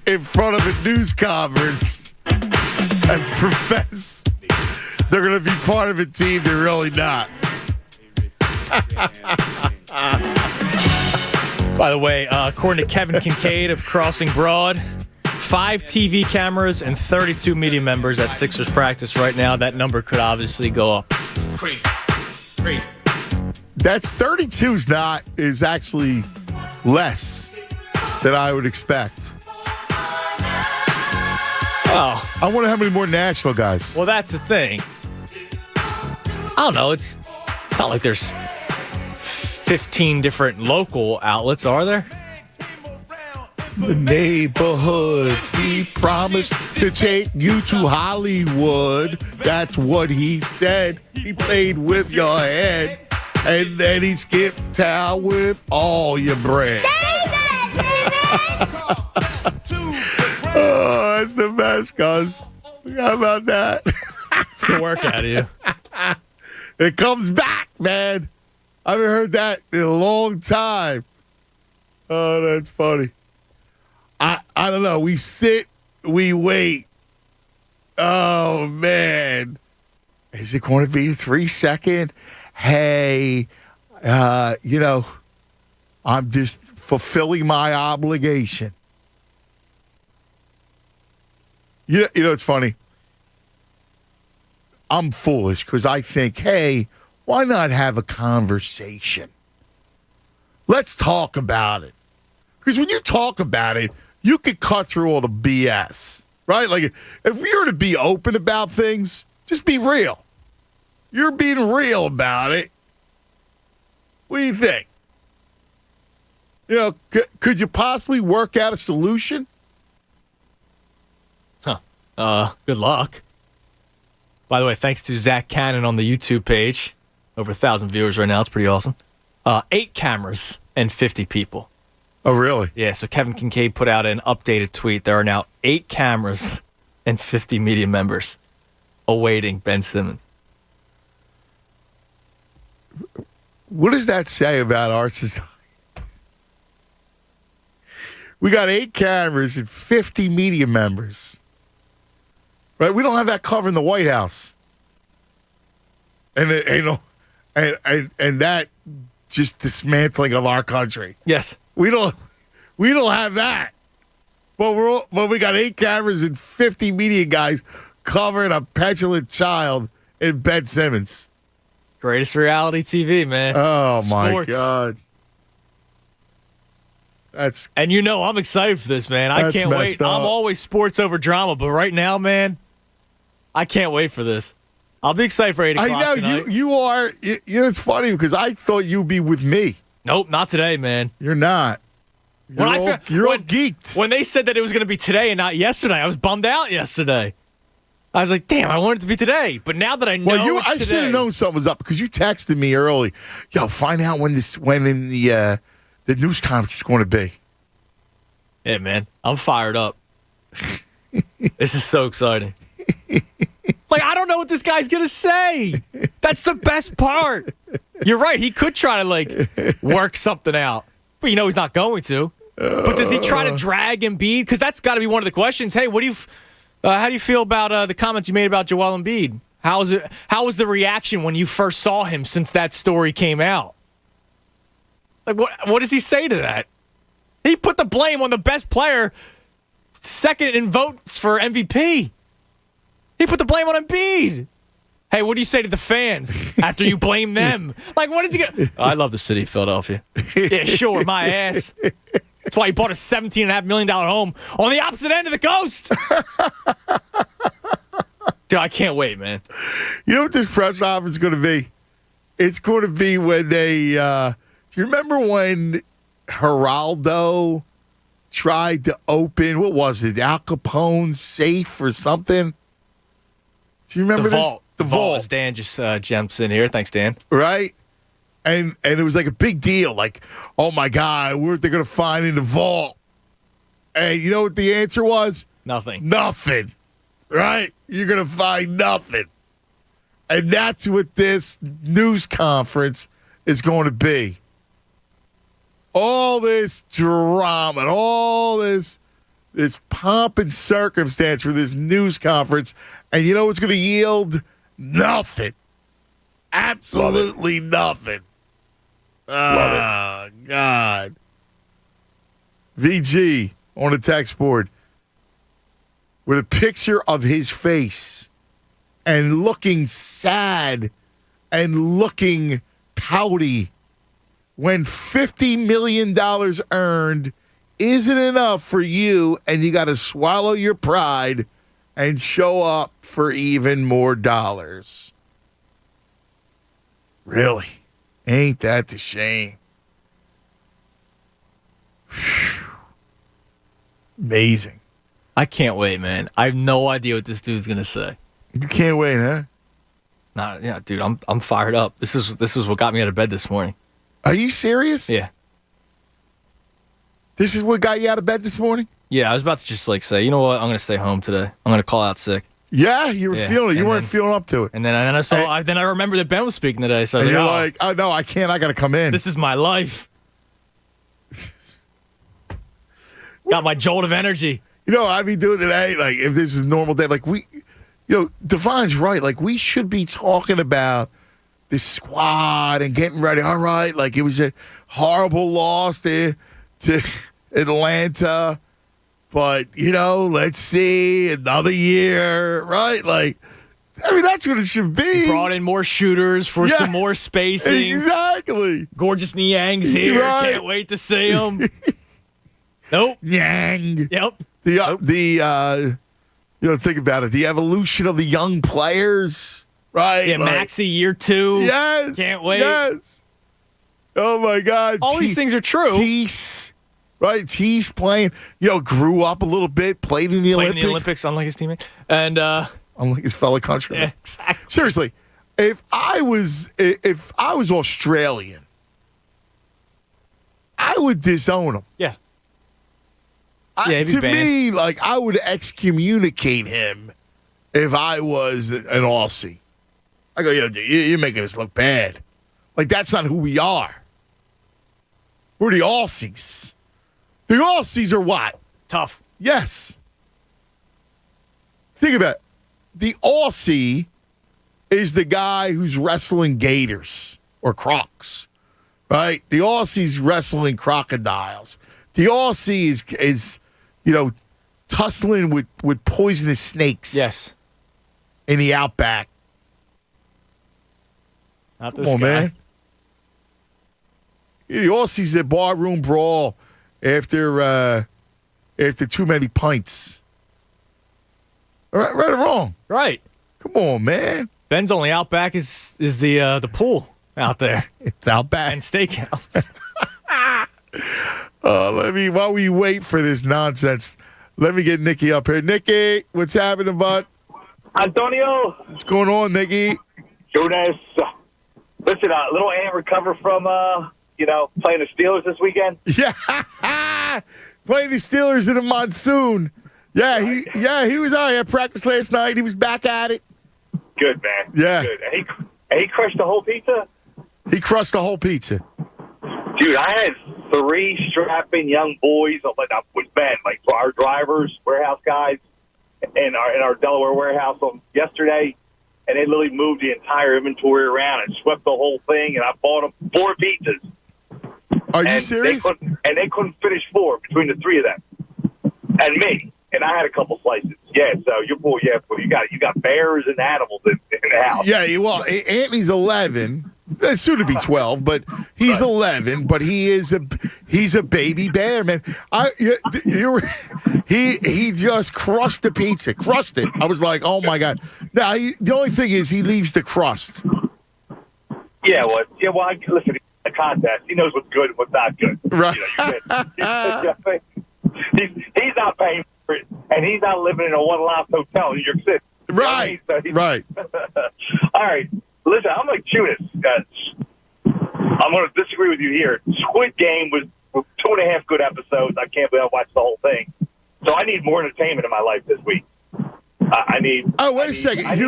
in front of a news conference and profess they're going to be part of a team they're really not. By the way, according to Kevin Kincaid of Crossing Broad, 5 TV cameras and 32 media members at Sixers practice right now. That number could obviously go up. Crazy. That's 32 is actually less than I would expect. Oh. I wonder how many more national guys. Well, that's the thing. I don't know. It's not like there's 15 different local outlets, are there? The neighborhood. He promised to take you to Hollywood. That's what he said. He played with your head. And then he skipped town with all your bread. Oh, that's the best, cuz. How about that? It's good work out of you. It comes back, man. I haven't heard that in a long time. Oh, that's funny. I don't know. We sit, we wait. Oh, man. Is it going to be a 3-second? Hey, I'm just fulfilling my obligation. You know, it's funny. I'm foolish because I think, hey, why not have a conversation? Let's talk about it. Because when you talk about it, you could cut through all the BS, right? Like, if you're to be open about things, just be real. You're being real about it. What do you think? You know, could you possibly work out a solution? Good luck. By the way, thanks to Zach Cannon on the YouTube page. Over 1,000 viewers right now. It's pretty awesome. 8 cameras and 50 people. Oh, really? Yeah, so Kevin Kincaid put out an updated tweet. There are now 8 cameras and 50 media members awaiting Ben Simmons. What does that say about our society? We got 8 cameras and 50 media members. Right? We don't have that covering the White House. And that just dismantling of our country. Yes. We don't have that. But we got 8 cameras and 50 media guys covering a petulant child in Ben Simmons. Greatest reality TV, man. Oh, my Sports. God. And I'm excited for this, man. I can't wait. I'm always sports over drama, but right now, man, I can't wait for this. I'll be excited for 8 o'clock I know tonight. you are. It's funny because I thought you'd be with me. Nope, not today, man. You're not. You're all geeked. When they said that it was going to be today and not yesterday, I was bummed out yesterday. I was like, damn, I wanted it to be today. But now that I know I should have known something was up because you texted me early. Yo, find out when the news conference is going to be. Yeah, man, I'm fired up. This is so exciting. Like, I don't know what this guy's going to say. That's the best part. You're right. He could try to, work something out. But he's not going to. But does he try to drag Embiid? Because that's got to be one of the questions. Hey, how do you feel about the comments you made about Joel Embiid? How was the reaction when you first saw him since that story came out? Like, what does he say to that? He put the blame on the best player, second in votes for MVP. He put the blame on Embiid. Hey, what do you say to the fans after you blame them? Like, what is he going to... I love the city of Philadelphia. Yeah, sure, my ass. That's why he bought a $17.5 million home on the opposite end of the coast. Dude, I can't wait, man. You know what this press conference is going to be? It's going to be when they... do you remember when Geraldo tried to open... What was it? Al Capone's safe or something? Do you remember this? The vault. As Dan just jumps in here. Thanks, Dan. Right? And it was like a big deal. Like, oh, my God, what are they going to find in the vault? And you know what the answer was? Nothing. Nothing. Right? You're going to find nothing. And that's what this news conference is going to be. All this drama and all this pomp and circumstance for this news conference. And you know what's going to yield? Nothing. Absolutely nothing. Oh, God. VG on the text board with a picture of his face and looking sad and looking pouty when $50 million earned isn't enough for you and you got to swallow your pride and show up for even more dollars. Really? Ain't that the shame? Whew. Amazing. I can't wait, man. I have no idea what this dude's gonna say. You can't wait, huh? Nah, yeah, dude, I'm fired up. This is what got me out of bed this morning. Are you serious? Yeah. This is what got you out of bed this morning? Yeah, I was about to just say, you know what? I'm gonna stay home today. I'm gonna call out sick. Yeah, you were feeling it. You weren't feeling up to it. And then I saw. Then I remember that Ben was speaking today. So I was like, oh no, I can't. I got to come in. This is my life. Got my jolt of energy. You know, I'd be doing today. Like, if this is a normal day, like Devine's right. Like, we should be talking about the squad and getting ready. All right, like it was a horrible loss to Atlanta. But, let's see, another year, right? Like, I mean, that's what it should be. Brought in more shooters for some more spacing. Exactly. Gorgeous Niang's here. Right. Can't wait to see him. Nope. Yang. Yep. Think about it. The evolution of the young players, right? Yeah, Maxey year 2. Yes. Can't wait. Yes. Oh, my God. All these things are true. Tease. Right, he's playing, grew up a little bit, played in the Olympics, unlike his teammate. And unlike his fellow countrymen. Yeah, exactly. Seriously, if I was Australian, I would disown him. Yeah. To me, I would excommunicate him if I was an Aussie. I go, you're making us look bad. Like, that's not who we are. We're the Aussies. The Aussies are what? Tough. Yes. Think about it. The Aussie is the guy who's wrestling gators or crocs, right? The Aussie's wrestling crocodiles. The Aussie is tussling with poisonous snakes. Yes. In the outback. Not this Come on, guy. man. The Aussies at barroom brawl after too many pints. Right or wrong? Right. Come on, man. Ben's only outback is the pool out there. It's outback. And steakhouse. While we wait for this nonsense, let me get Nicky up here. Nicky, what's happening, bud? Antonio. What's going on, Nicky? Jonas. Listen, a little Ant recover from, playing the Steelers this weekend. Yeah. Playing the Steelers in a monsoon. Yeah, he was out here practice last night. He was back at it. Good, man. Yeah. Good. And he crushed the whole pizza? He crushed the whole pizza. Dude, I had 3 strapping young boys with Ben, like our drivers, warehouse guys, in our Delaware warehouse yesterday, and they literally moved the entire inventory around and swept the whole thing, and I bought them 4 pizzas. Are you serious? They couldn't finish 4 between the 3 of them and me, and I had a couple slices. Yeah, so you got bears and animals in the house. Yeah, well, Anthony's 11. Soon to be 12, but he's 11. But he's a baby bear, man. He just crushed the pizza, crushed it. I was like, oh my god. Now the only thing is he leaves the crust. Yeah, well, listen, the contest, he knows what's good and what's not good. Right. He's not paying for it, and he's not living in a one-loft hotel in New York City. Right. Right. All right. Listen, I'm like Judas. I'm going to disagree with you here. Squid Game was 2.5 good episodes. I can't believe I watched the whole thing. So I need more entertainment in my life this week. I need. Oh, wait a second.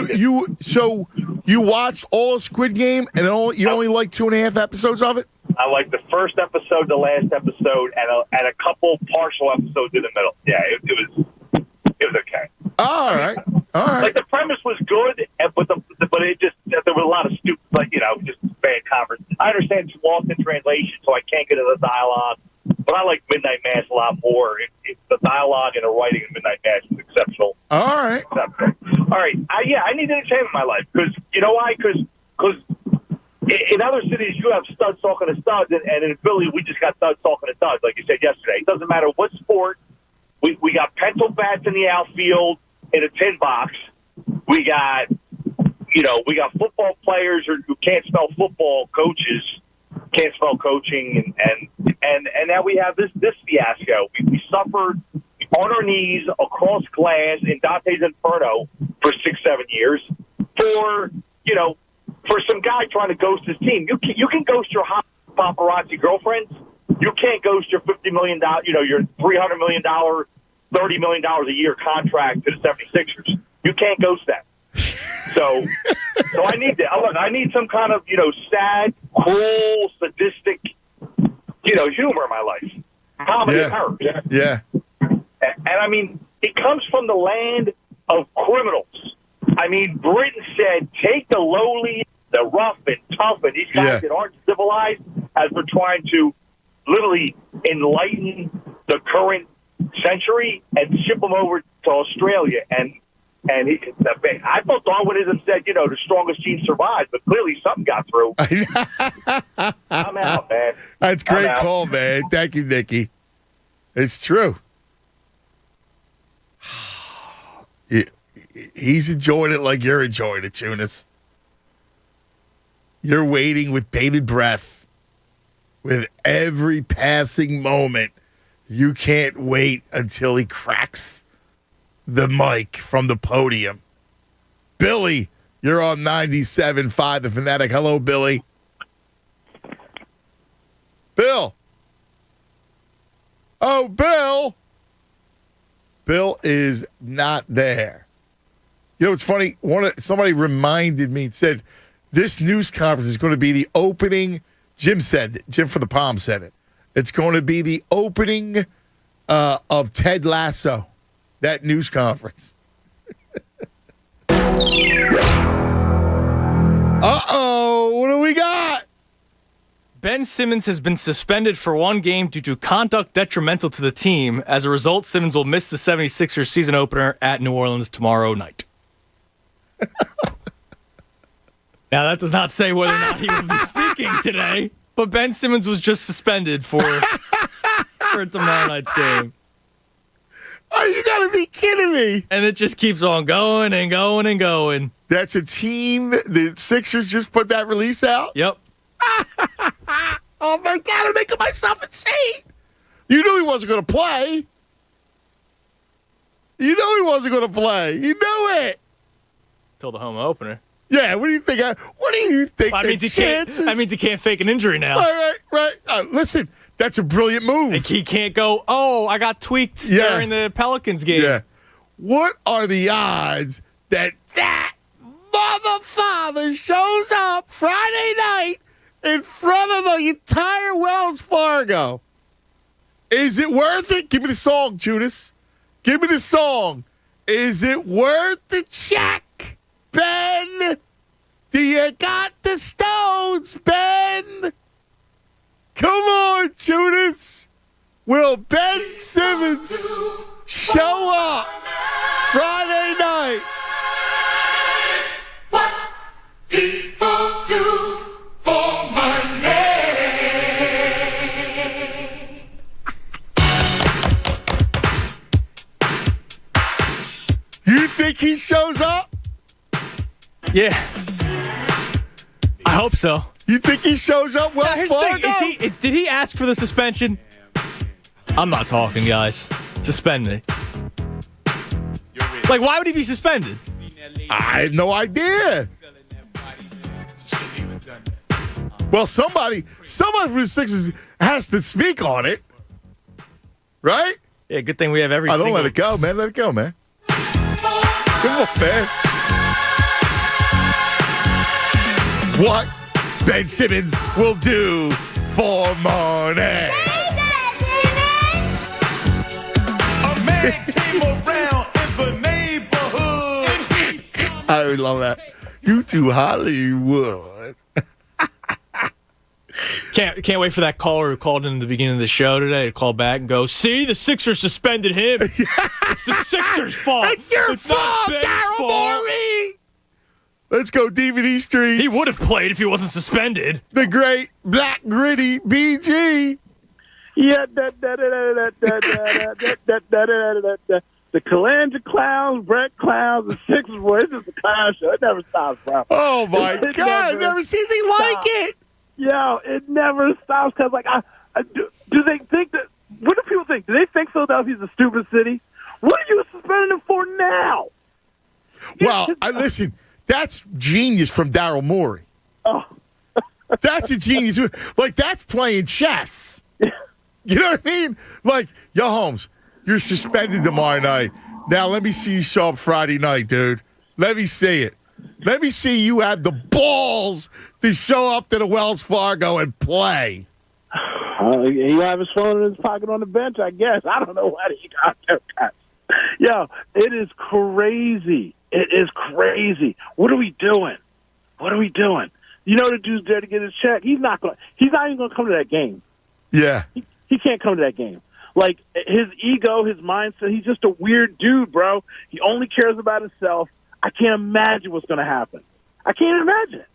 You watched all Squid Game and you only like 2.5 episodes of it? I like the first episode, the last episode, and a couple partial episodes in the middle. Yeah, it was okay. All right. Like the premise was good, but it just there was a lot of stupid, just bad conversation. I understand it's lost in translation, so I can't get into the dialogue. But I like Midnight Mass a lot more. The dialogue and the writing in Midnight Mass is exceptional. All right. All right. I need entertainment in my life because you know why? Because in other cities you have studs talking to studs, and in Philly we just got studs talking to studs, like you said yesterday. It doesn't matter what sport. We got pencil bats in the outfield in a tin box. We got football players who can't spell football, coaches can't spell coaching, and now we have this fiasco. We suffered on our knees across glass in Dante's Inferno for 6-7 years for some guy trying to ghost his team. You can ghost your hot paparazzi girlfriends. You can't ghost your $50 million, your $300 million, $30 million a year contract to the 76ers. You can't ghost that. So I need that. Look, I need some kind of, sad, cruel, sadistic, humor in my life. Comedy hurts. Yeah. And I mean, it comes from the land of criminals. I mean, Britain said, take the lowly, the rough and tough, and these guys that aren't civilized, as we're trying to literally enlighten the current century and ship them over to Australia. And I thought Darwinism said, the strongest gene survives, but clearly something got through. I'm out, man. That's a great call, man. Thank you, Nicky. It's true. He's enjoying it like you're enjoying it, Tunis. You're waiting with bated breath. With every passing moment, you can't wait until he cracks the mic from the podium. Billy, you're on 97.5 The Fanatic. Hello, Billy. Bill. Oh, Bill. Bill is not there. It's funny. Somebody reminded me, said, this news conference is going to be the opening. Jim said it. Jim from the Palm said it. It's going to be the opening of Ted Lasso, that news conference. Uh-oh. What do we got? Ben Simmons has been suspended for one game due to conduct detrimental to the team. As a result, Simmons will miss the 76ers season opener at New Orleans tomorrow night. Now, that does not say whether or not he will be speaking today, but Ben Simmons was just suspended for tomorrow night's game. Oh, you gotta be kidding me. And it just keeps on going and going and going. That's a team. The Sixers just put that release out? Yep. Oh, my God, I'm making myself insane. You knew he wasn't going to play. You knew he wasn't going to play. You knew it. Till the home opener. Yeah, what do you think? That means he can't fake an injury now. Right. Listen, that's a brilliant move. Like he can't go, I got tweaked during the Pelicans game. Yeah. What are the odds that mother father shows up Friday night in front of the entire Wells Fargo? Is it worth it? Give me the song, Judas. Give me the song. Is it worth the check, Ben? Do you got the stones, Ben? Come on, Judas. Will Ben Simmons show up Friday night? What people do for money. You think he shows up? Yeah. I hope so. You think he shows up Wells Here's the Fargo? thing. Did he ask for the suspension? I'm not talking, guys. Suspend me. Like, why would he be suspended? I had no idea. Well, somebody from the Sixers has to speak on it, right? Yeah, good thing we have every don't let it go, man. Let it go, man. Come on, man. What Ben Simmons will do for money. A man came around in the neighborhood. I would love that. You to Hollywood. Can't wait for that caller who called in the beginning of the show today to call back and go, see, the Sixers suspended him. It's the Sixers' fault. It's your fault, Daryl Morey. Let's go DVD Streets. He would have played if he wasn't suspended. The great Black Gritty BG. Yeah, the Calandra Clowns, Brett Clowns, the Sixers, boy, it's just a clown show. It never stops, bro. Oh, my God. I've never seen anything like it. Yo, it never stops because, like, do they think that – what do people think? Do they think Philadelphia's a stupid city? What are you suspending them for now? Well, listen, that's genius from Daryl Morey. Oh. That's a genius. Like, that's playing chess. You know what I mean? Like, yo, Holmes, you're suspended tomorrow night. Now, let me see you show up Friday night, dude. Let me see it. Let me see you have the balls to show up to the Wells Fargo and play. He'll have his phone in his pocket on the bench, I guess. I don't know why he got that guy. Yo, it is crazy. It is crazy. What are we doing? What are we doing? You know the dude's there to get his check. He's not even going to come to that game. Yeah. He can't come to that game. Like, his ego, his mindset, he's just a weird dude, bro. He only cares about himself. I can't imagine what's going to happen. I can't imagine it.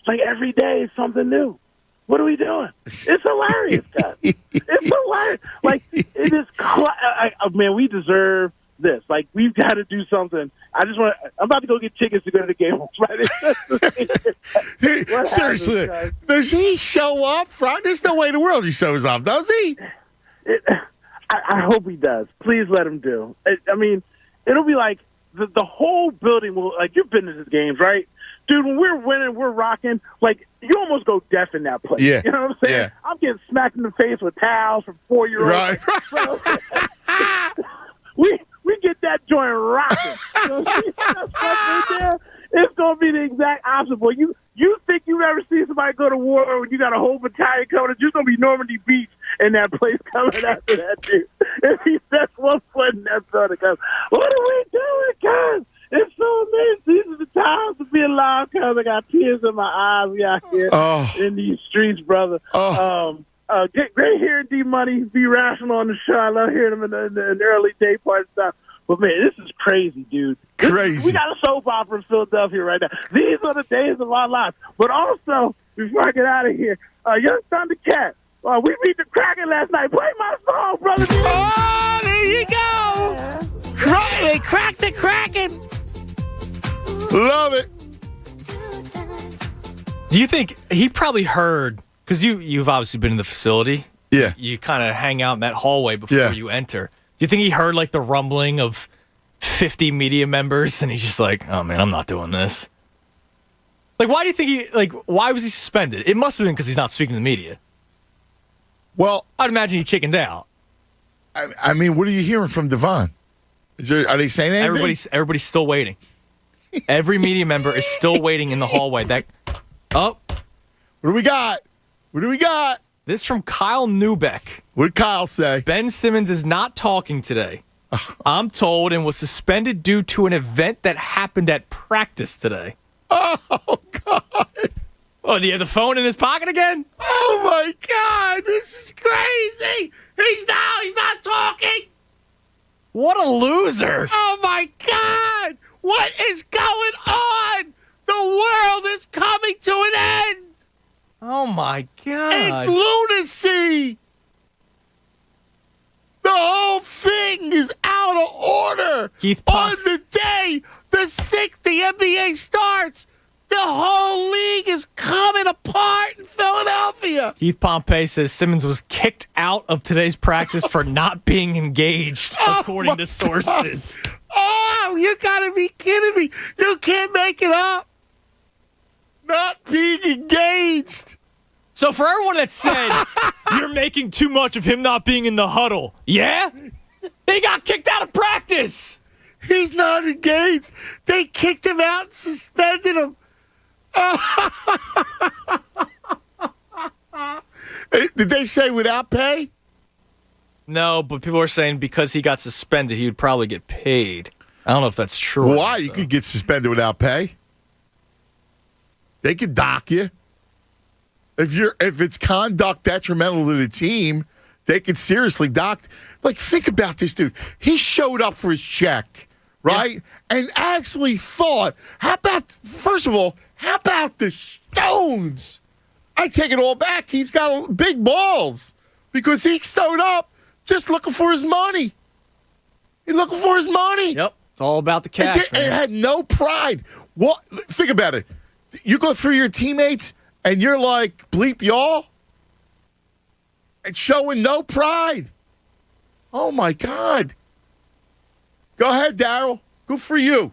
Like, every day is something new. What are we doing? It's hilarious, guys. It's hilarious. Like, it is man, we deserve this. Like, we've got to do something. I'm about to go get tickets to go to the game on Friday. Seriously, does he show up? There's no way in the world he shows up, does he? I hope he does. Please let him do. I mean, it'll be like the whole building will, like, you've been to these games, right? Dude, when we're winning, we're rocking. Like, you almost go deaf in that place. Yeah. You know what I'm saying? Yeah. I'm getting smacked in the face with towels from 4-year-olds. Right. We get that joint rocking. It's going to be the exact opposite. Boy, you think you've ever seen somebody go to war when you got a whole battalion coming? You're going to be Normandy Beach in that place coming after that dude. If he sets one foot in that building, what are we doing, guys? It's so amazing. These are the times to be it loud because I got tears in my eyes. We out here in these streets, brother. Great hearing D-Money be rational on the show. I love hearing him in the early day part stuff. But, man, this is crazy, dude. We got a soap opera in Philadelphia right now. These are the days of our lives. But also, before I get out of here, Young Thundercat, we beat the Kraken last night. Play my song, brother. Oh, there you go. They cracked the Kraken. Love it. Do you think he probably heard, because you've obviously been in the facility. Yeah. You kind of hang out in that hallway before you enter. Do you think he heard like the rumbling of 50 media members and he's just like, oh man, I'm not doing this? Like, why do you think why was he suspended? It must have been because he's not speaking to the media. Well, I'd imagine he chickened out. I mean, what are you hearing from Devon? Are they saying anything? Everybody's still waiting. Every media member is still waiting in the hallway. What do we got? This from Kyle Newbeck. What did Kyle say? Ben Simmons is not talking today. I'm told, and was suspended due to an event that happened at practice today. Oh, God. Oh, do you have the phone in his pocket again? Oh, my God. This is crazy. He's not talking. What a loser. Oh, my God. What is going on? The world is coming to an end. Oh, my God. It's lunacy. The whole thing is out of order. On the day the NBA starts, the whole league is coming apart in Philadelphia. Keith Pompey says Simmons was kicked out of today's practice for not being engaged, according to sources. God. Oh, you gotta be kidding me. You can't make it up. Not being engaged. So for everyone that said you're making too much of him not being in the huddle, yeah? He got kicked out of practice. He's not engaged. They kicked him out and suspended him. Did they say without pay? No, but people are saying because he got suspended, he would probably get paid. I don't know if that's true. Why? You could get suspended without pay. They could dock you. If it's conduct detrimental to the team, they could seriously dock. Like, think about this dude. He showed up for his check, right? Yeah. And actually thought, first of all, how about the Stones? I take it all back. He's got big balls because he showed up just looking for his money. He's looking for his money. Yep. It's all about the cash. It had no pride. What? Think about it. You go through your teammates and you're like, bleep y'all. It's showing no pride. Oh, my God. Go ahead, Daryl. Good for you.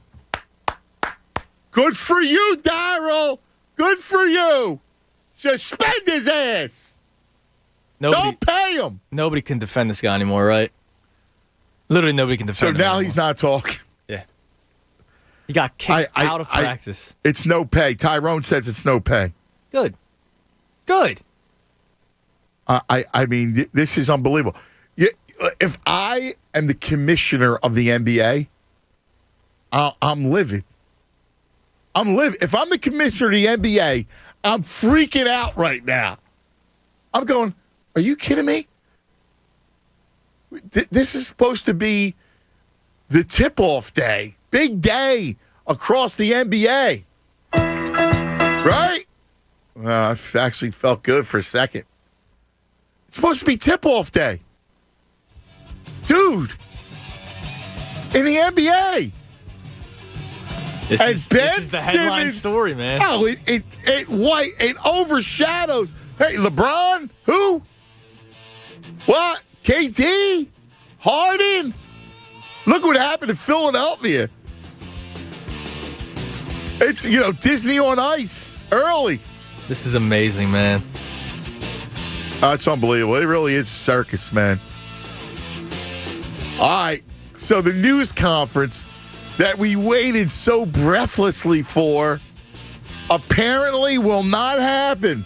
Good for you, Daryl. Good for you. Suspend his ass. Don't pay him. Nobody can defend this guy anymore, right? Literally nobody can defend him. So now anymore. He's not talking. Yeah. He got kicked out of practice. It's no pay. Tyrone says it's no pay. Good. I mean, this is unbelievable. If I am the commissioner of the NBA, I'm livid. If I'm the commissioner of the NBA, I'm freaking out right now. I'm going, are you kidding me? This is supposed to be the tip-off day, big day across the NBA. Right? Well, I actually felt good for a second. It's supposed to be tip-off day. Dude, in the NBA. This is the headline story, man. Oh, it overshadows. Hey, LeBron? Who? What? KD? Harden? Look what happened in Philadelphia. It's, Disney on Ice early. This is amazing, man. It's unbelievable. It really is a circus, man. All right. So the news conference that we waited so breathlessly for apparently will not happen.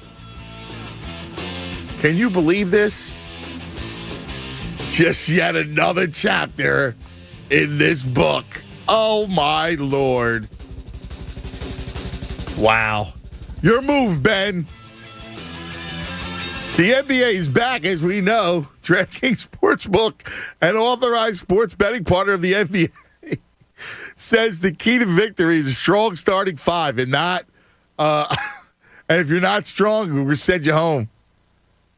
Can you believe this? Just yet another chapter in this book. Oh, my Lord. Wow. Your move, Ben. The NBA is back, as we know. DraftKings Sportsbook, an authorized sports betting partner of the NBA, says the key to victory is a strong starting five and not, and if you're not strong, we'll send you home.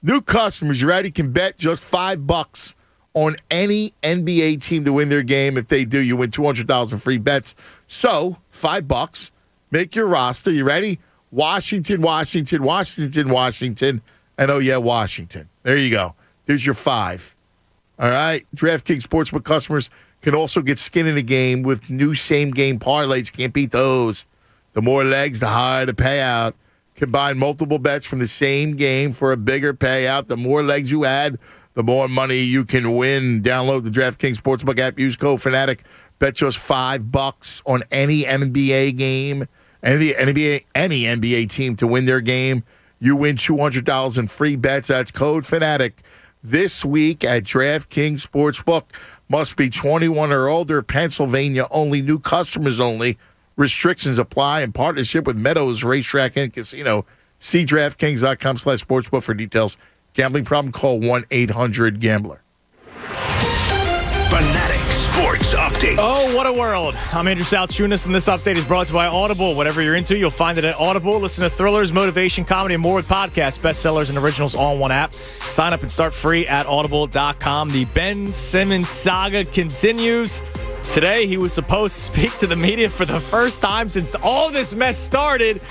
New customers, you ready, can bet just $5 on any NBA team to win their game. If they do, you win $200 in free bets. So, $5, make your roster. You ready? Washington, Washington, Washington, Washington, and oh yeah, Washington. There you go. There's your 5. All right? DraftKings Sportsbook customers can also get skin in the game with new same-game parlays. Can't beat those. The more legs, the higher the payout. Combine multiple bets from the same game for a bigger payout. The more legs you add, the more money you can win. Download the DraftKings Sportsbook app. Use code Fanatic. Bet just $5 on any NBA game, any NBA team to win their game. You win $200 in free bets. That's code Fanatic. This week at DraftKings Sportsbook. Must be 21 or older. Pennsylvania only. New customers only. Restrictions apply in partnership with Meadows Racetrack and Casino. See DraftKings.com/sportsbook for details. Gambling problem? Call 1-800-GAMBLER. Fanatic Sports Update. Oh, what a world. I'm Andrew Salchunas, and this update is brought to you by Audible. Whatever you're into, you'll find it at Audible. Listen to thrillers, motivation, comedy, and more with podcasts, bestsellers, and originals all in one app. Sign up and start free at audible.com. The Ben Simmons saga continues. Today, he was supposed to speak to the media for the first time since all this mess started.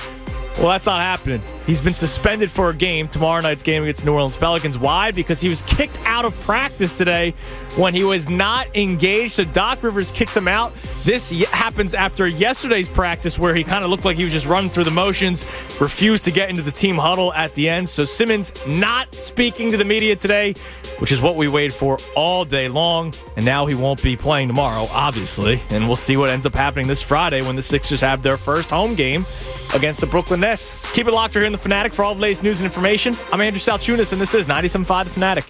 Well, that's not happening. He's been suspended for a game, tomorrow night's game against New Orleans Pelicans. Why? Because he was kicked out of practice today when he was not engaged. So Doc Rivers kicks him out. This happens after yesterday's practice where he kind of looked like he was just running through the motions, refused to get into the team huddle at the end. So Simmons not speaking to the media today, which is what we waited for all day long. And now he won't be playing tomorrow, obviously. And we'll see what ends up happening this Friday when the Sixers have their first home game against the Brooklyn Nets. Keep it locked here in the Fanatic for all the latest news and information. I'm Andrew Salchunas, and this is 97.5 The Fanatic.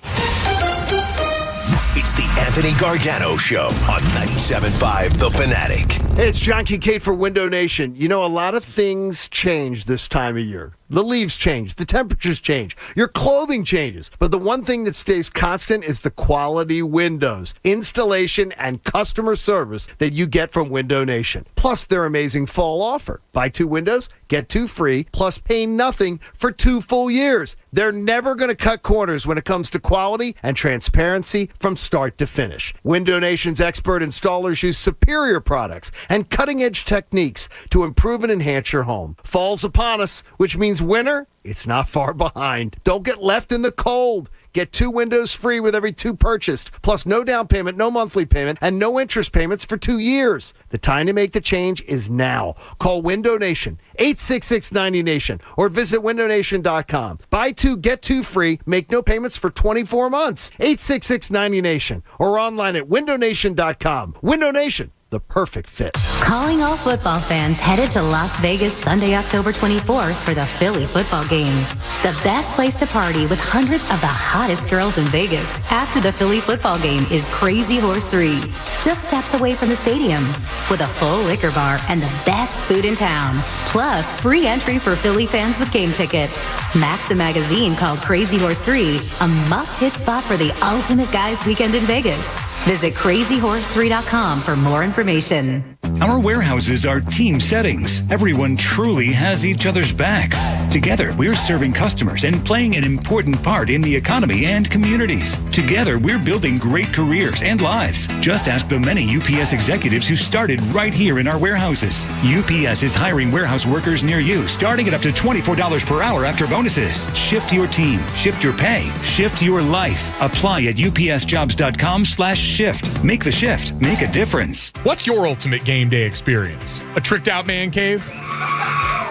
It's the Anthony Gargano Show on 97.5 The Fanatic. Hey, it's John Kincaid for Window Nation. You know, a lot of things change this time of year. The leaves change. The temperatures change. Your clothing changes. But the one thing that stays constant is the quality windows, installation, and customer service that you get from Window Nation. Plus their amazing fall offer. Buy 2 windows, get 2 free, plus pay nothing for 2 full years. They're never going to cut corners when it comes to quality and transparency from start to finish. Window Nation's expert installers use superior products and cutting-edge techniques to improve and enhance your home. Fall's upon us, which means winter, it's not far behind. Don't get left in the cold. Get 2 windows free with every 2 purchased, plus no down payment, no monthly payment, and no interest payments for 2 years. The time to make the change is now. Call Window Nation, 866-90-NATION, or visit windownation.com. Buy 2, get 2 free, make no payments for 24 months. 866-90-NATION, or online at windownation.com. Window Nation, the perfect fit. Calling all football fans headed to Las Vegas Sunday, October 24th for the Philly football game. The best place to party with hundreds of the hottest girls in Vegas after the Philly football game is Crazy Horse 3, just steps away from the stadium, with a full liquor bar and the best food in town, plus free entry for Philly fans with game ticket. Maxim magazine called Crazy Horse 3 a must-hit spot for the ultimate guys weekend in Vegas. Visit crazyhorse3.com for more information. Our warehouses are team settings. Everyone truly has each other's backs. Together, we're serving customers and playing an important part in the economy and communities. Together, we're building great careers and lives. Just ask the many UPS executives who started right here in our warehouses. UPS is hiring warehouse workers near you, starting at up to $24 per hour after bonuses. Shift your team, shift your pay, shift your life. Apply at upsjobs.com/shift. Make the shift. Make a difference. What's your ultimate game day experience? A tricked out man cave?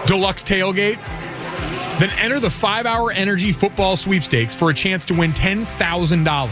Deluxe tailgate? Then enter the 5-hour Energy Football Sweepstakes for a chance to win $10,000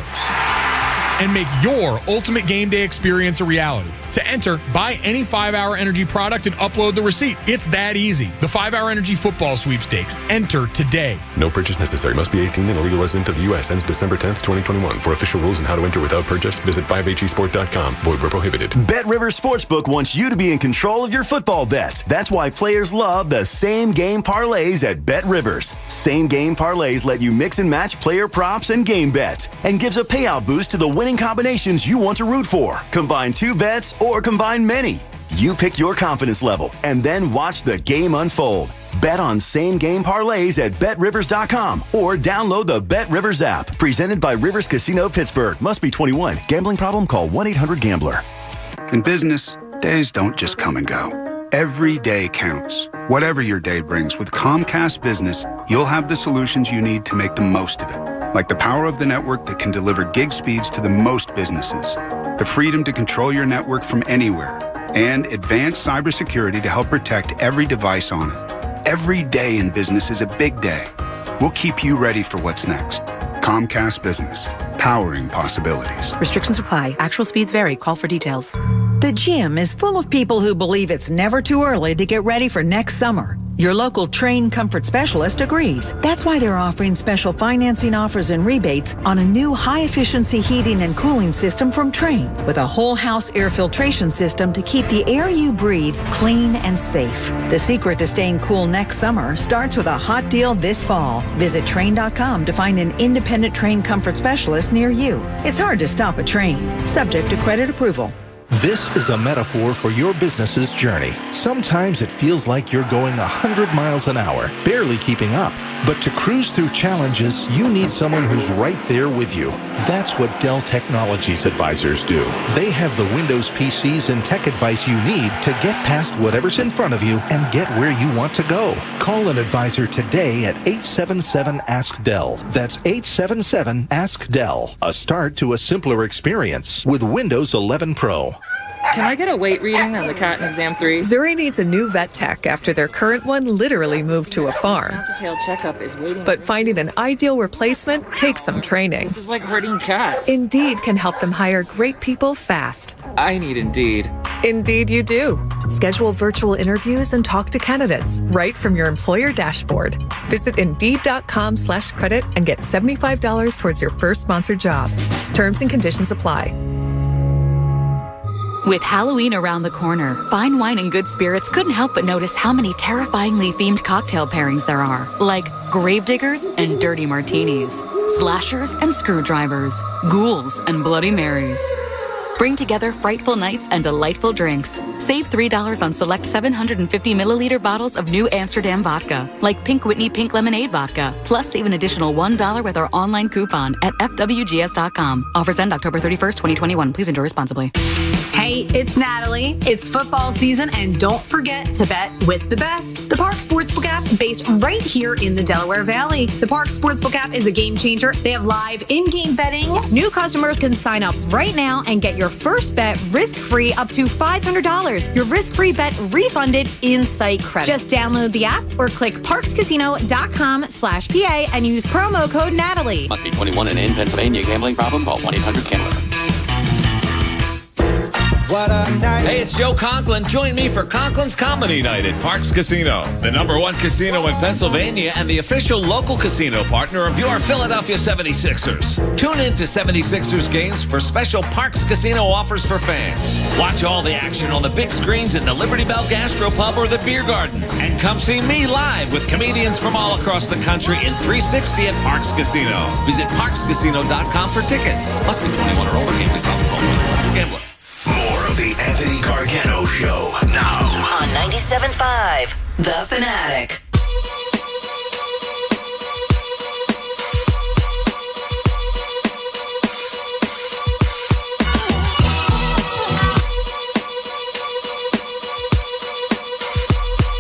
and make your ultimate game day experience a reality. To enter, buy any 5-Hour Energy product and upload the receipt. It's that easy. The 5-Hour Energy Football Sweepstakes. Enter today. No purchase necessary. Must be 18 and a legal resident of the U.S. Ends December 10th, 2021. For official rules and how to enter without purchase, visit 5hesport.com. Void where prohibited. Bet Rivers Sportsbook wants you to be in control of your football bets. That's why players love the same game parlays at Bet Rivers. Same game parlays let you mix and match player props and game bets and gives a payout boost to the winning combinations you want to root for. Combine 2 bets or combine many. You pick your confidence level and then watch the game unfold. Bet on same game parlays at betrivers.com or download the Bet Rivers app. Presented by Rivers Casino Pittsburgh. Must be 21. Gambling problem? Call 1-800-GAMBLER. In business, days don't just come and go. Every day counts. Whatever your day brings, with Comcast Business, you'll have the solutions you need to make the most of it. Like the power of the network that can deliver gig speeds to the most businesses, the freedom to control your network from anywhere, and advanced cybersecurity to help protect every device on it. Every day in business is a big day. We'll keep you ready for what's next. Comcast Business, powering possibilities. Restrictions apply. Actual speeds vary. Call for details. The gym is full of people who believe it's never too early to get ready for next summer. Your local Train Comfort Specialist agrees. That's why they're offering special financing offers and rebates on a new high-efficiency heating and cooling system from Train, with a whole house air filtration system to keep the air you breathe clean and safe. The secret to staying cool next summer starts with a hot deal this fall. Visit Train.com to find an independent Train Comfort Specialist near you. It's hard to stop a train, subject to credit approval. This is a metaphor for your business's journey. Sometimes it feels like you're going 100 miles an hour, barely keeping up. But to cruise through challenges, you need someone who's right there with you. That's what Dell Technologies advisors do. They have the Windows PCs and tech advice you need to get past whatever's in front of you and get where you want to go. Call an advisor today at 877-ASK-DELL. That's 877-ASK-DELL. A start to a simpler experience with Windows 11 Pro. Can I get a weight reading on the cat in exam 3? Zuri needs a new vet tech after their current one literally moved to a farm. Detailed checkup is waiting. But finding an ideal replacement takes some training. This is like herding cats. Indeed can help them hire great people fast. I need Indeed. Indeed you do. Schedule virtual interviews and talk to candidates right from your employer dashboard. Visit Indeed.com/credit and get $75 towards your first sponsored job. Terms and conditions apply. With Halloween around the corner, Fine Wine and Good Spirits couldn't help but notice how many terrifyingly themed cocktail pairings there are, like gravediggers and dirty martinis, slashers and screwdrivers, ghouls and Bloody Marys. Bring together frightful nights and delightful drinks. Save $3 on select 750 milliliter bottles of New Amsterdam vodka, like Pink Whitney Pink Lemonade Vodka. Plus, save an additional $1 with our online coupon at FWGS.com. Offers end October 31st, 2021. Please enjoy responsibly. Hey, it's Natalie. It's football season, and don't forget to bet with the best. The Park Sportsbook app, based right here in the Delaware Valley. The Park Sportsbook app is a game changer. They have live in-game betting. New customers can sign up right now and get your first bet risk-free up to $500. Your risk-free bet refunded in site credit. Just download the app or click parkscasino.com/PA and use promo code Natalie. Must be 21 and in Pennsylvania. Gambling problem? Call 1-800-GAMBLER. Hey, it's Joe Conklin. Join me for Conklin's Comedy Night at Parks Casino, the #1 casino in Pennsylvania and the official local casino partner of your Philadelphia 76ers. Tune in to 76ers games for special Parks Casino offers for fans. Watch all the action on the big screens in the Liberty Bell Gastropub or the Beer Garden. And come see me live with comedians from all across the country in 360 at Parks Casino. Visit parkscasino.com for tickets. Must be 21 or older. Gambling problem? Call 1-800-GAMBLER. More of the Anthony Gargano Show now on 97.5 The Fanatic.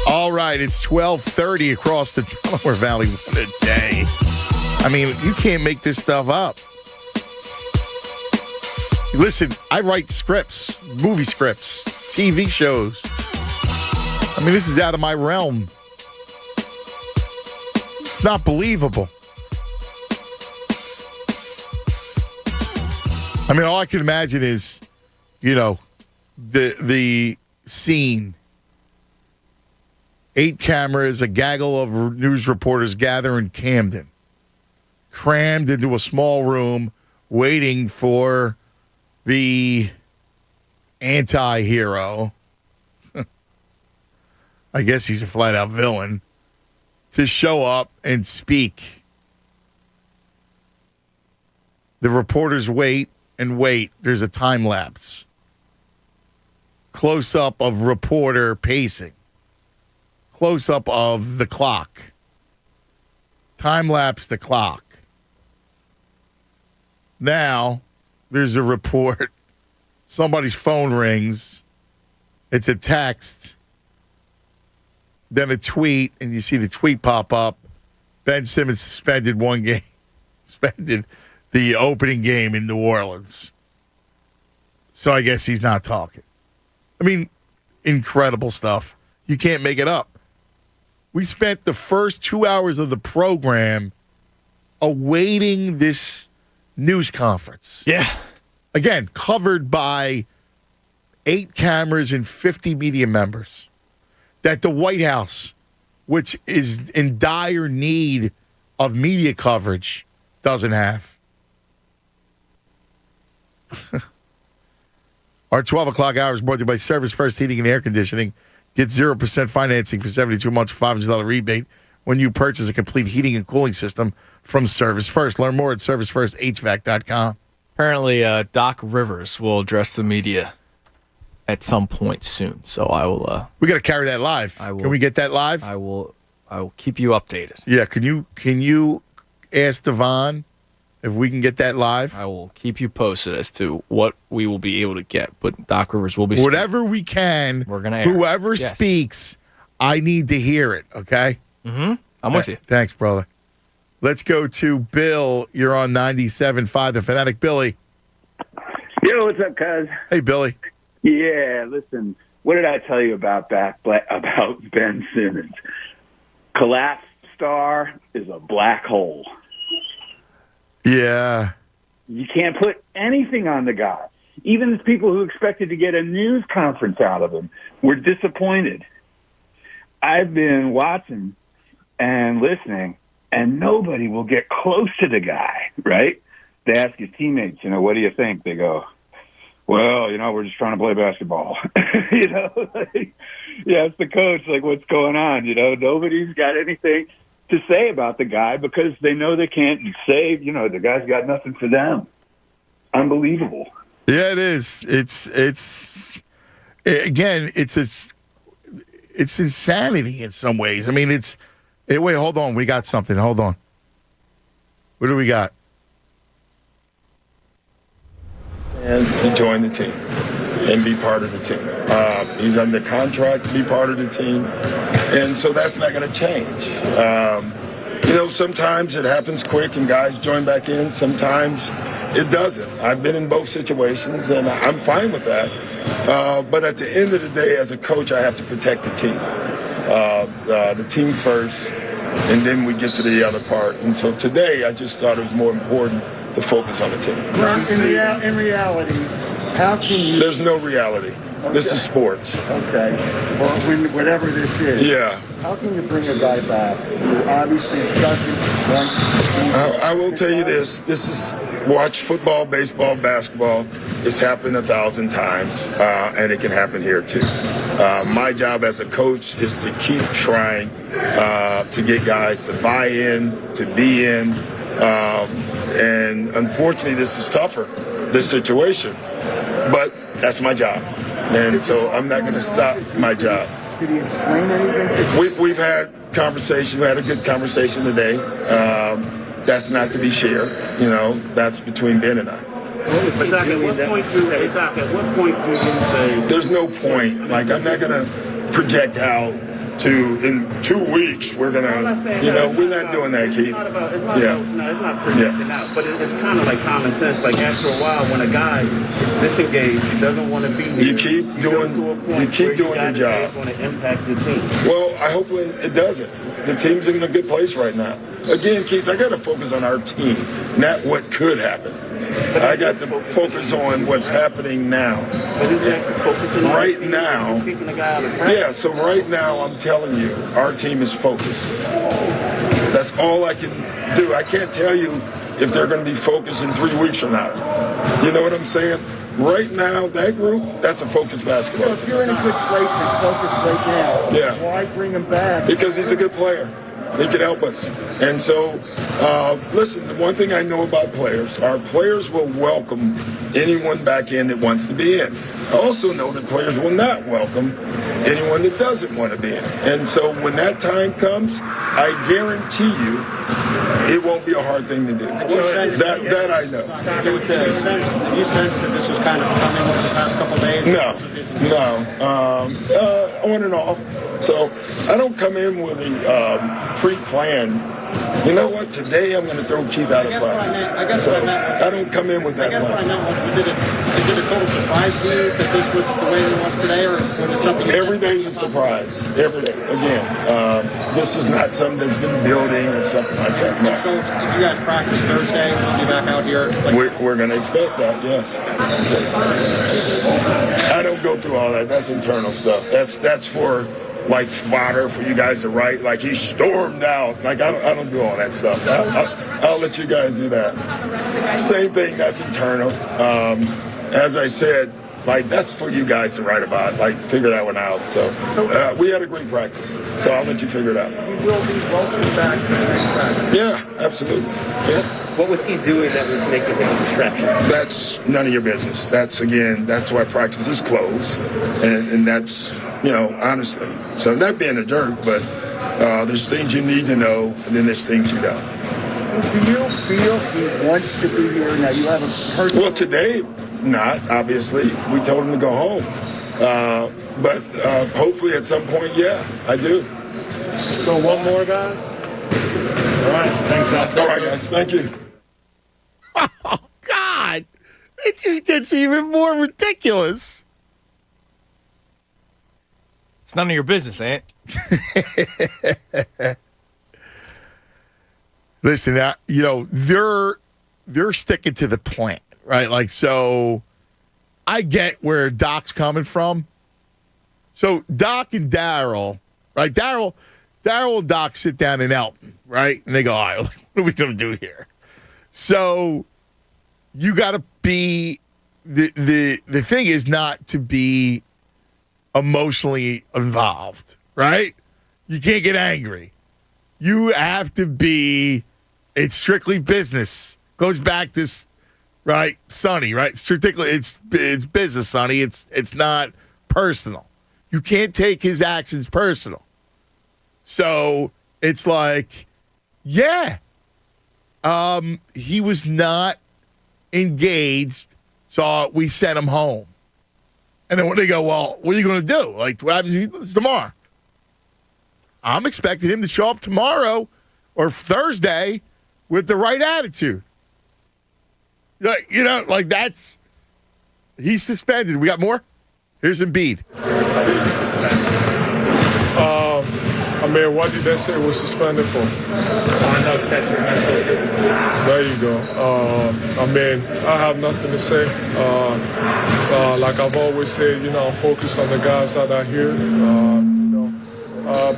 All right, it's 12:30 across the Delaware Valley. What a day. I mean, you can't make this stuff up. Listen, I write scripts, movie scripts, TV shows. I mean, this is out of my realm. It's not believable. I mean, all I can imagine is, the scene. 8 cameras, a gaggle of news reporters gather in Camden, crammed into a small room, waiting for the anti-hero, I guess he's a flat-out villain, to show up and speak. The reporters wait and wait. There's a time lapse. Close-up of reporter pacing. Close-up of the clock. Time-lapse the clock. Now, there's a report. Somebody's phone rings. It's a text. Then a tweet, and you see the tweet pop up. Ben Simmons suspended one game. Suspended the opening game in New Orleans. So I guess he's not talking. I mean, incredible stuff. You can't make it up. We spent the first 2 hours of the program awaiting this news conference. Yeah. Again, covered by 8 cameras and 50 media members. That the White House, which is in dire need of media coverage, doesn't have. Our 12 o'clock hour is brought to you by Service First Heating and Air Conditioning. Get 0% financing for 72 months for $500 rebate when you purchase a complete heating and cooling system from Service First. Learn more at ServiceFirstHVAC.com. Apparently, Doc Rivers will address the media at some point soon. So I will. We got to carry that live. Can we get that live? I will keep you updated. Yeah. Can you ask Devon if we can get that live? I will keep you posted as to what we will be able to get. But Doc Rivers will be whatever we can. We're gonna air. Whoever speaks, I need to hear it. Okay. Mm-hmm. I'm with you. Thanks, brother. Let's go to Bill. You're on 97.5 The Fanatic. Billy. Yo, what's up, cuz? Hey, Billy. Yeah, listen. What did I tell you about Ben Simmons? Collapsed star is a black hole. Yeah. You can't put anything on the guy. Even the people who expected to get a news conference out of him were disappointed. I've been watching and listening, and nobody will get close to the guy, right? They ask his teammates, what do you think? They go, well, we're just trying to play basketball. It's the coach, what's going on? Nobody's got anything to say about the guy because they know they can't say, the guy's got nothing for them. Unbelievable. Yeah, it is. It's insanity in some ways. I mean, wait, hold on. We got something. Hold on. What do we got? Has to join the team and be part of the team. He's under contract to be part of the team, and so that's not going to change. Sometimes it happens quick and guys join back in. Sometimes it doesn't. I've been in both situations, and I'm fine with that. But at the end of the day, as a coach, I have to protect the team. The team first, and then we get to the other part. And so today, I just thought it was more important to focus on the team. In reality, how can you... There's no reality. Okay. This is sports. Okay. Well, whatever this is. Yeah. How can you bring a guy back who obviously doesn't want... I will tell you this. This is... Watch football, baseball, basketball. It's happened 1,000 times, and it can happen here too. My job as a coach is to keep trying to get guys to buy in, to be in. And unfortunately, this is tougher, this situation. But that's my job. And so I'm not going to stop my job. Did he explain anything? We've had conversation. We had a good conversation today. That's not to be shared. That's between Ben and I. But Doc, at what point do you say... There's no point. I'm not going to project out to, in 2 weeks, we're going to, we're not doing that, Keith. It's not projecting out, but it's kind of like common sense. After a while, when a guy is disengaged, he doesn't want to be here. You keep doing your job. Going to impact the team. Well, hopefully it doesn't. The team's in a good place right now. Again, Keith, I got to focus on our team, not what could happen. I got to focus on what's happening now. Right now. Yeah, so right now I'm telling you, our team is focused. That's all I can do. I can't tell you if they're going to be focused in 3 weeks or not. You know what I'm saying? Right now, that group, that's a focused basketball team. So if you're in a good place and focused right now, why bring him back? Because he's a good player. He can help us. And so, listen, the one thing I know about players, our players will welcome anyone back in that wants to be in. I also know that players will not welcome anyone that doesn't want to be in. And so when that time comes, I guarantee you it won't be a hard thing to do. That I know. Have you sensed that this was kind of coming over the past couple of days? No. On and off. So I don't come in with a pre-plan. You know what? Today I'm going to throw Keith out of practice. I don't come in with that plan. I guess what I meant was it a total surprise to you that this was the way it was today, or was it something? Every day is a surprise. Every day. Again, this is not something that's been building or something like that. No. So if you guys practice Thursday, we'll be back out here. We're going to expect that, yes. I don't go through all that. That's internal stuff. That's for like fodder for you guys to write. Like he stormed out. Like I don't do all that stuff. I'll let you guys do that. Same thing. That's internal. As I said, like that's for you guys to write about. Like figure that one out. So we had a great practice. So I'll let you figure it out. You will be welcome back to the next practice. Yeah, absolutely. Yeah. What was he doing that was making him a distraction? That's none of your business. That's why practice is closed. And that's, honestly. So not being a jerk, but there's things you need to know, and then there's things you don't. Do you feel he wants to be here? Now, you haven't heard. Well, today, not, obviously. We told him to go home. But hopefully at some point, yeah, I do. Let's go one more, guy. All right. Thanks, Doc. All right, guys. Thank you. Oh, God. It just gets even more ridiculous. It's none of your business, ain't it? Listen, they're sticking to the plan, right? Like, so I get where Doc's coming from. So Doc and Daryl, right? Daryl and Doc sit down in Elton, right? And they go, all right, what are we going to do here? So you got to be the thing is not to be emotionally involved, right? You can't get angry. You have to be. It's strictly business. Goes back to right, Sonny, right? It's business, Sonny. It's not personal. You can't take his actions personal. So it's like, yeah. He was not engaged, so we sent him home. And then when they go, well, what are you going to do? Like, what happens if it's tomorrow? I'm expecting him to show up tomorrow or Thursday with the right attitude. Like that's, he's suspended. We got more? Here's Embiid. What did they say was suspended for? There you go. I have nothing to say. Like I've always said, focus on the guys that are here.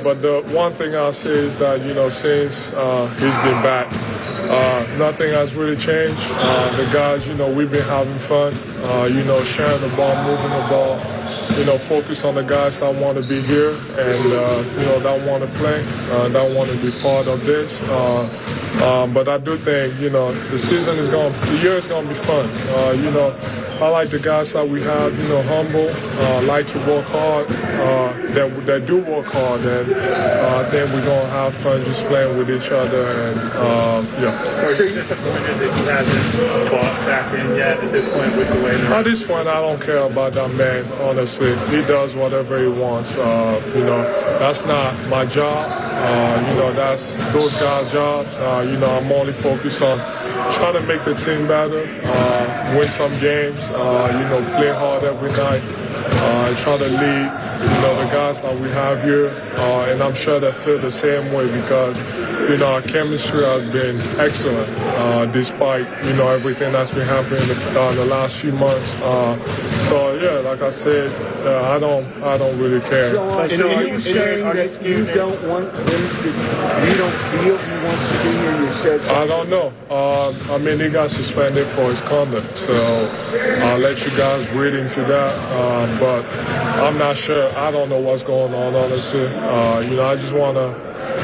But the one thing I'll say is that, since he's been back, nothing has really changed. The guys, we've been having fun, sharing the ball, moving the ball, focus on the guys that want to be here and, that want to play, that want to be part of this. But I do think, the year is going to be fun. I like the guys that we have, humble, like to work hard, that do work hard, and I think we're going to have fun just playing with each other, and, Or is it disappointed that he hasn't bought back in yet at this point with the way? At this point, I don't care about that man, honestly. He does whatever he wants. That's not my job. That's those guys' jobs. I'm only focused on trying to make the team better, win some games, play hard every night, try to lead, the guys that we have here. And I'm sure they feel the same way because our chemistry has been excellent, despite, everything that's been happening in the last few months. So, yeah, like I said, I don't really care. So are you saying that you don't want him to, you don't feel he wants to be here? You said something. I don't know. He got suspended for his conduct, so I'll let you guys read into that. But I'm not sure. I don't know what's going on, honestly. I just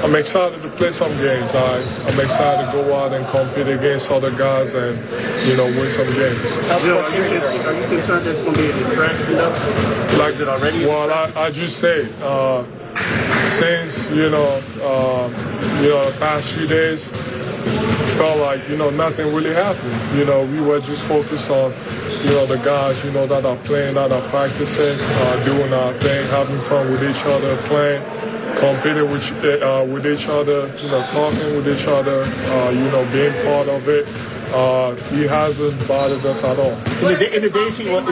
I'm excited to play some games. I'm excited to go out and compete against other guys and, win some games. Bill, are you concerned there's going to be a distraction, though? Like it already? Well, I just say, since, the past few days, felt like, nothing really happened. We were just focused on, the guys, that are playing, that are practicing, doing our thing, having fun with each other, playing, competing with each other, talking with each other, being part of it. He hasn't bothered us at all. In the days he was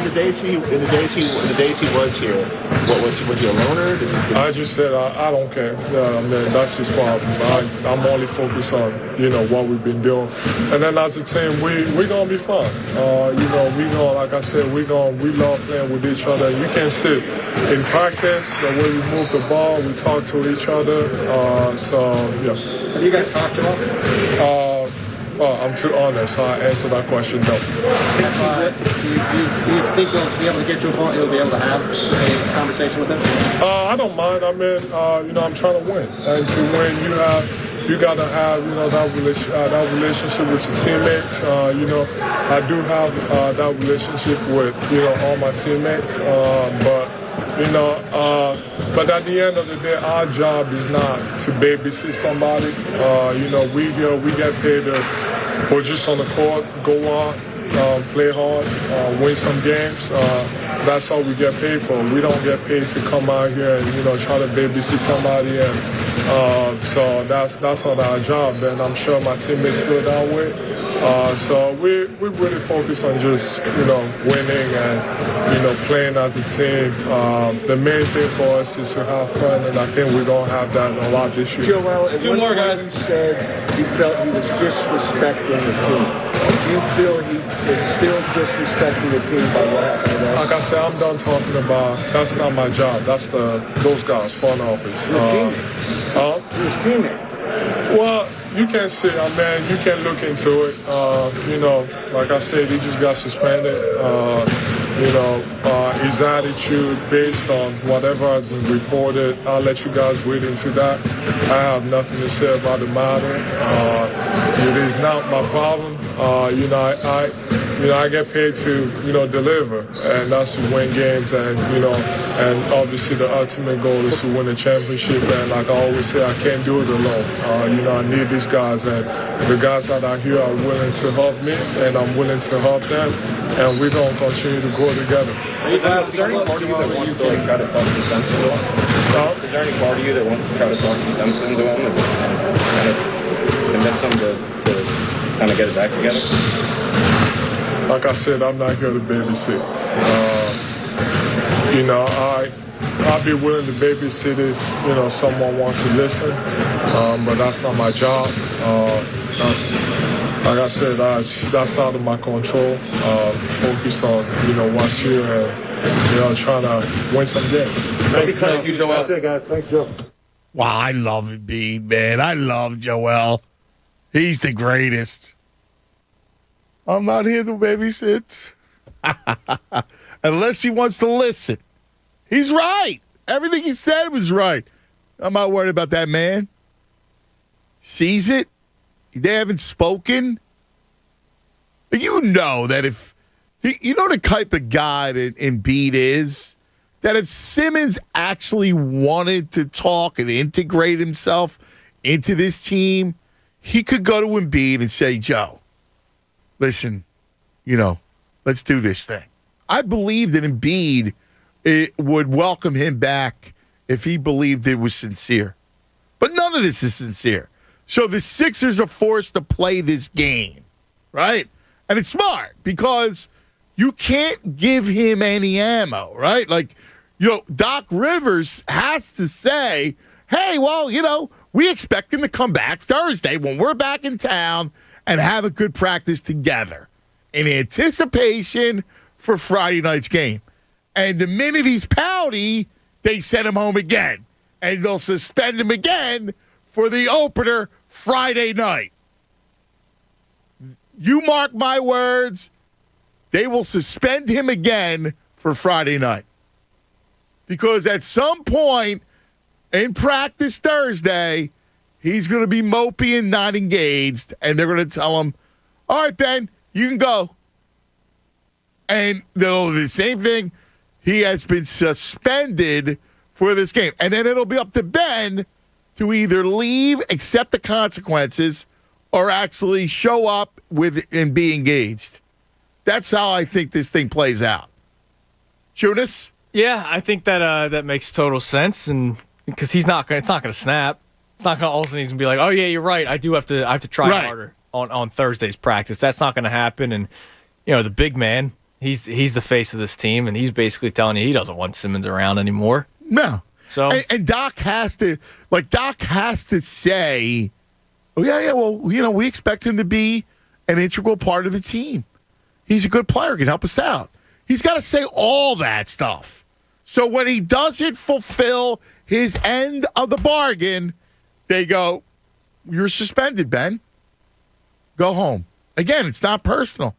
here, was he a loner? I just said I don't care. That's his problem. I'm only focused on what we've been doing, and then as a team we're gonna be fine. We gonna, like I said, we love playing with each other. You can see in practice the way we move the ball, we talk to each other. So yeah. Have you guys talked to him? Well, I'm too honest, so I answer that question no. Do you think you'll be able to get to a point you'll be able to have a conversation with him? I don't mind. I'm trying to win, and to win, you gotta have that relationship with your teammates. I do have that relationship with all my teammates, but at the end of the day, our job is not to babysit somebody. We get paid to put just on the court, go on, play hard, win some games. That's all we get paid for. We don't get paid to come out here and try to babysit somebody. And so that's not our job. And I'm sure my teammates feel that way. So we really focus on just winning and playing as a team. The main thing for us is to have fun, and I think we're gonna have that a lot this year. Joel, two more guys. You said you felt he was disrespecting the team. Do you feel he is still disrespecting the team by what happened today? Like I said, I'm done talking about. That's not my job. That's those guys, front office. Your teammate. Well, you can see, you can look into it. Like I said, he just got suspended. His attitude based on whatever has been reported, I'll let you guys read into that. I have nothing to say about the matter. It is not my problem. I get paid to, deliver, and that's to win games, and obviously the ultimate goal is to win a championship. And like I always say, I can't do it alone. I need these guys, and the guys that are here are willing to help me, and I'm willing to help them, and we're gonna continue to grow together. Is there any part of you that wants to try to talk some sense into him? Is there any part of you that wants to try to talk some sense into him and kind of convince him to kind of get his act together? Like I said, I'm not here to babysit. I'll be willing to babysit if someone wants to listen, but that's not my job. Like I said, that's out of my control. Focus on what's here and trying to win some games. Thank you, Joel. That's it, guys. Thanks, Joe. Wow, I love Embiid, man. I love Joel. He's the greatest. I'm not here to babysit. Unless he wants to listen. He's right. Everything he said was right. I'm not worried about that man. Sees it. They haven't spoken. You know that if the type of guy that Embiid is, that if Simmons actually wanted to talk and integrate himself into this team, he could go to Embiid and say, Joe, listen, let's do this thing. I believe that Embiid would welcome him back if he believed it was sincere. But none of this is sincere. So the Sixers are forced to play this game, right? And it's smart because you can't give him any ammo, right? Like, Doc Rivers has to say, hey, well, We expect him to come back Thursday when we're back in town and have a good practice together in anticipation for Friday night's game. And the minute he's pouty, they send him home again. And they'll suspend him again for the opener Friday night. You mark my words, they will suspend him again for Friday night. Because at some point in practice Thursday, he's going to be mopey and not engaged, and they're going to tell him, all right, Ben, you can go. And they'll do the same thing. He has been suspended for this game. And then it'll be up to Ben to either leave, accept the consequences, or actually show up with and be engaged. That's how I think this thing plays out. Jonas? Yeah, I think that makes total sense, and because it's not going to snap. It's not going to all of a sudden he's going to be like, oh yeah, you're right. I have to try harder on Thursday's practice. That's not going to happen. And the big man, he's the face of this team, and he's basically telling you he doesn't want Simmons around anymore. No. So and Doc has to say, oh yeah, well, we expect him to be an integral part of the team. He's a good player, can help us out. He's got to say all that stuff. So when he doesn't fulfill his end of the bargain, they go, you're suspended, Ben. Go home. Again, it's not personal.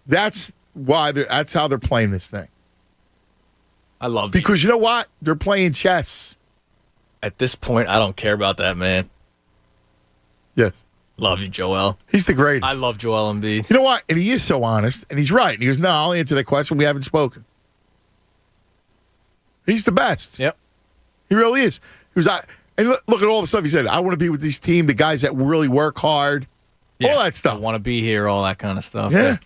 That's how they're playing this thing. I love it. Because you know what? They're playing chess. At this point, I don't care about that, man. Yes. Love you, Joel. He's the greatest. I love Joel Embiid. You know what? And he is so honest, and he's right. And he goes, no, I'll answer that question. We haven't spoken. He's the best. Yep. He really is. He was, and look at all the stuff he said. I want to be with this team, the guys that really work hard, all that stuff. I want to be here, all that kind of stuff. Yeah.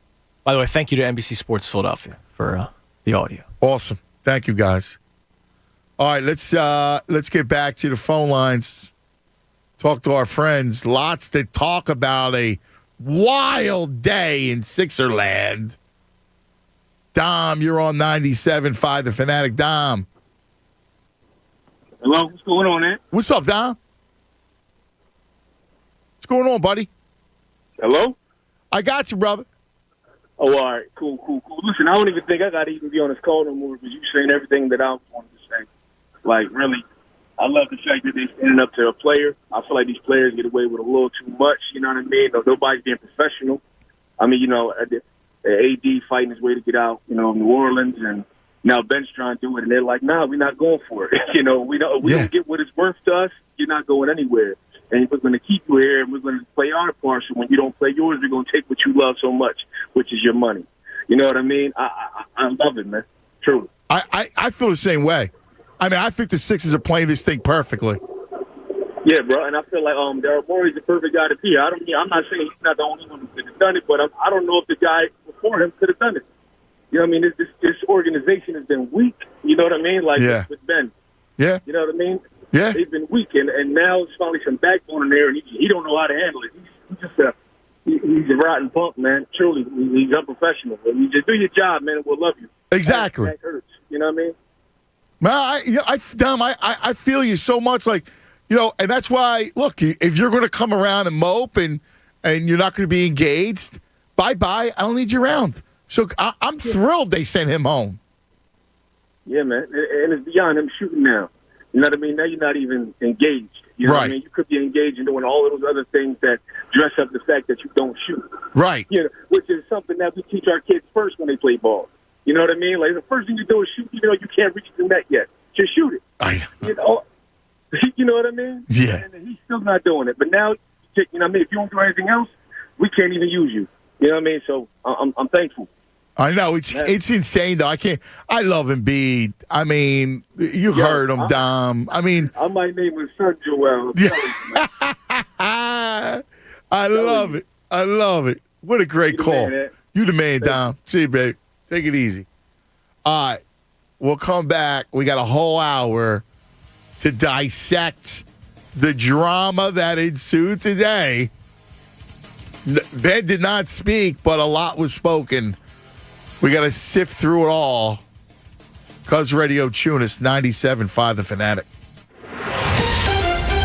By the way, thank you to NBC Sports Philadelphia for the audio. Awesome. Thank you, guys. All right, let's get back to the phone lines. Talk to our friends. Lots to talk about. A wild day in Sixerland. Dom, you're on 97.5 The Fanatic. Dom. Hello, what's going on, man? What's up, Dom? What's going on, buddy? Hello? I got you, brother. Oh, all right. Cool. Listen, I don't even think I got to even be on this call no more because you're saying everything that I wanted to say. Like, really, I love the fact that they're standing up to a player. I feel like these players get away with a little too much, you know what I mean? Nobody's being professional. I mean, AD fighting his way to get out, New Orleans, and now Ben's trying to do it, and they're like, nah, we're not going for it. We don't get what it's worth to us. You're not going anywhere. And we're going to keep you here, and we're going to play our part. So when you don't play yours, we're going to take what you love so much, which is your money. You know what I mean? I love it, man. Truly. I feel the same way. I mean, I think the Sixers are playing this thing perfectly. Yeah, bro, and I feel like Daryl Morey's the perfect guy to be here. I'm not saying he's not the only one who could have done it, but I don't know if the guy before him could have done it. You know what I mean? This organization has been weak. You know what I mean? Like with Ben. Yeah. You know what I mean? Yeah. They've been weak, and now there's finally some backbone in there, and he don't know how to handle it. He's a rotten punk, man. Truly, he's unprofessional. But you just do your job, man, and we'll love you. Exactly. That hurts. You know what I mean? Man, Dom, I feel you so much. Like, and that's why, look, if you're going to come around and mope and you're not going to be engaged, bye-bye. I don't need you around. So I'm thrilled they sent him home. Yeah, man. And it's beyond him shooting now. You know what I mean? Now you're not even engaged. You know what I mean? You could be engaged in doing all of those other things that dress up the fact that you don't shoot. Right. Which is something that we teach our kids first when they play ball. You know what I mean? Like, the first thing you do is shoot, even though you can't reach the net yet. Just shoot it. You know what I mean? Yeah. And he's still not doing it. But now, you know what I mean? If you don't do anything else, we can't even use you. You know what I mean? So I'm thankful. I know. It's insane, though. I love Embiid. I mean, you heard him, Dom. I mean. I might name his son Joel. I love it. I love it. What a great call. Man, you the man, Dom. See you, babe. Take it easy. All right. We'll come back. We got a whole hour to dissect the drama that ensued today. Ben did not speak, but a lot was spoken. We got to sift through it all. Cuz Radio Tunis, 97.5 The Fanatic.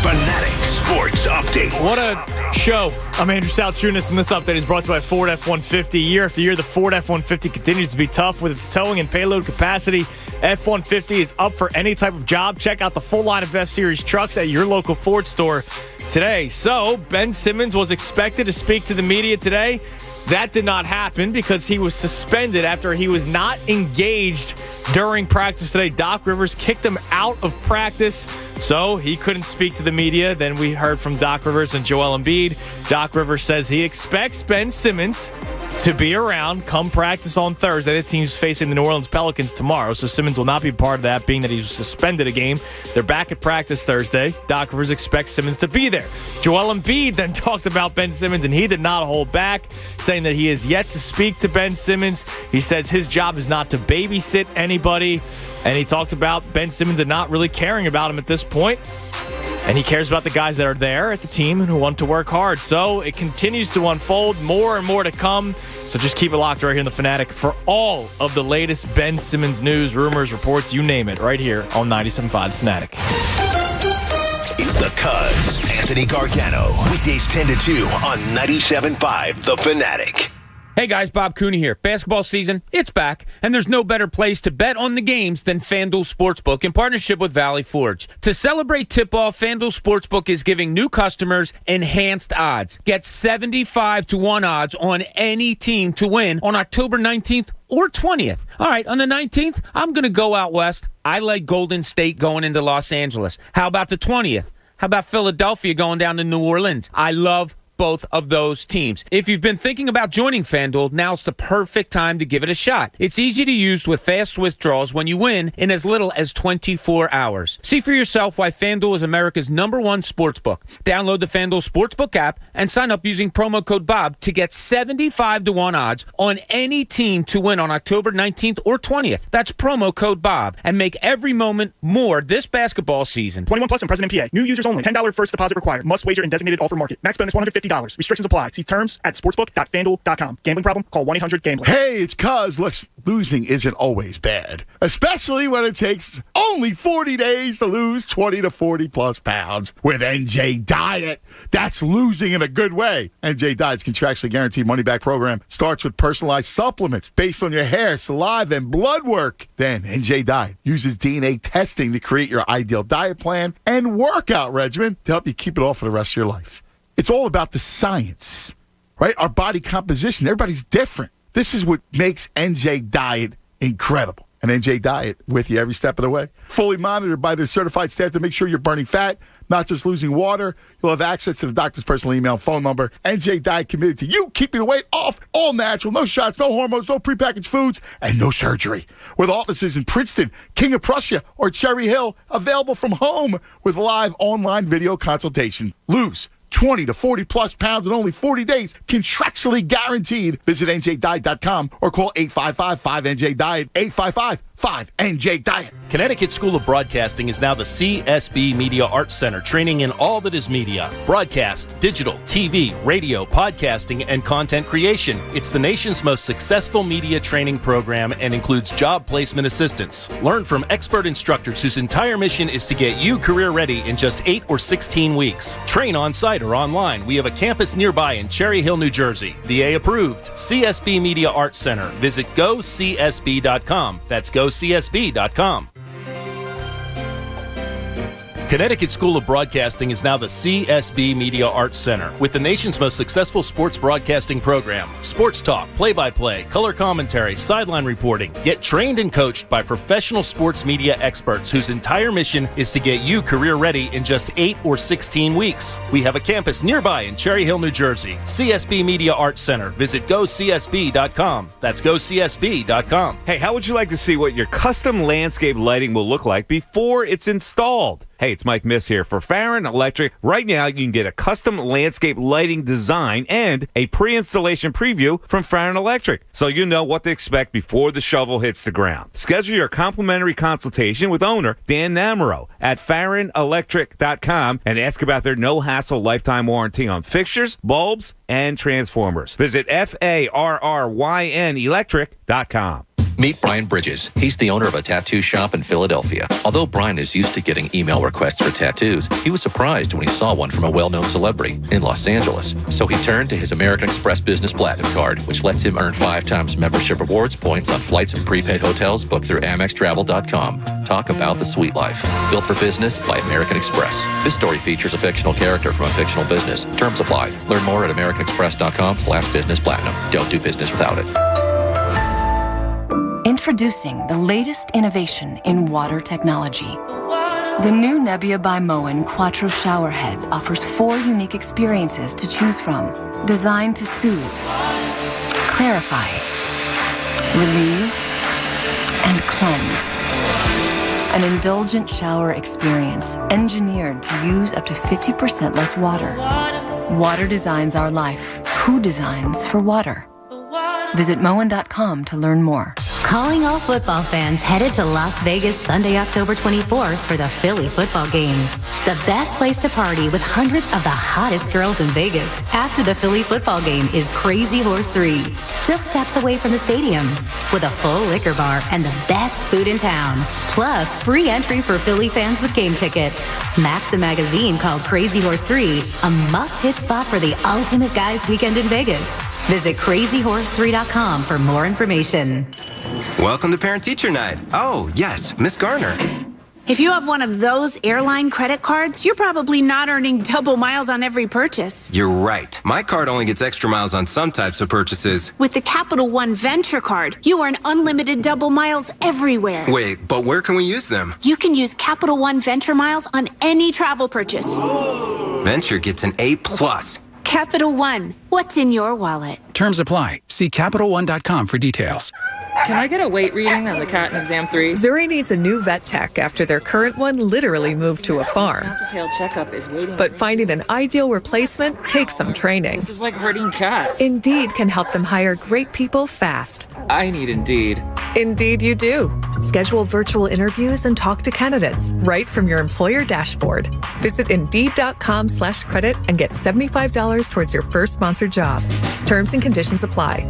Fanatic Sports Update. What a show. I'm Andrew South-Junis, and this update is brought to you by Ford F-150. Year after year, the Ford F-150 continues to be tough with its towing and payload capacity. F-150 is up for any type of job. Check out the full line of F-Series trucks at your local Ford store today. So, Ben Simmons was expected to speak to the media today. That did not happen because he was suspended after he was not engaged during practice today. Doc Rivers kicked him out of practice, so he couldn't speak to the media. Then we heard from Doc Rivers and Joel Embiid. Doc Rivers says he expects Ben Simmons to be around come practice on Thursday. The team's facing the New Orleans Pelicans tomorrow, so Simmons will not be part of that, being that he was suspended a game. They're back at practice Thursday. Doc Rivers expects Simmons to be there. Joel Embiid then talked about Ben Simmons, and he did not hold back, saying that he is yet to speak to Ben Simmons. He says his job is not to babysit anybody, and he talked about Ben Simmons and not really caring about him at this point. And he cares about the guys that are there at the team and who want to work hard. So it continues to unfold, more and more to come. So just keep it locked right here in The Fanatic for all of the latest Ben Simmons news, rumors, reports, you name it, right here on 97.5 The Fanatic. It's the Cuz, Anthony Gargano. Weekdays 10 to 2 on 97.5 The Fanatic. Hey guys, Bob Cooney here. Basketball season, it's back, and there's no better place to bet on the games than FanDuel Sportsbook in partnership with Valley Forge. To celebrate tip-off, FanDuel Sportsbook is giving new customers enhanced odds. Get 75-1 odds on any team to win on October 19th or 20th. All right, on the 19th, I'm going to go out west. I like Golden State going into Los Angeles. How about the 20th? How about Philadelphia going down to New Orleans? I love both of those teams. If you've been thinking about joining FanDuel, now's the perfect time to give it a shot. It's easy to use with fast withdrawals when you win in as little as 24 hours. See for yourself why FanDuel is America's #1 sportsbook. Download the FanDuel Sportsbook app and sign up using promo code BOB to get 75-1 odds on any team to win on October 19th or 20th. That's promo code BOB, and make every moment more this basketball season. 21 plus and present in PA. New users only. $10 first deposit required. Must wager in designated offer market. Max bonus $150. Restrictions apply. See terms at sportsbook.fanduel.com. Gambling problem? Call 1-800-GAMBLER. Hey, it's Cuz. Look, losing isn't always bad, especially when it takes only 40 days to lose 20 to 40 plus pounds. With NJ Diet, that's losing in a good way. NJ Diet's contractually guaranteed money-back program starts with personalized supplements based on your hair, saliva, and blood work. Then NJ Diet uses DNA testing to create your ideal diet plan and workout regimen to help you keep it off for the rest of your life. It's all about the science, right? Our body composition, everybody's different. This is what makes NJ Diet incredible. And NJ Diet with you every step of the way. Fully monitored by their certified staff to make sure you're burning fat, not just losing water. You'll have access to the doctor's personal email and phone number. NJ Diet committed to you keeping the weight off, all natural, no shots, no hormones, no prepackaged foods, and no surgery. With offices in Princeton, King of Prussia, or Cherry Hill, available from home with live online video consultation. Lose 20 to 40 plus pounds in only 40 days, contractually guaranteed. Visit NJDiet.com or call 855-5NJ-DIET, 855-5NJ-DIET. Connecticut School of Broadcasting is now the CSB Media Arts Center, training in all that is media, broadcast, digital, TV, radio, podcasting, and content creation. It's the nation's most successful media training program and includes job placement assistance. Learn from expert instructors whose entire mission is to get you career ready in just 8 or 16 weeks. Train on site or online. We have a campus nearby in Cherry Hill, New Jersey. VA approved. CSB Media Arts Center. Visit GoCSB.com. That's GoCSB.com. Connecticut School of Broadcasting is now the CSB Media Arts Center with the nation's most successful sports broadcasting program. Sports talk, play-by-play, color commentary, sideline reporting. Get trained and coached by professional sports media experts whose entire mission is to get you career ready in just 8 or 16 weeks. We have a campus nearby in Cherry Hill, New Jersey. CSB Media Arts Center. Visit GoCSB.com. That's GoCSB.com. Hey, how would you like to see what your custom landscape lighting will look like before it's installed? Hey, it's Mike Miss here for Farron Electric. Right now, you can get a custom landscape lighting design and a pre-installation preview from Farron Electric, so you know what to expect before the shovel hits the ground. Schedule your complimentary consultation with owner Dan Namaro at FarronElectric.com and ask about their no-hassle lifetime warranty on fixtures, bulbs, and transformers. Visit FarrynElectric.com. Meet Brian Bridges. He's the owner of a tattoo shop in Philadelphia. Although Brian is used to getting email requests for tattoos, he was surprised when he saw one from a well-known celebrity in Los Angeles. So he turned to his American Express Business Platinum card, which lets him earn 5 times membership rewards points on flights and prepaid hotels booked through AmexTravel.com. Talk about the sweet life. Built for business by American Express. This story features a fictional character from a fictional business. Terms apply. Learn more at AmericanExpress.com/business platinum. Don't do business without it. Introducing the latest innovation in water technology. The new Nebia by Moen Quattro Showerhead offers 4 unique experiences to choose from, designed to soothe, clarify, relieve, and cleanse. An indulgent shower experience engineered to use up to 50% less water. Water designs our life. Who designs for water? Visit Moen.com to learn more. Calling all football fans headed to Las Vegas Sunday, October 24th for the Philly football game. The best place to party with hundreds of the hottest girls in Vegas after the Philly football game is Crazy Horse 3, just steps away from the stadium, with a full liquor bar and the best food in town. Plus, free entry for Philly fans with game ticket. Maxim magazine called Crazy Horse 3 a must-hit spot for the ultimate guys weekend in Vegas. Visit crazyhorse3.com for more information. Welcome to Parent-Teacher Night. Oh, yes, Miss Garner. If you have one of those airline credit cards, you're probably not earning double miles on every purchase. You're right. My card only gets extra miles on some types of purchases. With the Capital One Venture Card, you earn unlimited double miles everywhere. Wait, but where can we use them? You can use Capital One Venture Miles on any travel purchase. Venture gets an A+. Capital One, what's in your wallet? Terms apply. See CapitalOne.com for details. Can I get a weight reading on the cat in exam 3? Zuri needs a new vet tech after their current one literally moved to a farm. Detailed checkup is waiting. But finding an ideal replacement takes some training. This is like herding cats. Indeed can help them hire great people fast. I need Indeed. Indeed you do. Schedule virtual interviews and talk to candidates right from your employer dashboard. Visit Indeed.com/credit and get $75 towards your first sponsored job. Terms and conditions apply.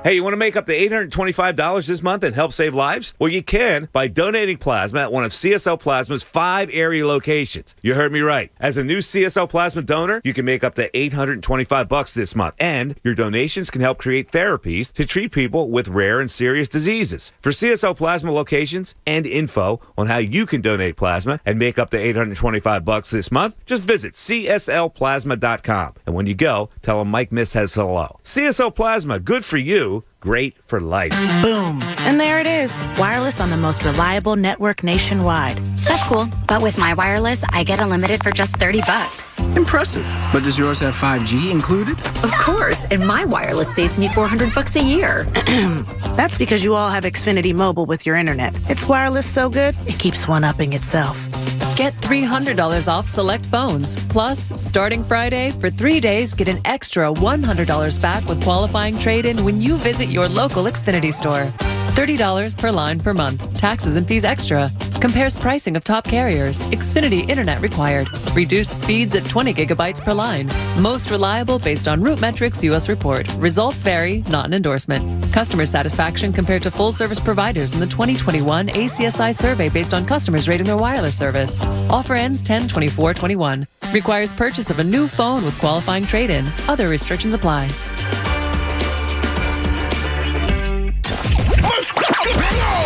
Hey, you want to make up to $825 this month and help save lives? Well, you can by donating plasma at one of CSL Plasma's 5 area locations. You heard me right. As a new CSL Plasma donor, you can make up to $825 this month, and your donations can help create therapies to treat people with rare and serious diseases. For CSL Plasma locations and info on how you can donate plasma and make up to $825 this month, just visit cslplasma.com. And when you go, tell them Mike Miss has hello. CSL Plasma, good for you. Great for life. Boom. And there it is. Wireless on the most reliable network nationwide. That's cool. But with my wireless, I get unlimited for just $30. Impressive. But does yours have 5G included? Of course. And my wireless saves me $400 a year. That's because you all have Xfinity Mobile with your internet. It's wireless so good, it keeps one-upping itself. Get $300 off select phones. Plus, starting Friday, for 3 days, get an extra $100 back with qualifying trade-in when you visit your local Xfinity store. $30 per line per month. Taxes and fees extra. Compares pricing of top carriers. Xfinity Internet required. Reduced speeds at 20 gigabytes per line. Most reliable based on RootMetrics US report. Results vary, not an endorsement. Customer satisfaction compared to full-service providers in the 2021 ACSI survey based on customers rating their wireless service. Offer ends 10/24/21. Requires purchase of a new phone with qualifying trade-in. Other restrictions apply.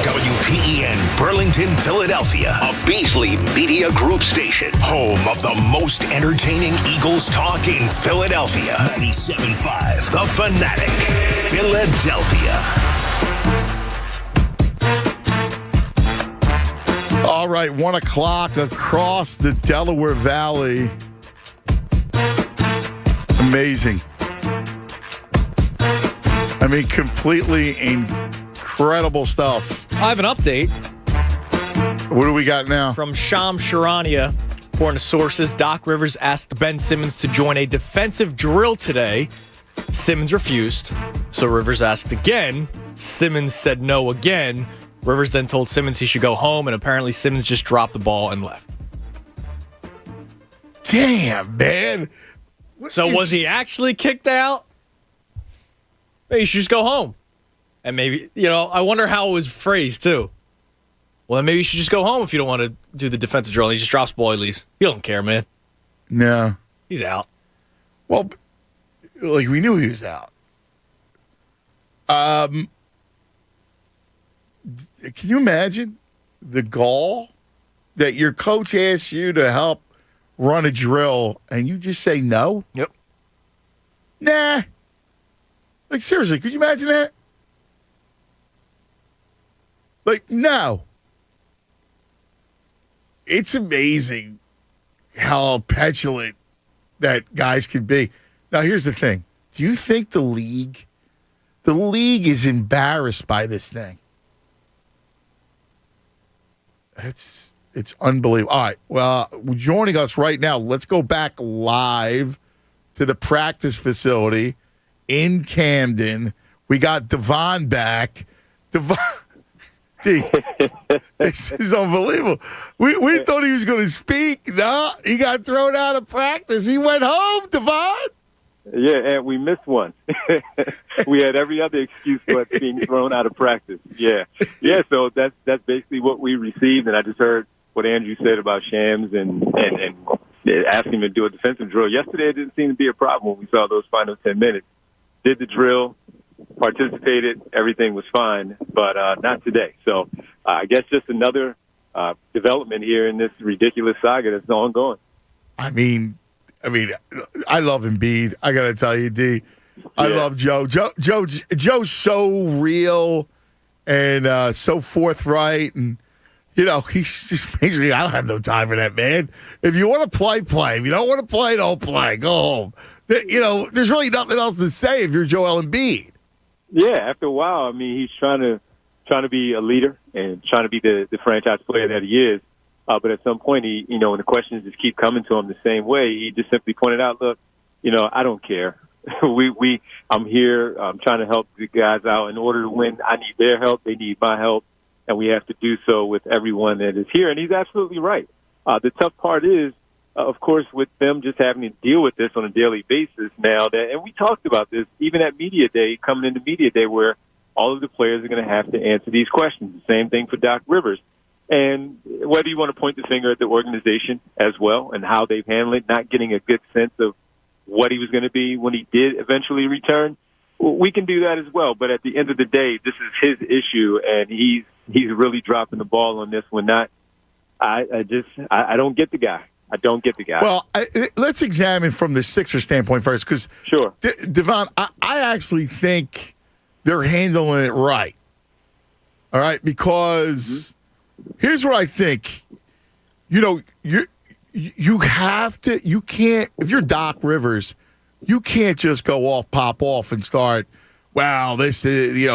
WPEN Burlington, Philadelphia, a Beasley Media Group station, home of the most entertaining Eagles talk in Philadelphia. 97.5 The Fanatic, Philadelphia. All right, 1 o'clock across the Delaware Valley. Amazing. I mean, completely incredible stuff. I have an update. What do we got now? From Sham Sharania. According to sources, Doc Rivers asked Ben Simmons to join a defensive drill today. Simmons refused. So Rivers asked again. Simmons said no again. Rivers then told Simmons he should go home, and apparently Simmons just dropped the ball and left. Damn, man. So was he actually kicked out? Maybe you should just go home. And maybe, I wonder how it was phrased, too. Well, then maybe you should just go home if you don't want to do the defensive drill. And he just drops boilies. He don't care, man. No. He's out. Well, like, we knew he was out. Can you imagine the gall that your coach asks you to help run a drill and you just say no? Yep. Nah. Like, seriously, could you imagine that? Like, no. It's amazing how petulant that guys can be. Now, here's the thing. Do you think the league is embarrassed by this thing? It's unbelievable. All right. Well, joining us right now, let's go back live to the practice facility in Camden. We got Devon back. Devon, this is unbelievable. We thought he was going to speak. No, he got thrown out of practice. He went home, Devon. Yeah, and we missed one. We had every other excuse but being thrown out of practice. Yeah. So that's basically what we received. And I just heard what Andrew said about Shams and asking him to do a defensive drill. Yesterday, it didn't seem to be a problem when we saw those final 10 minutes. Did the drill, participated, everything was fine, but not today. So I guess just another development here in this ridiculous saga that's ongoing. I mean, I love Embiid. I got to tell you, D. I love Joe. Joe's so real and so forthright. And, he's just basically, I don't have no time for that, man. If you want to play, play. If you don't want to play, don't play. Go home. There's really nothing else to say if you're Joel Embiid. Yeah, after a while, he's trying to be a leader and trying to be the franchise player that he is. But at some point, he, when the questions just keep coming to him the same way, he just simply pointed out, look, I don't care. I'm here. I'm trying to help the guys out. In order to win, I need their help. They need my help. And we have to do so with everyone that is here. And he's absolutely right. The tough part is, of course, with them just having to deal with this on a daily basis now. And we talked about this even at Media Day, coming into Media Day, where all of the players are going to have to answer these questions. The same thing for Doc Rivers. And whether you want to point the finger at the organization as well and how they've handled it, not getting a good sense of what he was going to be when he did eventually return, we can do that as well. But at the end of the day, this is his issue, and he's really dropping the ball on this one. I don't get the guy. I don't get the guy. Well, let's examine from the Sixers standpoint first, because sure, Devon, I actually think they're handling it right. All right, because here's what I think. You have to. You can't. If you're Doc Rivers, you can't just go pop off, and start. Well, this is you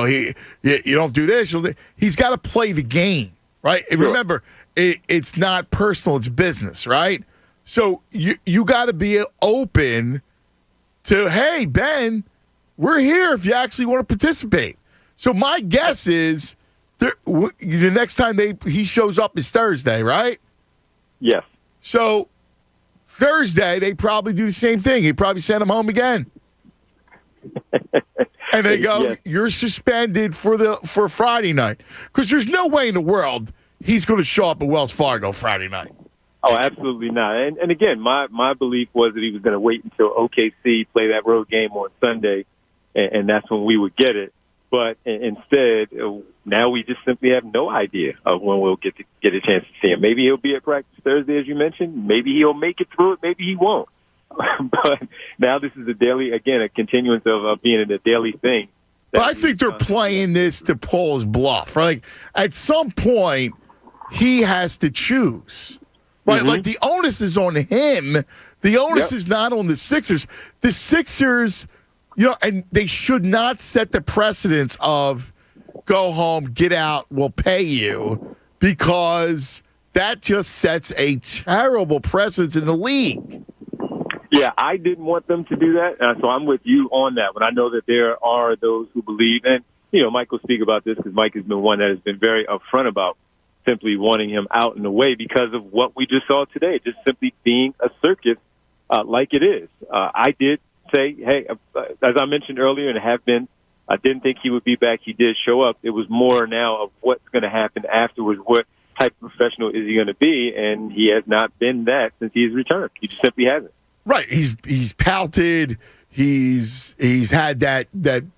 don't do this. He's got to play the game, right? And remember, it's not personal; it's business, right? So you got to be open to, hey, Ben, we're here if you actually want to participate. So my guess is the next time he shows up is Thursday, right? Yes. So Thursday they probably do the same thing. He probably send him home again. And they go, You're suspended for Friday night. Because there's no way in the world he's going to show up at Wells Fargo Friday night. Oh, absolutely not. And again, my belief was that he was going to wait until OKC play that road game on Sunday, and that's when we would get it. But instead, now we just simply have no idea of when we'll get a chance to see him. Maybe he'll be at practice Thursday, as you mentioned. Maybe he'll make it through it. Maybe he won't. But now this is a continuance of being a daily thing. But I think they're playing this to pull his bluff. Right? At some point, he has to choose. Right? Mm-hmm. Like, the onus is on him. The onus is not on the Sixers. The Sixers, and they should not set the precedence of go home, get out, we'll pay you, because that just sets a terrible precedence in the league. Yeah, I didn't want them to do that, so I'm with you on that one. I know that there are those who believe, and, Mike will speak about this because Mike has been one that has been very upfront about simply wanting him out and away because of what we just saw today, just simply being a circus like it is. I did say, hey, as I mentioned earlier, and have been I didn't think he would be back. He did show up. It was more now of what's going to happen afterwards. What type of professional is he going to be? And he has not been that since he's returned. He just simply hasn't. Right. He's pouted. He's had that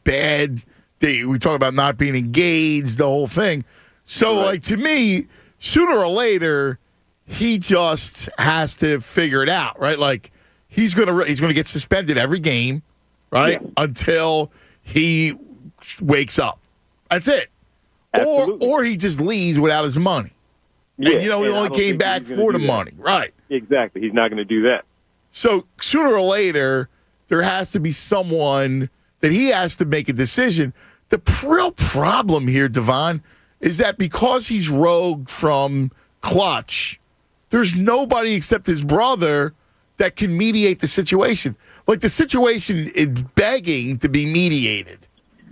bad thing. We talk about not being engaged, the whole thing. So, like, to me, sooner or later, he just has to figure it out, right? Like, he's gonna get suspended every game, right? Yeah. Until he wakes up. That's it. Absolutely. Or he just leaves without his money. Yeah, and, he only came back for the money. Right. Exactly. He's not going to do that. So sooner or later, there has to be someone that he has to make a decision. The real problem here, Devon, is that because he's rogue from Clutch, there's nobody except his brother that can mediate the situation. Like, the situation is begging to be mediated.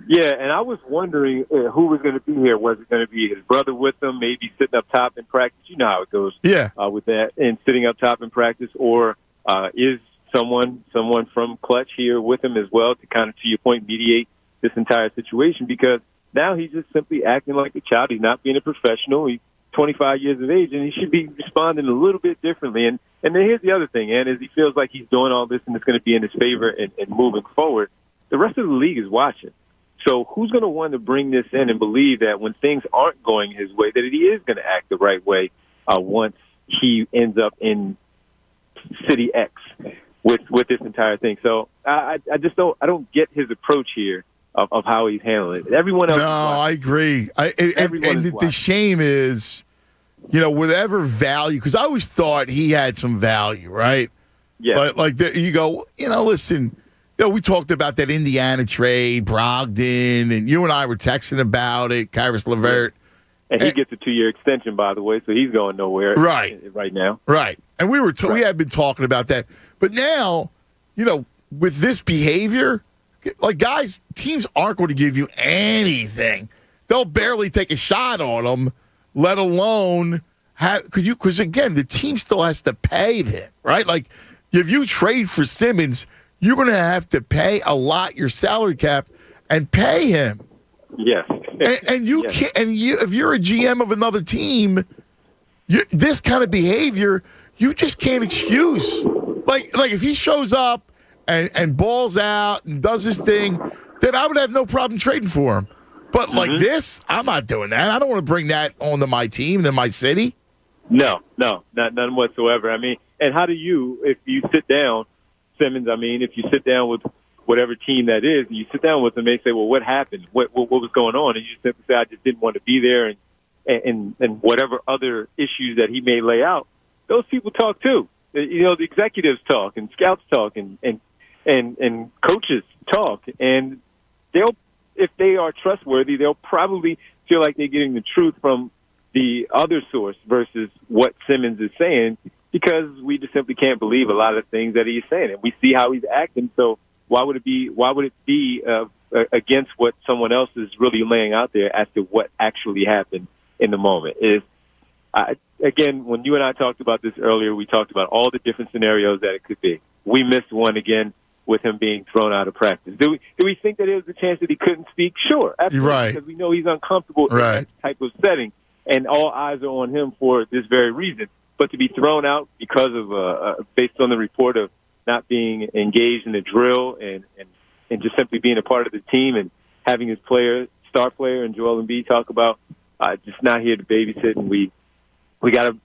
Yeah, and I was wondering who was going to be here. Was it going to be his brother with him, maybe sitting up top in practice? You know how it goes with that, and sitting up top in practice. Or is someone from Clutch here with him as well to kind of, to your point, mediate this entire situation? Because now he's just simply acting like a child. He's not being a professional. He's 25 years of age, and he should be responding a little bit differently. And then here's the other thing, and is he feels like he's doing all this and it's going to be in his favor and moving forward. The rest of the league is watching. So who's going to want to bring this in and believe that when things aren't going his way, that he is going to act the right way once he ends up in City X with this entire thing? So I just don't get his approach here of how he's handling it. Everyone else. No, I agree. And the shame is, whatever value, because I always thought he had some value, right? Yeah. Like you go, listen. We talked about that Indiana trade, Brogdon, and you and I were texting about it, Kyrus LeVert. And he gets a 2-year extension, by the way, so he's going nowhere right now. Right. And we had been talking about that. But now, with this behavior, like, teams aren't going to give you anything. They'll barely take a shot on them, let alone because again, the team still has to pay them, right? Like, if you trade for Simmons, you're going to have to pay a lot, your salary cap, and pay him. Yes. And you can't. And if you're a GM of another team, this kind of behavior, you just can't excuse. Like if he shows up and balls out and does his thing, then I would have no problem trading for him. But like this, I'm not doing that. I don't want to bring that onto my team and my city. No, none whatsoever. I mean, and how do you, if you sit down, Simmons, if you sit down with whatever team that is, and you sit down with them, they say, well, what happened? What was going on? And you simply say, I just didn't want to be there, and whatever other issues that he may lay out, those people talk too. The executives talk, and scouts talk, and coaches talk, and if they are trustworthy, they'll probably feel like they're getting the truth from the other source versus what Simmons is saying, because we just simply can't believe a lot of things that he's saying, and we see how he's acting. So why would it be against what someone else is really laying out there as to what actually happened in the moment? Again, when you and I talked about this earlier, we talked about all the different scenarios that it could be. We missed one again with him being thrown out of practice. Do we think that there was a chance that he couldn't speak? Sure, absolutely, right. Because we know he's uncomfortable in that type of setting, and all eyes are on him for this very reason. But to be thrown out because of based on the report of not being engaged in the drill and just simply being a part of the team and having his star player, and Joel Embiid talk about just not here to babysit, and we got to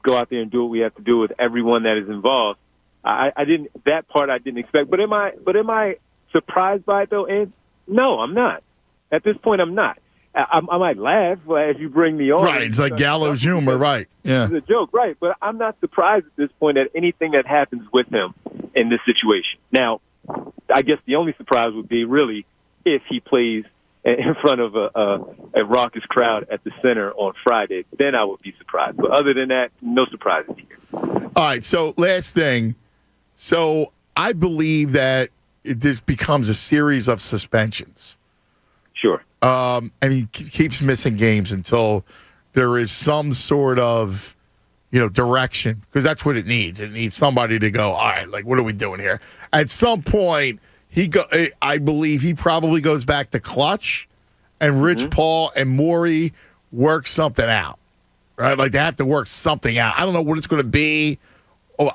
go out there and do what we have to do with everyone that is involved. That part I didn't expect. But am I surprised by it though? And no, I'm not. At this point, I'm not. I might laugh as you bring me on. Right, it's like gallows humor, right? Yeah, it's a joke, right? But I'm not surprised at this point at anything that happens with him in this situation. Now, I guess the only surprise would be really if he plays in front of a raucous crowd at the center on Friday. Then I would be surprised. But other than that, no surprises here. All right. So last thing. So I believe that this becomes a series of suspensions. Sure. And he keeps missing games until there is some sort of, direction, because that's what it needs. It needs somebody to go, all right, like, what are we doing here? At some point, I believe he probably goes back to Clutch, and Rich Paul and Morey work something out, right? Like they have to work something out. I don't know what it's going to be. Oh,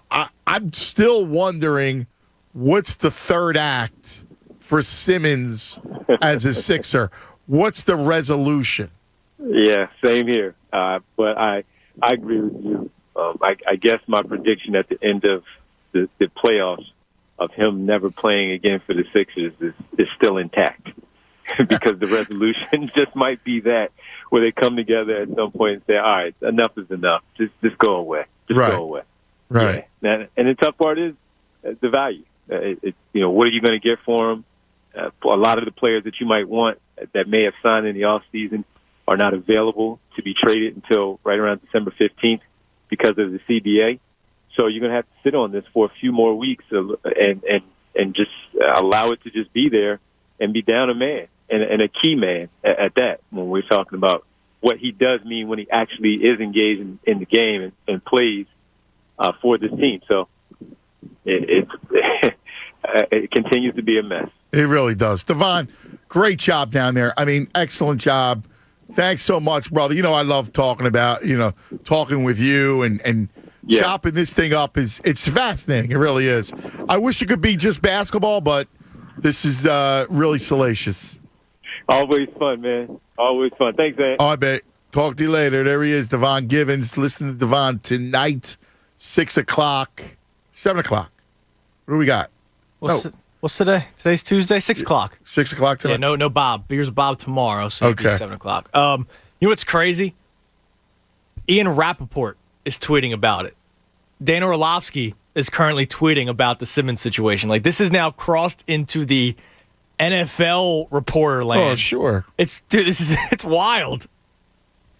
I'm still wondering what's the third act for Simmons as a Sixer. What's the resolution? Yeah, same here. But I agree with you. I guess my prediction at the end of the playoffs of him never playing again for the Sixers is still intact because the resolution just might be that where they come together at some point and say, all right, enough is enough. Just go away. Go away. Right. Yeah. And the tough part is the value. What are you going to get for him? A lot of the players that you might want that may have signed in the offseason are not available to be traded until right around December 15th because of the CBA. So you're going to have to sit on this for a few more weeks and just allow it to just be there and be down a man and a key man at that when we're talking about what he does mean when he actually is engaged in the game and plays for this team. So it continues to be a mess. It really does. Devon, great job down there. I mean, excellent job. Thanks so much, brother. I love talking with you and chopping this thing up. It's fascinating. It really is. I wish it could be just basketball, but this is really salacious. Always fun, man. Always fun. Thanks, man. I bet. Talk to you later. There he is, Devon Givens. Listen to Devon tonight, 6 o'clock, 7 o'clock. What do we got? What's today? Today's Tuesday, 6 o'clock. 6 o'clock tonight? Yeah, no Bob. Beers with Bob tomorrow, so it'll be 7 o'clock. You know what's crazy? Ian Rappaport is tweeting about it. Dan Orlovsky is currently tweeting about the Simmons situation. Like, this is now crossed into the NFL reporter land. Oh, sure. It's wild.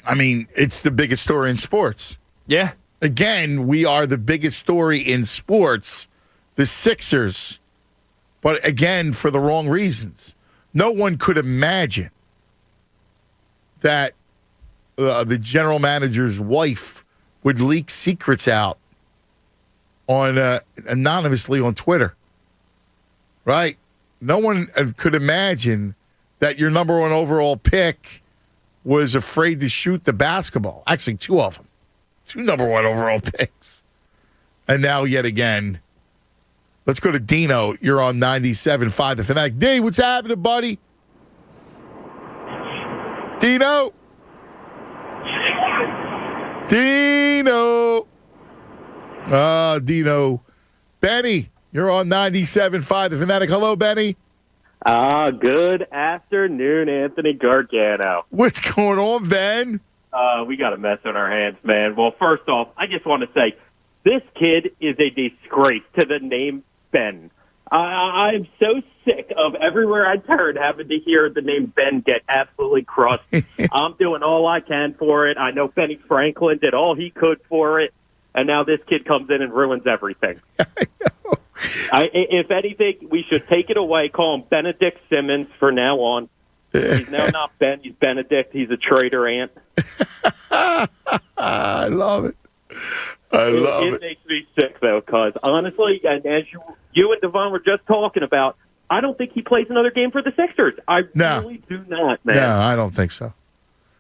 I mean, it's the biggest story in sports. Yeah. Again, we are the biggest story in sports, the Sixers. But again, for the wrong reasons. No one could imagine that the general manager's wife would leak secrets out anonymously on Twitter. Right? No one could imagine that your number one overall pick was afraid to shoot the basketball. Actually, two of them. 2 number one overall picks. And now, yet again, let's go to Dino. You're on 97.5 The Fanatic. D, what's happening, buddy? Dino? Dino. Benny, you're on 97.5 The Fanatic. Hello, Benny. Good afternoon, Anthony Gargano. What's going on, Ben? We got a mess on our hands, man. Well, first off, I just want to say this kid is a disgrace to the name Ben. I'm so sick of everywhere I turn having to hear the name Ben get absolutely crushed. I'm doing all I can for it. I know Benny Franklin did all he could for it, and now this kid comes in and ruins everything. If anything, we should take it away, call him Benedict Simmons from now on. He's now not Ben, he's Benedict. He's a traitor ant. I love it. It makes me sick, though, because honestly, and as you and Devon were just talking about, I don't think he plays another game for the Sixers. I really do not, man. No, I don't think so.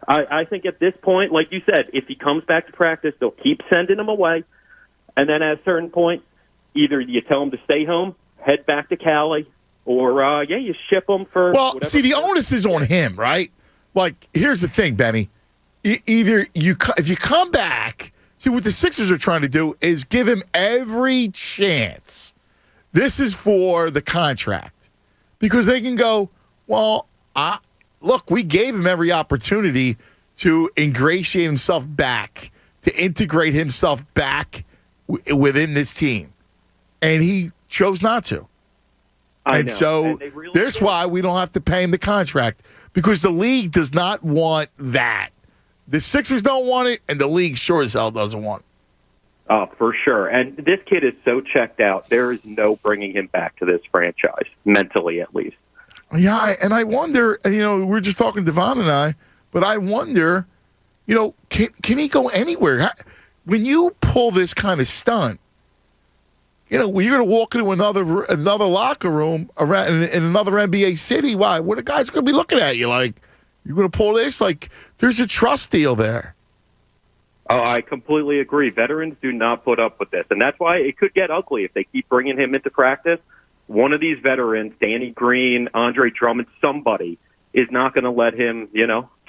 I think at this point, like you said, if he comes back to practice, they'll keep sending him away. And then at a certain point, either you tell him to stay home, head back to Cali, or, you ship him for Well, see, the onus is on him, right? Like, here's the thing, Benny. If you come back, see, what the Sixers are trying to do is give him every chance. This is for the contract. Because they can go, well, look, we gave him every opportunity to ingratiate himself back, to integrate himself back within this team. And he chose not to. So that's why we don't have to pay him the contract, because the league does not want that. The Sixers don't want it, and the league sure as hell doesn't want it. Oh, for sure. And this kid is so checked out. There is no bringing him back to this franchise, mentally at least. Yeah, and I wonder, we're just talking, Devon and I, but I wonder, can he go anywhere? When you pull this kind of stunt, you're going to walk into another locker room around in another NBA city. Why? What the guy's going to be looking at you like? You're going to pull this? Like, there's a trust deal there. Oh, I completely agree. Veterans do not put up with this, and that's why it could get ugly if they keep bringing him into practice. One of these veterans, Danny Green, Andre Drummond, somebody is not going to let him,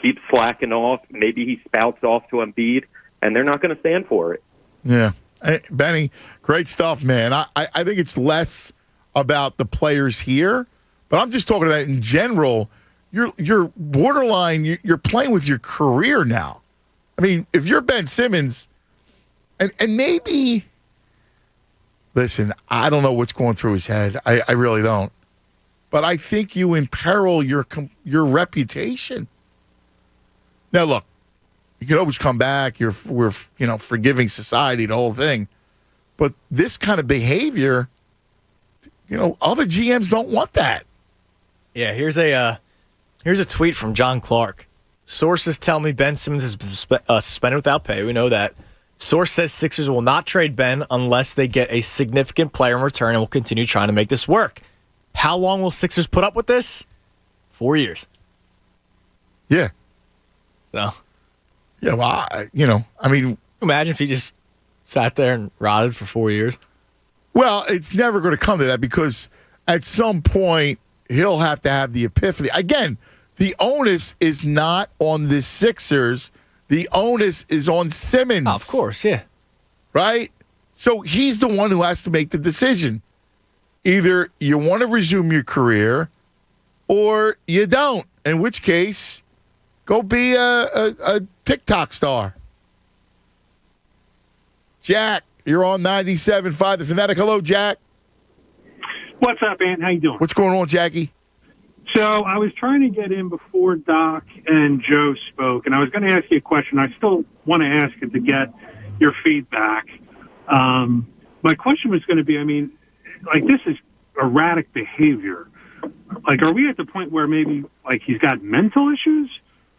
keep slacking off. Maybe he spouts off to Embiid, and they're not going to stand for it. Yeah. Hey, Benny, great stuff, man. I think it's less about the players here, but I'm just talking about in general. You're borderline. You're playing with your career now. I mean, if you're Ben Simmons, and maybe, listen, I don't know what's going through his head. I really don't. But I think you imperil your reputation. Now, look, you can always come back. We're forgiving society, the whole thing. But this kind of behavior, other GMs don't want that. Yeah, here's a tweet from John Clark. Sources tell me Ben Simmons has been suspended without pay. We know that. Source says Sixers will not trade Ben unless they get a significant player in return and will continue trying to make this work. How long will Sixers put up with this? 4 years. Yeah. So. Yeah, well, imagine if he just sat there and rotted for 4 years. Well, it's never going to come to that because at some point he'll have to have the epiphany. Again, the onus is not on the Sixers. The onus is on Simmons. Oh, of course, yeah. Right? So he's the one who has to make the decision. Either you want to resume your career or you don't, in which case, go be a TikTok star. Jack, you're on 97.5 The Fanatic. Hello, Jack. What's up, Ant? How you doing? What's going on, Jackie? So I was trying to get in before Doc and Joe spoke, and I was going to ask you a question. I still want to ask it to get your feedback. My question was going to be, this is erratic behavior. Like, are we at the point where maybe, he's got mental issues?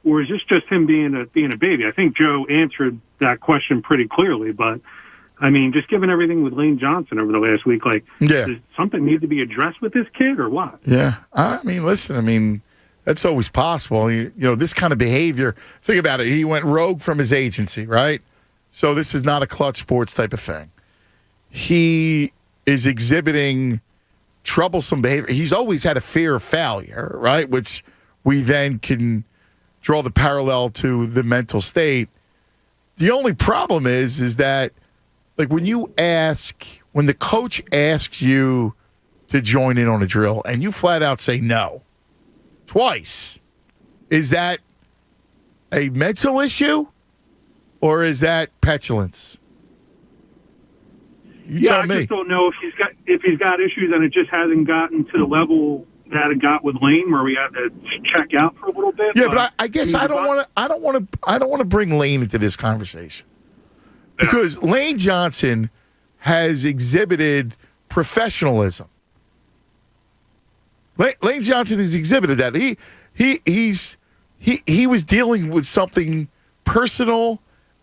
Or is this just him being a baby? I think Joe answered that question pretty clearly, but just given everything with Lane Johnson over the last week, does something need to be addressed with this kid or what? Yeah. Listen, that's always possible. This kind of behavior, think about it. He went rogue from his agency, right? So this is not a clutch sports type of thing. He is exhibiting troublesome behavior. He's always had a fear of failure, right? Which we then can draw the parallel to the mental state. The only problem is that, when the coach asks you to join in on a drill and you flat out say no twice, is that a mental issue or is that petulance? I just don't know if he's got issues and it just hasn't gotten to the level that it got with Lane where we had to check out for a little bit. Yeah, but I guess I don't want to bring Lane into this conversation because Lane Johnson has exhibited professionalism. Lane Johnson has exhibited that. He was dealing with something personal,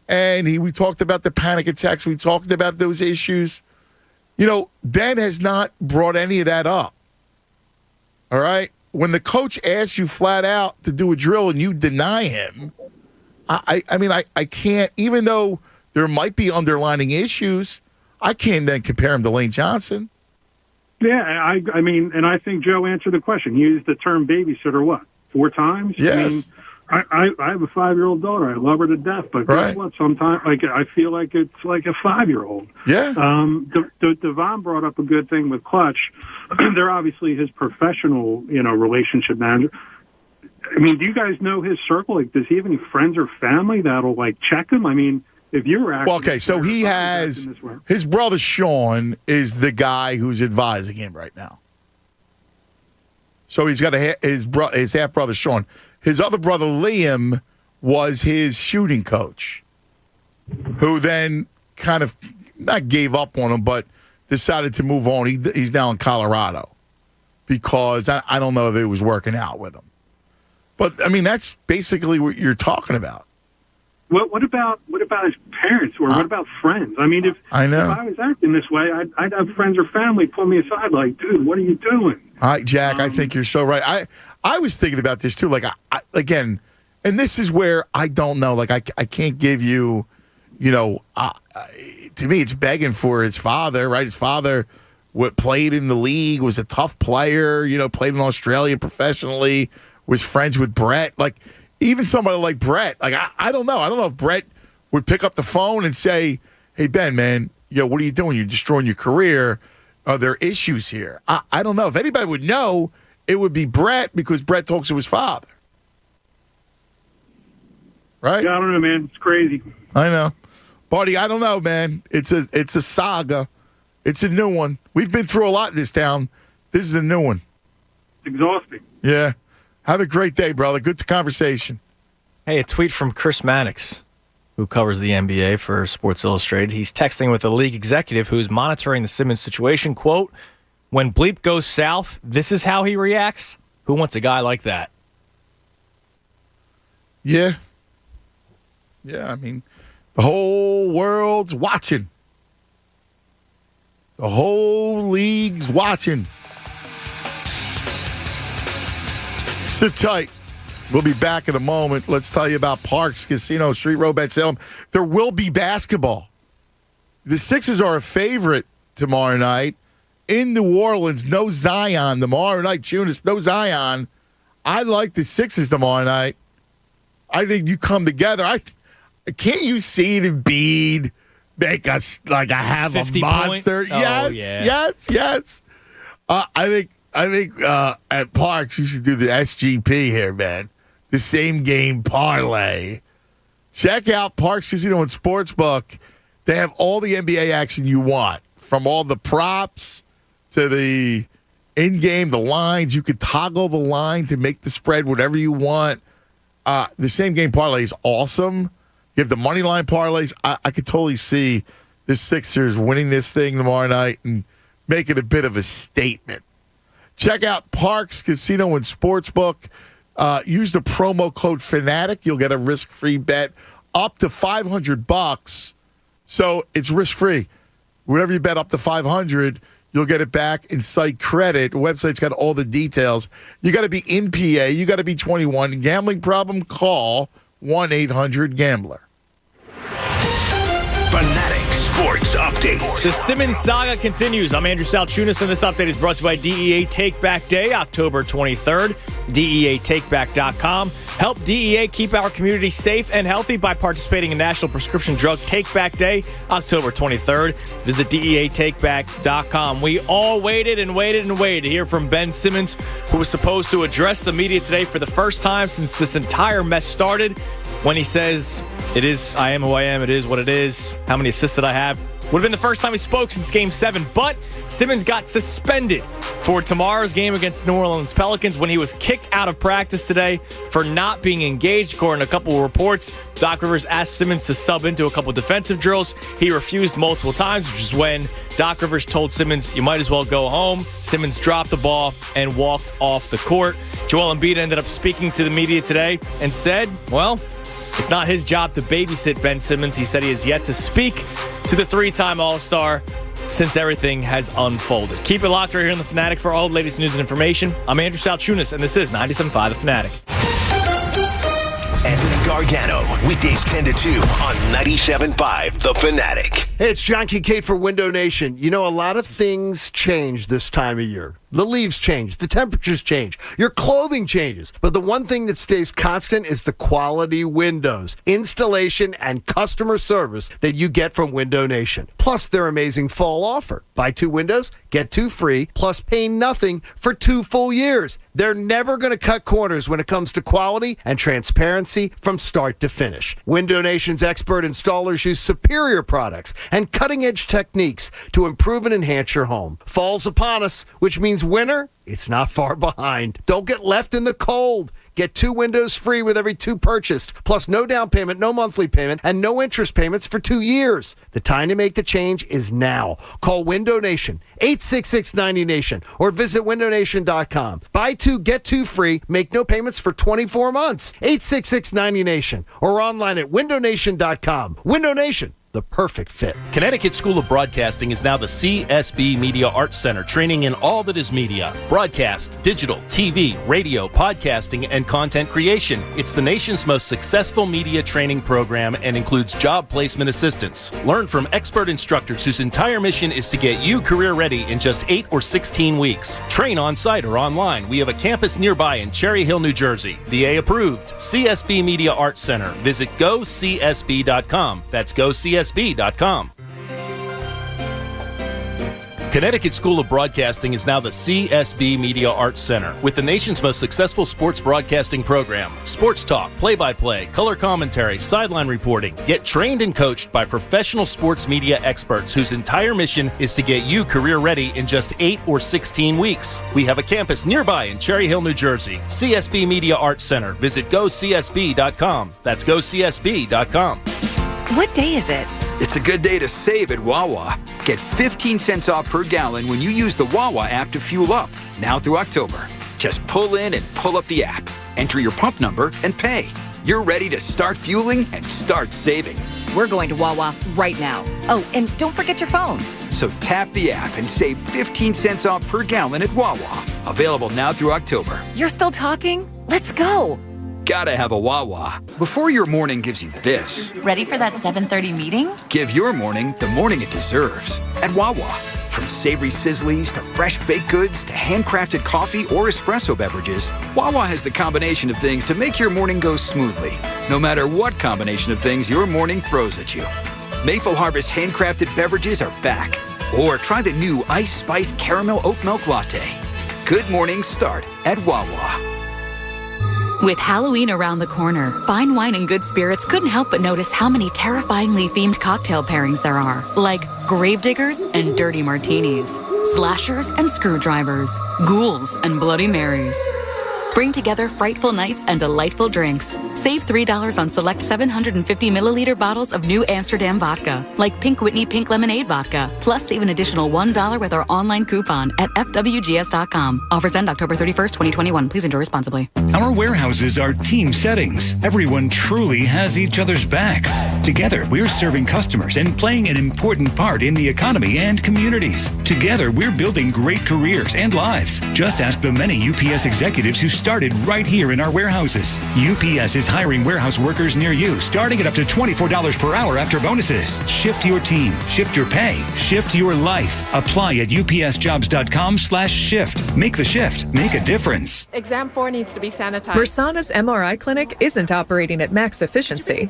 and we talked about the panic attacks. We talked about those issues. Ben has not brought any of that up. All right? When the coach asks you flat out to do a drill and you deny him, I can't, even though there might be underlying issues, I can't then compare him to Lane Johnson. Yeah, I think Joe answered the question. He used the term babysitter, 4 times? Yes. I have a 5-year-old daughter. I love her to death, but guess what? Sometimes, I feel like it's like a 5-year-old. Yeah. Devon brought up a good thing with Clutch. They're obviously his professional, relationship manager. Do you guys know his circle? Does he have any friends or family that'll check him? If you were actually so he has his brother Sean is the guy who's advising him right now. So he's got his half brother Sean. His other brother Liam was his shooting coach, who then kind of not gave up on him, but decided to move on. He's now in Colorado because I don't know if it was working out with him. But that's basically what you're talking about. What about his parents, or what about friends? I mean, if I was acting this way, I'd have friends or family pull me aside, like, dude, what are you doing? Jack, I think you're so right. I was thinking about this too. Like, again, and this is where I don't know. Like, I can't give you, to me, it's begging for his father, right? His father played in the league, was a tough player, played in Australia professionally, was friends with Brett. Like, even somebody like Brett, like, I don't know. I don't know if Brett would pick up the phone and say, hey, Ben, man, what are you doing? You're destroying your career. Are there issues here? I don't know. If anybody would know, it would be Brett, because Brett talks to his father. Right? Yeah, I don't know, man. It's crazy. I know. Buddy, I don't know, man. It's a saga. It's a new one. We've been through a lot in this town. This is a new one. It's exhausting. Yeah. Have a great day, brother. Good conversation. Hey, a tweet from Chris Mannix, who covers the NBA for Sports Illustrated. He's texting with a league executive who's monitoring the Simmons situation. Quote, when bleep goes south, this is how he reacts. Who wants a guy like that? Yeah. Yeah, I mean, the whole world's watching. The whole league's watching. Sit tight. We'll be back in a moment. Let's tell you about Parks Casino, Street Road Bet Salem. There will be basketball. The Sixers are a favorite tomorrow night in New Orleans. No Zion tomorrow night, Tunis. No Zion. I like the Sixers tomorrow night. I think you come together. Can't you see Embiid make us like have a monster? Yes. I think at Parks you should do the SGP here, man. The same game parlay. Check out Parks Casino and Sportsbook. They have all the NBA action you want, from all the props to the in-game, the lines. You could toggle the line to make the spread whatever you want. The same game parlay is awesome. You have the money line parlays. I could totally see the Sixers winning this thing tomorrow night and making a bit of a statement. Check out Parks Casino and Sportsbook. Use the promo code Fanatic. You'll get a risk-free bet up to $500. So it's risk-free. Whatever you bet up to $500, you'll get it back in site credit. The website's got all the details. You got to be in PA. You got to be 21. Gambling problem? Call 1-800-GAMBLER. Fanatic Sports Update. The Simmons saga continues. I'm Andrew Salchunas, and this update is brought to you by DEA Take Back Day, October 23rd. DEATakeback.com. Help DEA keep our community safe and healthy by participating in National Prescription Drug Take Back Day, October 23rd. Visit DEATakeback.com. We all waited to hear from Ben Simmons, who was supposed to address the media today for the first time since this entire mess started, when he says, I am who I am, it is what it is, how many assists did I have? Would have been the first time he spoke since Game 7, but Simmons got suspended for tomorrow's game against New Orleans Pelicans when he was kicked out of practice today for not being engaged, according to a couple of reports. Doc Rivers asked Simmons to sub into a couple defensive drills. He refused multiple times, which is when Doc Rivers told Simmons, you might as well go home. Simmons dropped the ball and walked off the court. Joel Embiid ended up speaking to the media today and said, well, it's not his job to babysit Ben Simmons. He said he has yet to speak to the three-time All-Star since everything has unfolded. Keep it locked right here on The Fanatic for all the latest news and information. I'm Andrew Salchunas, and this is 97.5 The Fanatic. And Gargano, weekdays 10 to 2 on 97.5 The Fanatic. Hey, it's John Kincaid for Window Nation. You know, a lot of things change this time of year. The leaves change, the temperatures change, your clothing changes. But the one thing that stays constant is the quality windows, installation, and customer service that you get from Window Nation. Plus their amazing fall offer. Buy 2 windows, get 2 free, plus pay nothing for 2 full years. They're never going to cut corners when it comes to quality and transparency from start to finish. Window Nation's expert installers use superior products and cutting-edge techniques to improve and enhance your home. Fall's upon us, which means winter, it's not far behind. Don't get left in the cold. Get 2 windows free with every 2 purchased, plus no down payment, no monthly payment, and no interest payments for 2 years. The time to make the change is now. Call Window Nation, 866-90Nation, or visit windownation.com. Buy 2, get 2 free, make no payments for 24 months. 866-90Nation, or online at windownation.com. Window Nation, the perfect fit. Connecticut School of Broadcasting is now the CSB Media Arts Center, training in all that is media. Broadcast, digital, TV, radio, podcasting, and content creation. It's the nation's most successful media training program and includes job placement assistance. Learn from expert instructors whose entire mission is to get you career ready in just 8 or 16 weeks. Train on site or online. We have a campus nearby in Cherry Hill, New Jersey. VA approved. CSB Media Arts Center. Visit gocsb.com. That's gocsb.com. Connecticut School of Broadcasting is now the CSB Media Arts Center with the nation's most successful sports broadcasting program. Sports talk, play-by-play, color commentary, sideline reporting. Get trained and coached by professional sports media experts whose entire mission is to get you career ready in just 8 or 16 weeks. We have a campus nearby in Cherry Hill, New Jersey. CSB Media Arts Center. Visit gocsb.com. That's gocsb.com. What day is it? It's a good day to save at Wawa. Get 15 cents off per gallon when you use the Wawa app to fuel up, now through October. Just pull in and pull up the app, enter your pump number, and pay. You're ready to start fueling and start saving. We're going to Wawa right now. Oh, and don't forget your phone. So tap the app and save 15 cents off per gallon at Wawa. Available now through October. You're still talking? Let's go. Gotta have a Wawa. Before your morning gives you this. Ready for that 7:30 meeting? Give your morning the morning it deserves at Wawa. From savory sizzlies to fresh baked goods to handcrafted coffee or espresso beverages, Wawa has the combination of things to make your morning go smoothly, no matter what combination of things your morning throws at you. Maple Harvest handcrafted beverages are back. Or try the new Ice Spice Caramel Oat Milk Latte. Good mornings start at Wawa. With Halloween around the corner, Fine Wine and Good Spirits couldn't help but notice how many terrifyingly themed cocktail pairings there are, like gravediggers and dirty martinis, slashers and screwdrivers, ghouls and Bloody Marys. Bring together frightful nights and delightful drinks. Save $3 on select 750 milliliter bottles of New Amsterdam vodka, like Pink Whitney Pink Lemonade Vodka. Plus, save an additional $1 with our online coupon at FWGS.com. Offers end October 31st, 2021. Please enjoy responsibly. Our warehouses are team settings. Everyone truly has each other's backs. Together, we're serving customers and playing an important part in the economy and communities. Together, we're building great careers and lives. Just ask the many UPS executives who started right here in our warehouses. UPS is hiring warehouse workers near you, starting at up to $24 per hour after bonuses. Shift your team, shift your pay, shift your life. Apply at upsjobs.com/shift. Make the shift. Make a difference. Exam 4 needs to be sanitized. Mersana's MRI clinic isn't operating at max efficiency.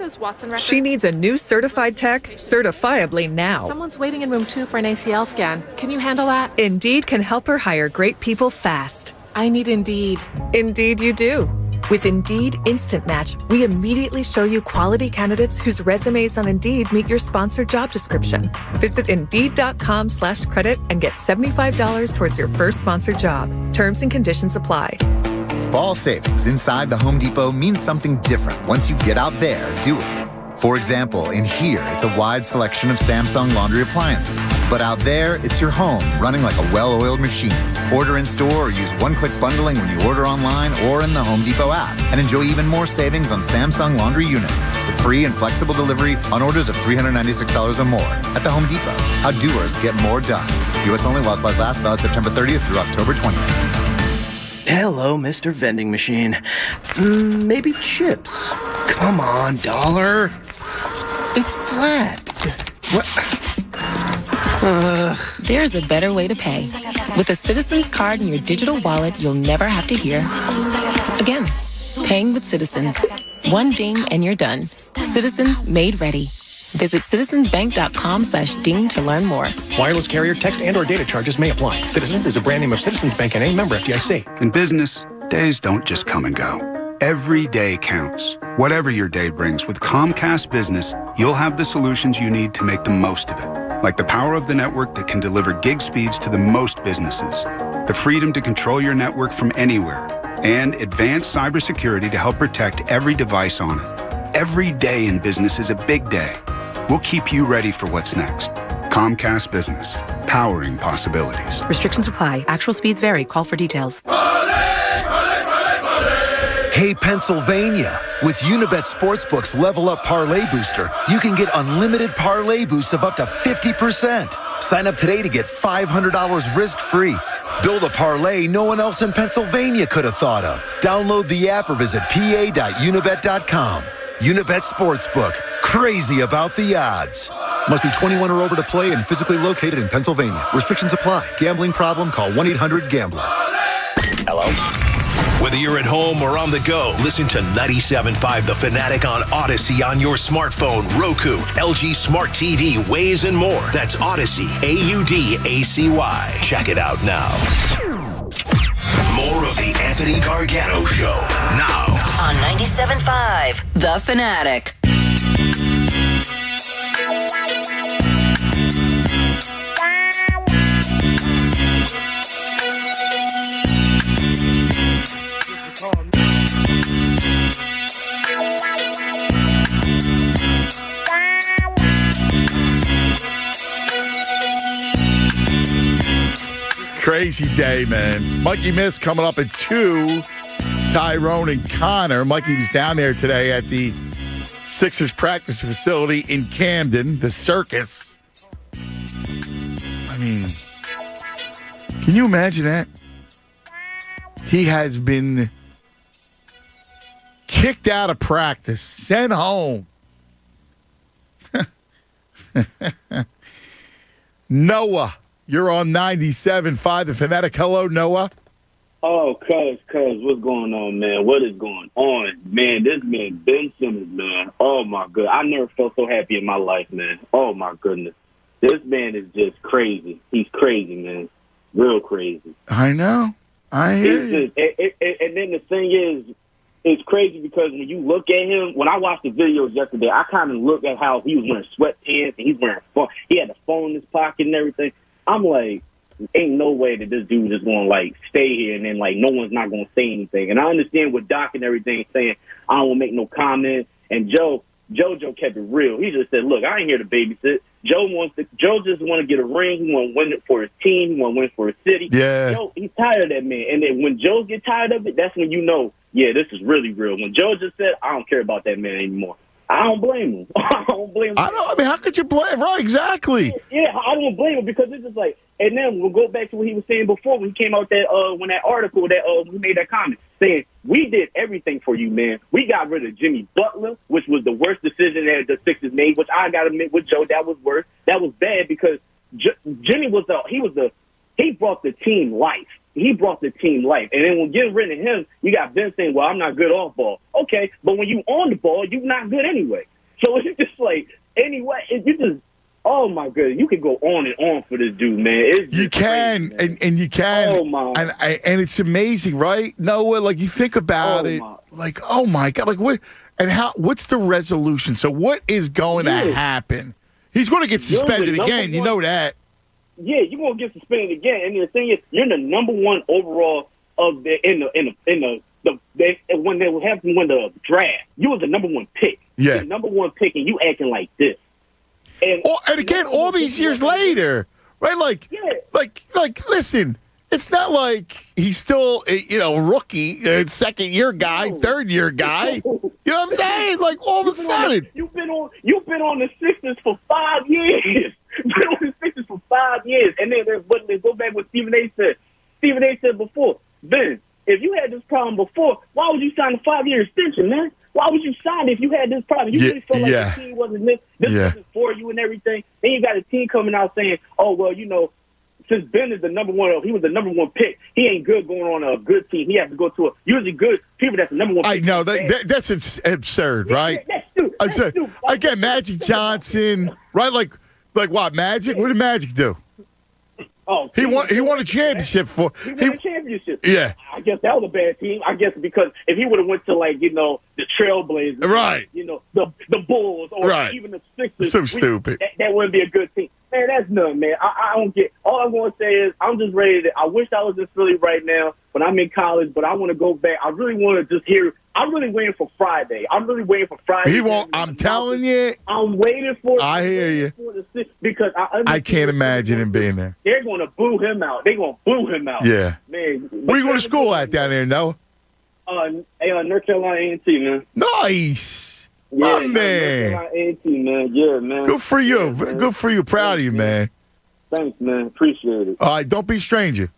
She needs a new certified tech, certifiably now. Someone's waiting in room 2 for an ACL scan. Can you handle that? Indeed can help her hire great people fast. I need Indeed. Indeed you do. With Indeed Instant Match, we immediately show you quality candidates whose resumes on Indeed meet your sponsored job description. Visit Indeed.com/credit and get $75 towards your first sponsored job. Terms and conditions apply. Fall savings inside the Home Depot means something different once you get out there doing it. For example, in here, it's a wide selection of Samsung laundry appliances. But out there, it's your home running like a well-oiled machine. Order in store or use one-click bundling when you order online or in the Home Depot app. And enjoy even more savings on Samsung laundry units with free and flexible delivery on orders of $396 or more at the Home Depot. How doers get more done. U.S. only while supplies last, valid September 30th through October 20th. Hello, Mr. Vending Machine. Maybe chips. Come on, dollar. It's flat. What? There's a better way to pay. With a Citizens card in your digital wallet, you'll never have to hear. Again, paying with Citizens. One ding and you're done. Citizens made ready. Visit citizensbank.com/ding to learn more. Wireless carrier, text, and/or data charges may apply. Citizens is a brand name of Citizens Bank and a member FDIC. In business, days don't just come and go. Every day counts. Whatever your day brings, with Comcast Business, you'll have the solutions you need to make the most of it. Like the power of the network that can deliver gig speeds to the most businesses. The freedom to control your network from anywhere. and advanced cybersecurity to help protect every device on it. Every day in business is a big day. We'll keep you ready for what's next. Comcast Business, powering possibilities. Restrictions apply. Actual speeds vary. Call for details. Hey, Pennsylvania. With Unibet Sportsbook's Level Up Parlay Booster, you can get unlimited parlay boosts of up to 50%. Sign up today to get $500 risk-free. Build a parlay no one else in Pennsylvania could have thought of. Download the app or visit pa.unibet.com. Unibet Sportsbook. Crazy about the odds. Must be 21 or over to play and physically located in Pennsylvania. Restrictions apply. Gambling problem? Call 1-800-GAMBLER. Hello? Whether you're at home or on the go, listen to 97.5 The Fanatic on Odyssey on your smartphone, Roku, LG Smart TV, Waze, and more. That's Odyssey, AUDACY. Check it out now. More of the Anthony Gargano Show now on 97.5 The Fanatic. Crazy day, man. Mikey Miss coming up at 2. Tyrone and Connor. Mikey was down there today at the Sixers practice facility in Camden, the Circus. I mean, can you imagine that? He has been kicked out of practice, sent home. Noah. You're on 97.5 The Fanatic. Hello, Noah. Oh, cuz, what's going on, man? What is going on? Man, this man, Ben Simmons, man. Oh, my God. I never felt so happy in my life, man. Oh, my goodness. This man is just crazy. He's crazy, man. Real crazy. I know. I hear you. And then the thing is, it's crazy because when you look at him, when I watched the videos yesterday, I kind of looked at how he was wearing sweatpants and he's wearing a phone. He had a phone in his pocket and everything. I'm like, ain't no way that this dude is going to, like, stay here and then, like, no one's not going to say anything. And I understand what Doc and everything saying, I don't want to make no comment. And JoJo kept it real. He just said, look, I ain't here to babysit. Joe just want to get a ring. He want to win it for his team. He want to win for his city. Yeah. Joe, he's tired of that, man. And then when Joe get tired of it, that's when you know, yeah, this is really real. When Joe just said, I don't care about that man anymore. I don't blame him. I don't blame him. I mean, how could you blame? Right, exactly. Yeah, I don't blame him because it's just like, and then we'll go back to what he was saying before when he came out when that article that he made that comment saying we did everything for you, man. We got rid of Jimmy Butler, which was the worst decision that the Sixers made. Which I got to admit with Joe, that was worse. That was bad because Jimmy he brought the team life. He brought the team life. And then when getting rid of him, you got Ben saying, well, I'm not good off ball. Okay, but when you on the ball, you're not good anyway. So it's just like, anyway, you just, oh, my goodness. You can go on and on for this dude, man. It's you can, crazy, and you can. Oh, my. And it's amazing, right? Noah, like, you think about it, like, oh, my God. Like, what's the resolution? So what is going to happen? He's going to get suspended again. You know that. Yeah, you're gonna get suspended again. And the thing is, you're the number one overall of when they have to win the draft. You was the number one pick. Yeah, the number one pick, and you acting like this. And again, all these years later, right? Like, listen, it's not like he's still a rookie, second year guy, third year guy. You know what I'm saying? Like all of a sudden, you've been on the Sixers for 5 years. Been on the Sixers for 5 years, and then they go back what Stephen A. said. Stephen A. said before, Ben, if you had this problem before, why would you sign a 5-year extension, man? Why would you sign it if you had this problem? You really felt like the team wasn't this wasn't for you and everything. Then you got a team coming out saying, oh, well, since Ben is the number one, he was the number one pick. He ain't good going on a good team. He has to go to a usually good people that's the number one pick. I know that's absurd, right? That's stupid. Again, Magic Johnson, right? Like what? Magic? What did Magic do? Oh, he won a championship for. He won a championship. Yeah. I guess that was a bad team. I guess because if he would have went to the Trailblazers, right? The Bulls, or even the Sixers, so stupid. That wouldn't be a good team. Man, that's nothing, man. I don't get. All I'm going to say is I'm just ready to. I wish I was in Philly right now. when I'm in college, but I want to go back. I really want to just hear. I'm really waiting for Friday. He won't. I'm telling you. I'm waiting for it. I hear you. Because I can't imagine him being there. They're going to boo him out. Yeah. Man. Where you going to school at down there, Noah? North Carolina A&T, man. Nice. Yeah, My man. North Carolina A&T, man. Yeah, man. Good for you. Yeah, Good for you. Proud of you, man. Thanks, man. Appreciate it. All right, don't be a stranger.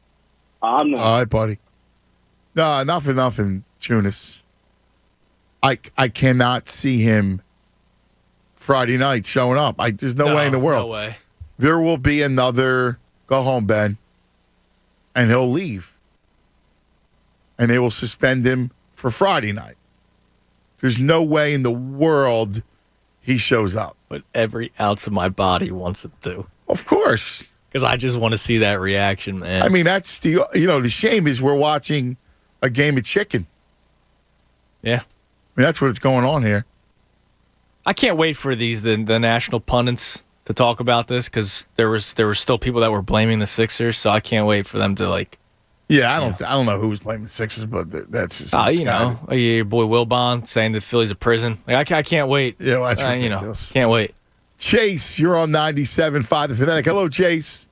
I'm not. All right, buddy. No, nothing, Tunis. I cannot see him Friday night showing up. There's no way in the world. No way. There will be another go home, Ben, and he'll leave. And they will suspend him for Friday night. There's no way in the world he shows up. But every ounce of my body wants him to. Of course. Because I just want to see that reaction, man. I mean, that's the shame is we're watching a game of chicken. Yeah. I mean, that's what's going on here. I can't wait for the national pundits to talk about this because there were still people that were blaming the Sixers, so I can't wait for them to like. Yeah, I don't know who was blaming the Sixers, but that's just your boy Wilbon saying that Philly's a prison. Like I can't wait. Yeah, well, that's ridiculous. Can't wait. Chase, you're on 97.5 The Fanatic. Hello, Chase.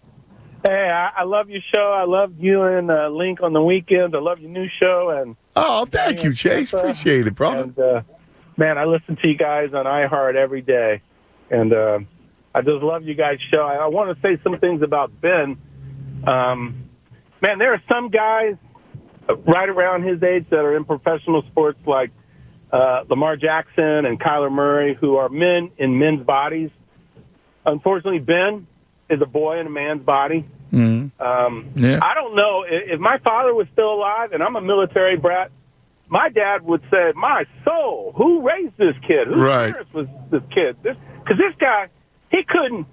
Hey, I love your show. I love you and Link on the weekend. I love your new show. And thank you, Chase. Appreciate it, brother. And, man, I listen to you guys on iHeart every day. And I just love you guys' show. I want to say some things about Ben. Man, there are some guys right around his age that are in professional sports like Lamar Jackson and Kyler Murray who are men in men's bodies. Unfortunately, Ben is a boy in a man's body. Mm-hmm. I don't know. If my father was still alive and I'm a military brat, my dad would say, my soul, who raised this kid? Whose parents was this kid? Because this guy, he couldn't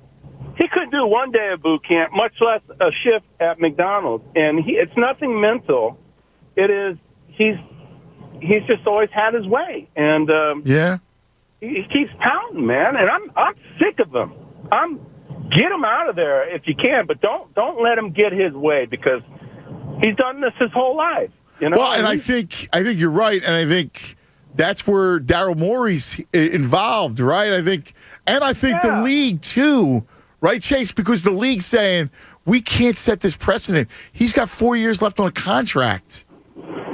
do one day of boot camp, much less a shift at McDonald's. And it's nothing mental. It is, he's just always had his way. And he keeps pounding, man. And I'm sick of him. Get him out of there if you can, but don't let him get his way because he's done this his whole life. You know? Well, and I think you're right, and I think that's where Daryl Morey's involved, right? I think the league too, right, Chase? Because the league's saying we can't set this precedent. He's got 4 years left on a contract.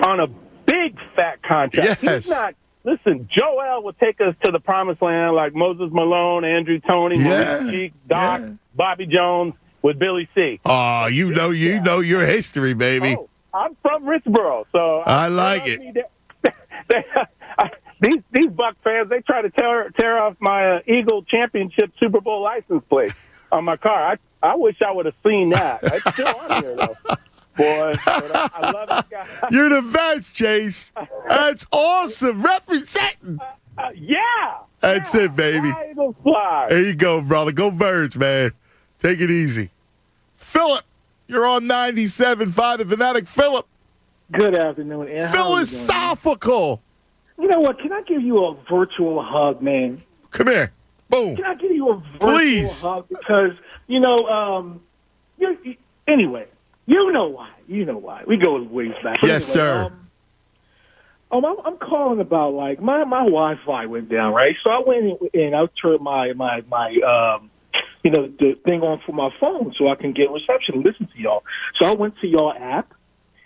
On a big fat contract. Yes. He's not. Listen, Joel will take us to the promised land like Moses Malone, Andrew Toney, Maurice Cheek, Doc, Bobby Jones with Billy C. Oh, you know your history, baby. Oh, I'm from Richboro, so I like it. These Buck fans, they try to tear off my Eagle Championship Super Bowl license plate on my car. I wish I would have seen that. It's still on here, though. Boy, but I love this guy. You're the best, Chase. That's awesome. Representing. That's it, baby. Fly. There you go, brother. Go Birds, man. Take it easy. Philip, you're on 97.5 The Fanatic. Philip. Good afternoon, Ed. Philosophical. You know what? Can I give you a virtual hug, man? Come here. Boom. Can I give you a virtual hug? Because, anyway. You know why. We go ways back. Yes, sir. I'm calling about, like, my Wi-Fi went down, right? So I went and I turned my the thing on for my phone so I can get reception and listen to y'all. So I went to y'all app,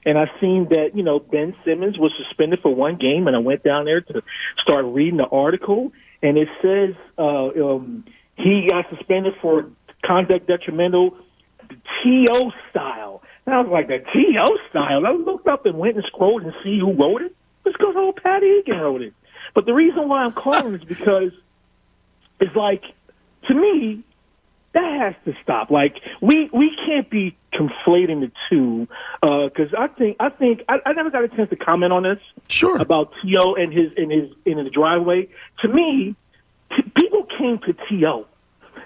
and I seen that, Ben Simmons was suspended for one game, and I went down there to start reading the article, and it says he got suspended for conduct detrimental T.O. style. And I was like, the T.O. style? I looked up and went and scrolled and see who wrote it. It's because old Patty Egan wrote it. But the reason why I'm calling is because it's like, to me, that has to stop. Like, we can't be conflating the two, because I think I never got a chance to comment on this. Sure. About T.O. and in the driveway. To me, people came to T.O.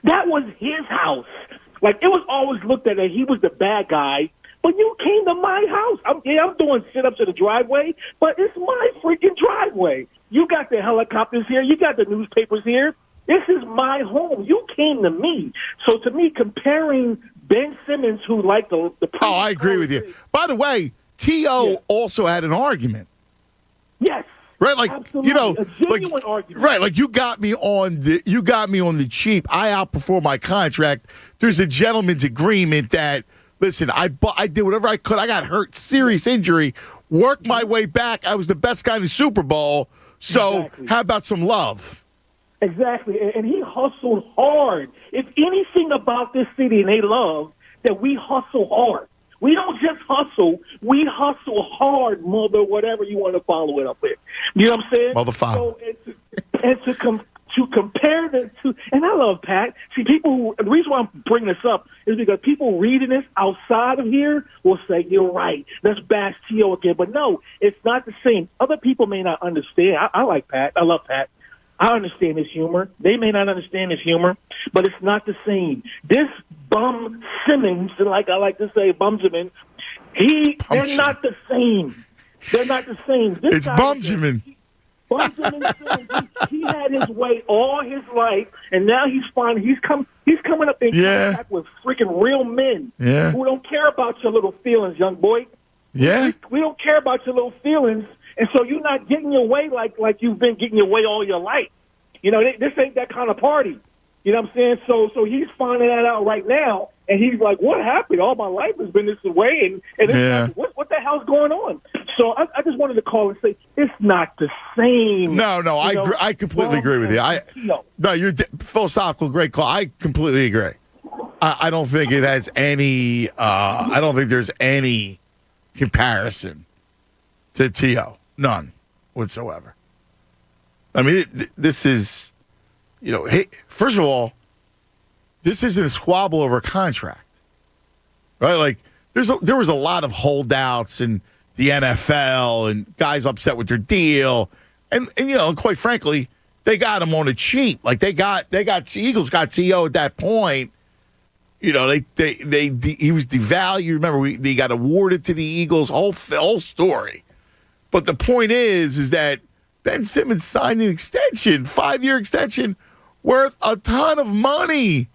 That was his house. Like, it was always looked at as he was the bad guy, but you came to my house. I'm doing sit-ups in the driveway, but it's my freaking driveway. You got the helicopters here. You got the newspapers here. This is my home. You came to me. So to me, comparing Ben Simmons, who liked the I agree with you. By the way, T.O. also had an argument. Yes. Right, like absolutely. A genuine argument. Right, like you got me on the cheap. I outperform my contract. There's a gentleman's agreement that listen, I did whatever I could. I got hurt, serious injury, worked my way back. I was the best guy in the Super Bowl. So how about some love? Exactly, and he hustled hard. If anything about this city, and they love that we hustle hard. We don't just hustle. We hustle hard, mother, whatever you want to follow it up with. You know what I'm saying? Mother father. So, to compare the two, and I love Pat. See, the reason why I'm bringing this up is because people reading this outside of here will say, you're right, let's bash T.O. again. But no, it's not the same. Other people may not understand. I like Pat. I love Pat. I understand his humor. They may not understand his humor, but it's not the same. This bum Simmons, like I like to say, Bumjamin, they're not the same. They're not the same. It's Bumjamin. Bumjamin Simmons, he had his way all his life, and now he's coming up in contact with freaking real men who don't care about your little feelings, young boy. Yeah. We don't care about your little feelings. And so you're not getting your way like you've been getting your way all your life. You know, this ain't that kind of party. You know what I'm saying? So he's finding that out right now, and he's like, what happened? All my life has been this way, and it's like, what the hell's going on? So I just wanted to call and say, it's not the same. No, I completely agree with you. No, you're philosophical, great call. I completely agree. I don't think it has any, I don't think there's any comparison to T.O. None whatsoever. I mean, this is, first of all, this isn't a squabble over a contract, right? Like, there was a lot of holdouts in the NFL and guys upset with their deal, and quite frankly, they got him on a cheap. Like the Eagles got T.O. at that point. He was devalued. Remember, they got awarded to the Eagles. Whole story. But the point is that Ben Simmons signed an extension, 5-year extension, worth a ton of money.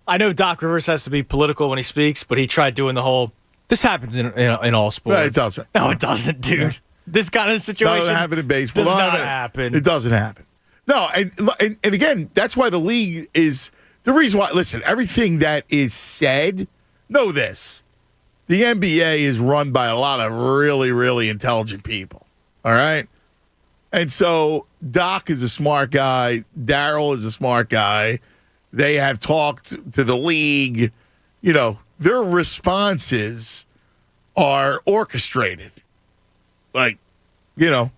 I know Doc Rivers has to be political when he speaks, but he tried doing the whole, this happens in all sports. No, it doesn't. No, it doesn't, dude. Yeah. This kind of situation doesn't happen in baseball. Does not happen. It doesn't happen. No, and again, that's why the league is the reason why. Listen, everything that is said, know this: the NBA is run by a lot of really, really intelligent people. All right, and so Doc is a smart guy. Daryl is a smart guy. They have talked to the league. Their responses are orchestrated. Like, the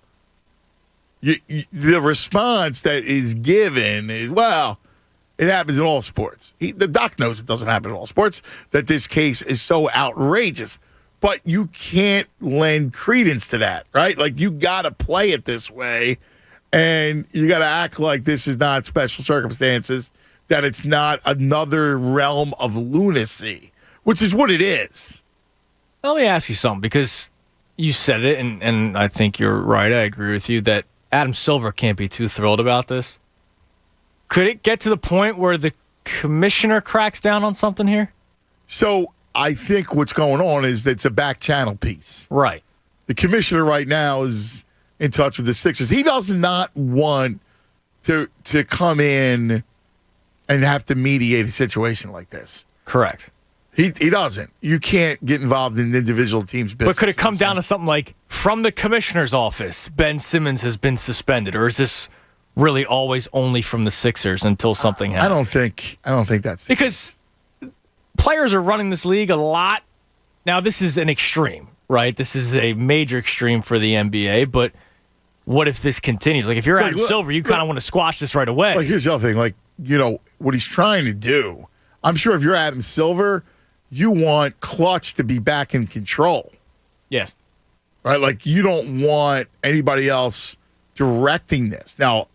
response that is given is, well, it happens in all sports. The Doc knows it doesn't happen in all sports, that this case is so outrageous. But you can't lend credence to that, right? Like, you got to play it this way, and you got to act like this is not special circumstances, that it's not another realm of lunacy, which is what it is. Let me ask you something, because you said it, and I think you're right. I agree with you that Adam Silver can't be too thrilled about this. Could it get to the point where the commissioner cracks down on something here? So I think what's going on is that it's a back channel piece. Right. The commissioner right now is in touch with the Sixers. He does not want to come in and have to mediate a situation like this. Correct. He doesn't. You can't get involved in individual teams' business. But could it come down to something like, from the commissioner's office, Ben Simmons has been suspended, or is this really always only from the Sixers until something happens? I don't think that's because players are running this league a lot. Now, this is an extreme, right? This is a major extreme for the NBA, but what if this continues? Like, if you're Adam Silver, you kind of want to squash this right away. Like, here's the other thing. Like, what he's trying to do, I'm sure if you're Adam Silver, you want Clutch to be back in control. Yes. Right? Like, you don't want anybody else directing this. Now,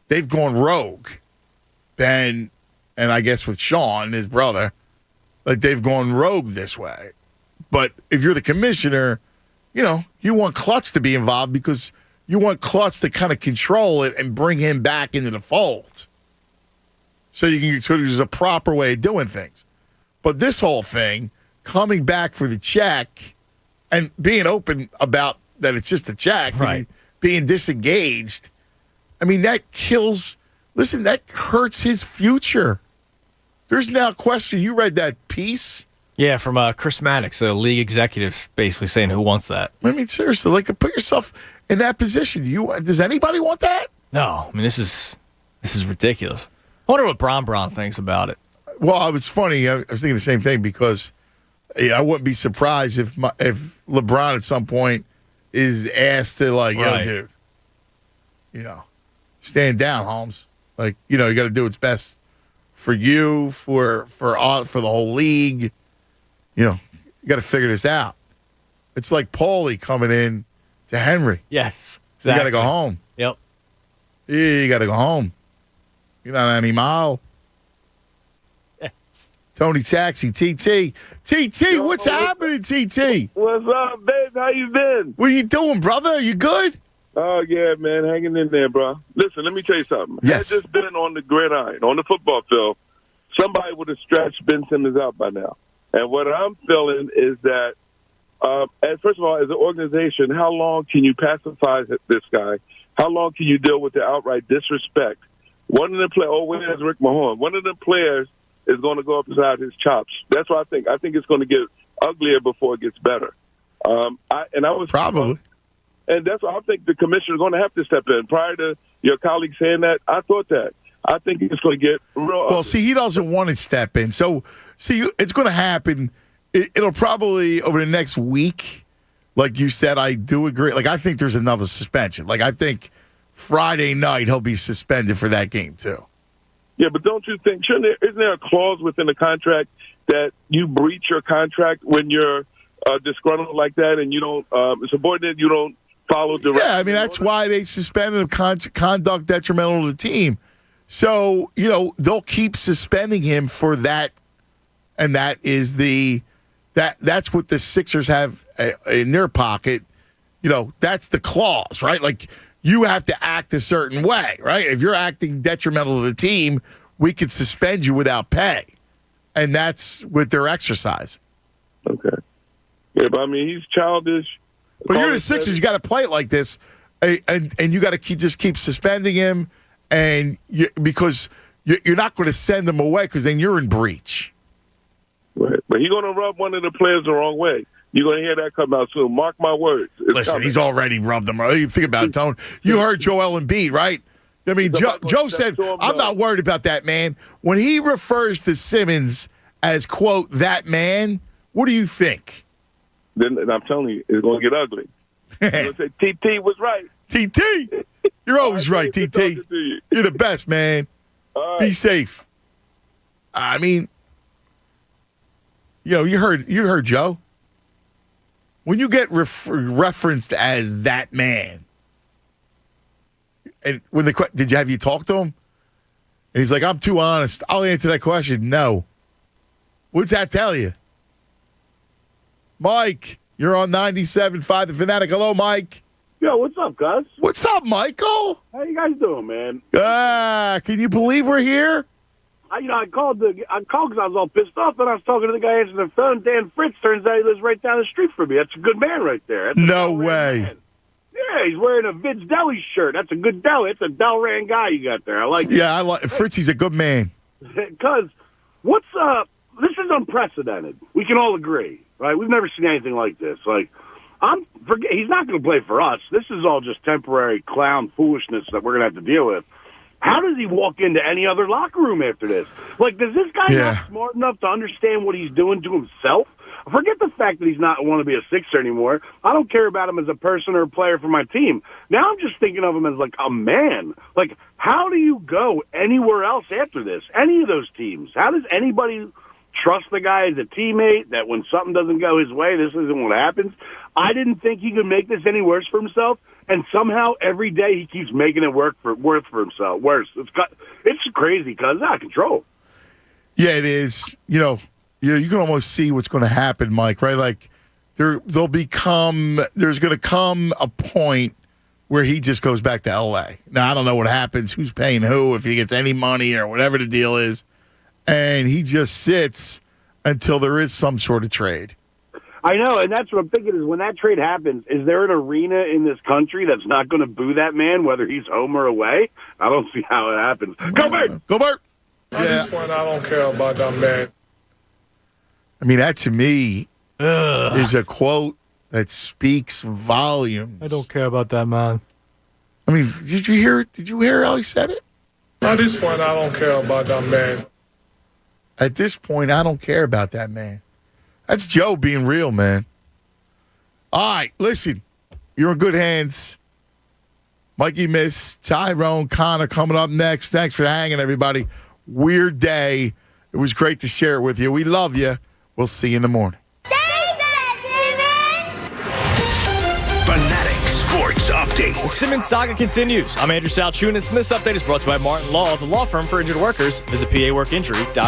they've gone rogue. Ben, and I guess with Sean, his brother, like, they've gone rogue this way. But if you're the commissioner, you want Clutch to be involved because you want Clutch to kind of control it and bring him back into the fold. So there's a proper way of doing things. But this whole thing, coming back for the check and being open about that it's just a check, right? Being disengaged. I mean, that kills. Listen, that hurts his future. There's now a question. You read that piece? Yeah, from Chris Maddox, a league executive, basically saying who wants that. I mean, seriously, like put yourself in that position. Does anybody want that? No, I mean this is ridiculous. I wonder what Bron thinks about it. Well, it was funny. I was thinking the same thing because I wouldn't be surprised if LeBron at some point is asked to yo, dude, stand down, Holmes. Like, you got to do what's best for you, for the whole league. You got to figure this out. It's like Paulie coming in to Henry. Yes, exactly. You got to go home. Yep. Yeah, you got to go home. You're not animal. Yes. Tony Taxi, TT. TT, what's happening, TT? What's up, babe? How you been? What are you doing, brother? You good? Oh, yeah, man. Hanging in there, bro. Listen, let me tell you something. Yes. Had this been on the gridiron, on the football field, somebody would have stretched Ben Simmons out by now. And what I'm feeling is that, first of all, as an organization, how long can you pacify this guy? How long can you deal with the outright disrespect? One of the players, where's Rick Mahorn? One of the players is going to go up inside his chops. That's what I think. I think it's going to get uglier before it gets better. Probably. And that's why I think the commissioner is going to have to step in. Prior to your colleague saying that, I thought that. I think it's going to get real ugly. Well, see, he doesn't want to step in. So, see, it's going to happen. It'll probably, over the next week, like you said, I do agree. Like, I think there's another suspension. Like, I think Friday night he'll be suspended for that game, too. Yeah, but don't you think, isn't there a clause within the contract that you breach your contract when you're disgruntled like that and you don't, subordinate, you don't follow directions? Yeah, I mean, that's why they suspended him, conduct detrimental to the team. So, they'll keep suspending him for that, and that is that's what the Sixers have in their pocket. That's the clause, right? Like, you have to act a certain way, right? If you're acting detrimental to the team, we could suspend you without pay. And that's what they're exercising. Okay. Yeah, but I mean, he's childish. But you're the Sixers, you got to play it like this, and you got to keep suspending him. And because you're not going to send them away because then you're in breach. Right. But he's going to rub one of the players the wrong way. You're going to hear that come out soon. Mark my words. Listen, he's already rubbed them. You think about it, Tone. You heard Joel Embiid, right? I mean, Joe said, I'm not worried about that, man. When he refers to Simmons as, quote, that man, what do you think? Then I'm telling you, it's going to get ugly. You're going to say, TT was right. TT! You're always right, TT. You're the best, man. Be safe. I mean, you heard Joe. When you get referenced as that man, and when have you talked to him? And he's like, I'm too honest. I'll answer that question. No. What's that tell you? Mike, you're on 97.5 The Fanatic. Hello, Mike. Yo, what's up, guys? What's up, Michael? How you guys doing, man? Can you believe we're here? I called because I was all pissed off, and I was talking to the guy answering the phone. Dan Fritz, turns out he lives right down the street from me. That's a good man right there. No way. Man. Yeah, he's wearing a Vid's Deli shirt. That's a good deli. It's a Delran guy you got there. I like it. Yeah, I like Fritzy's a good man. Because what's up? This is unprecedented. We can all agree, right? We've never seen anything like this. Like, he's not going to play for us. This is all just temporary clown foolishness that we're going to have to deal with. How does he walk into any other locker room after this? Like, does this guy not smart enough to understand what he's doing to himself? Forget the fact that he's not want to be a Sixer anymore. I don't care about him as a person or a player for my team. Now I'm just thinking of him as, like, a man. Like, how do you go anywhere else after this? Any of those teams? How does anybody trust the guy as a teammate that when something doesn't go his way, this isn't what happens? I didn't think he could make this any worse for himself. And somehow every day he keeps making it worse for himself. Worse. It's crazy because it's out of control. Yeah, it is. You can almost see what's going to happen, Mike, right? Like there's going to come a point where he just goes back to L.A. Now, I don't know what happens, who's paying who, if he gets any money or whatever the deal is. And he just sits until there is some sort of trade. I know, and that's what I'm thinking is when that trade happens, is there an arena in this country that's not going to boo that man, whether he's home or away? I don't see how it happens. Go Bert! Go Bert! At this point, I don't care about that man. I mean, that to me is a quote that speaks volumes. I don't care about that man. I mean, did you hear how he said it? At this point, I don't care about that man. At this point, I don't care about that man. That's Joe being real, man. All right, listen. You're in good hands. Mikey Miss, Tyrone, Connor coming up next. Thanks for hanging, everybody. Weird day. It was great to share it with you. We love you. We'll see you in the morning. Fanatic Sports Update. The Simmons saga continues. I'm Andrew Salchunas, and this update is brought to you by Martin Law, the law firm for injured workers. Visit PAWorkInjury.com.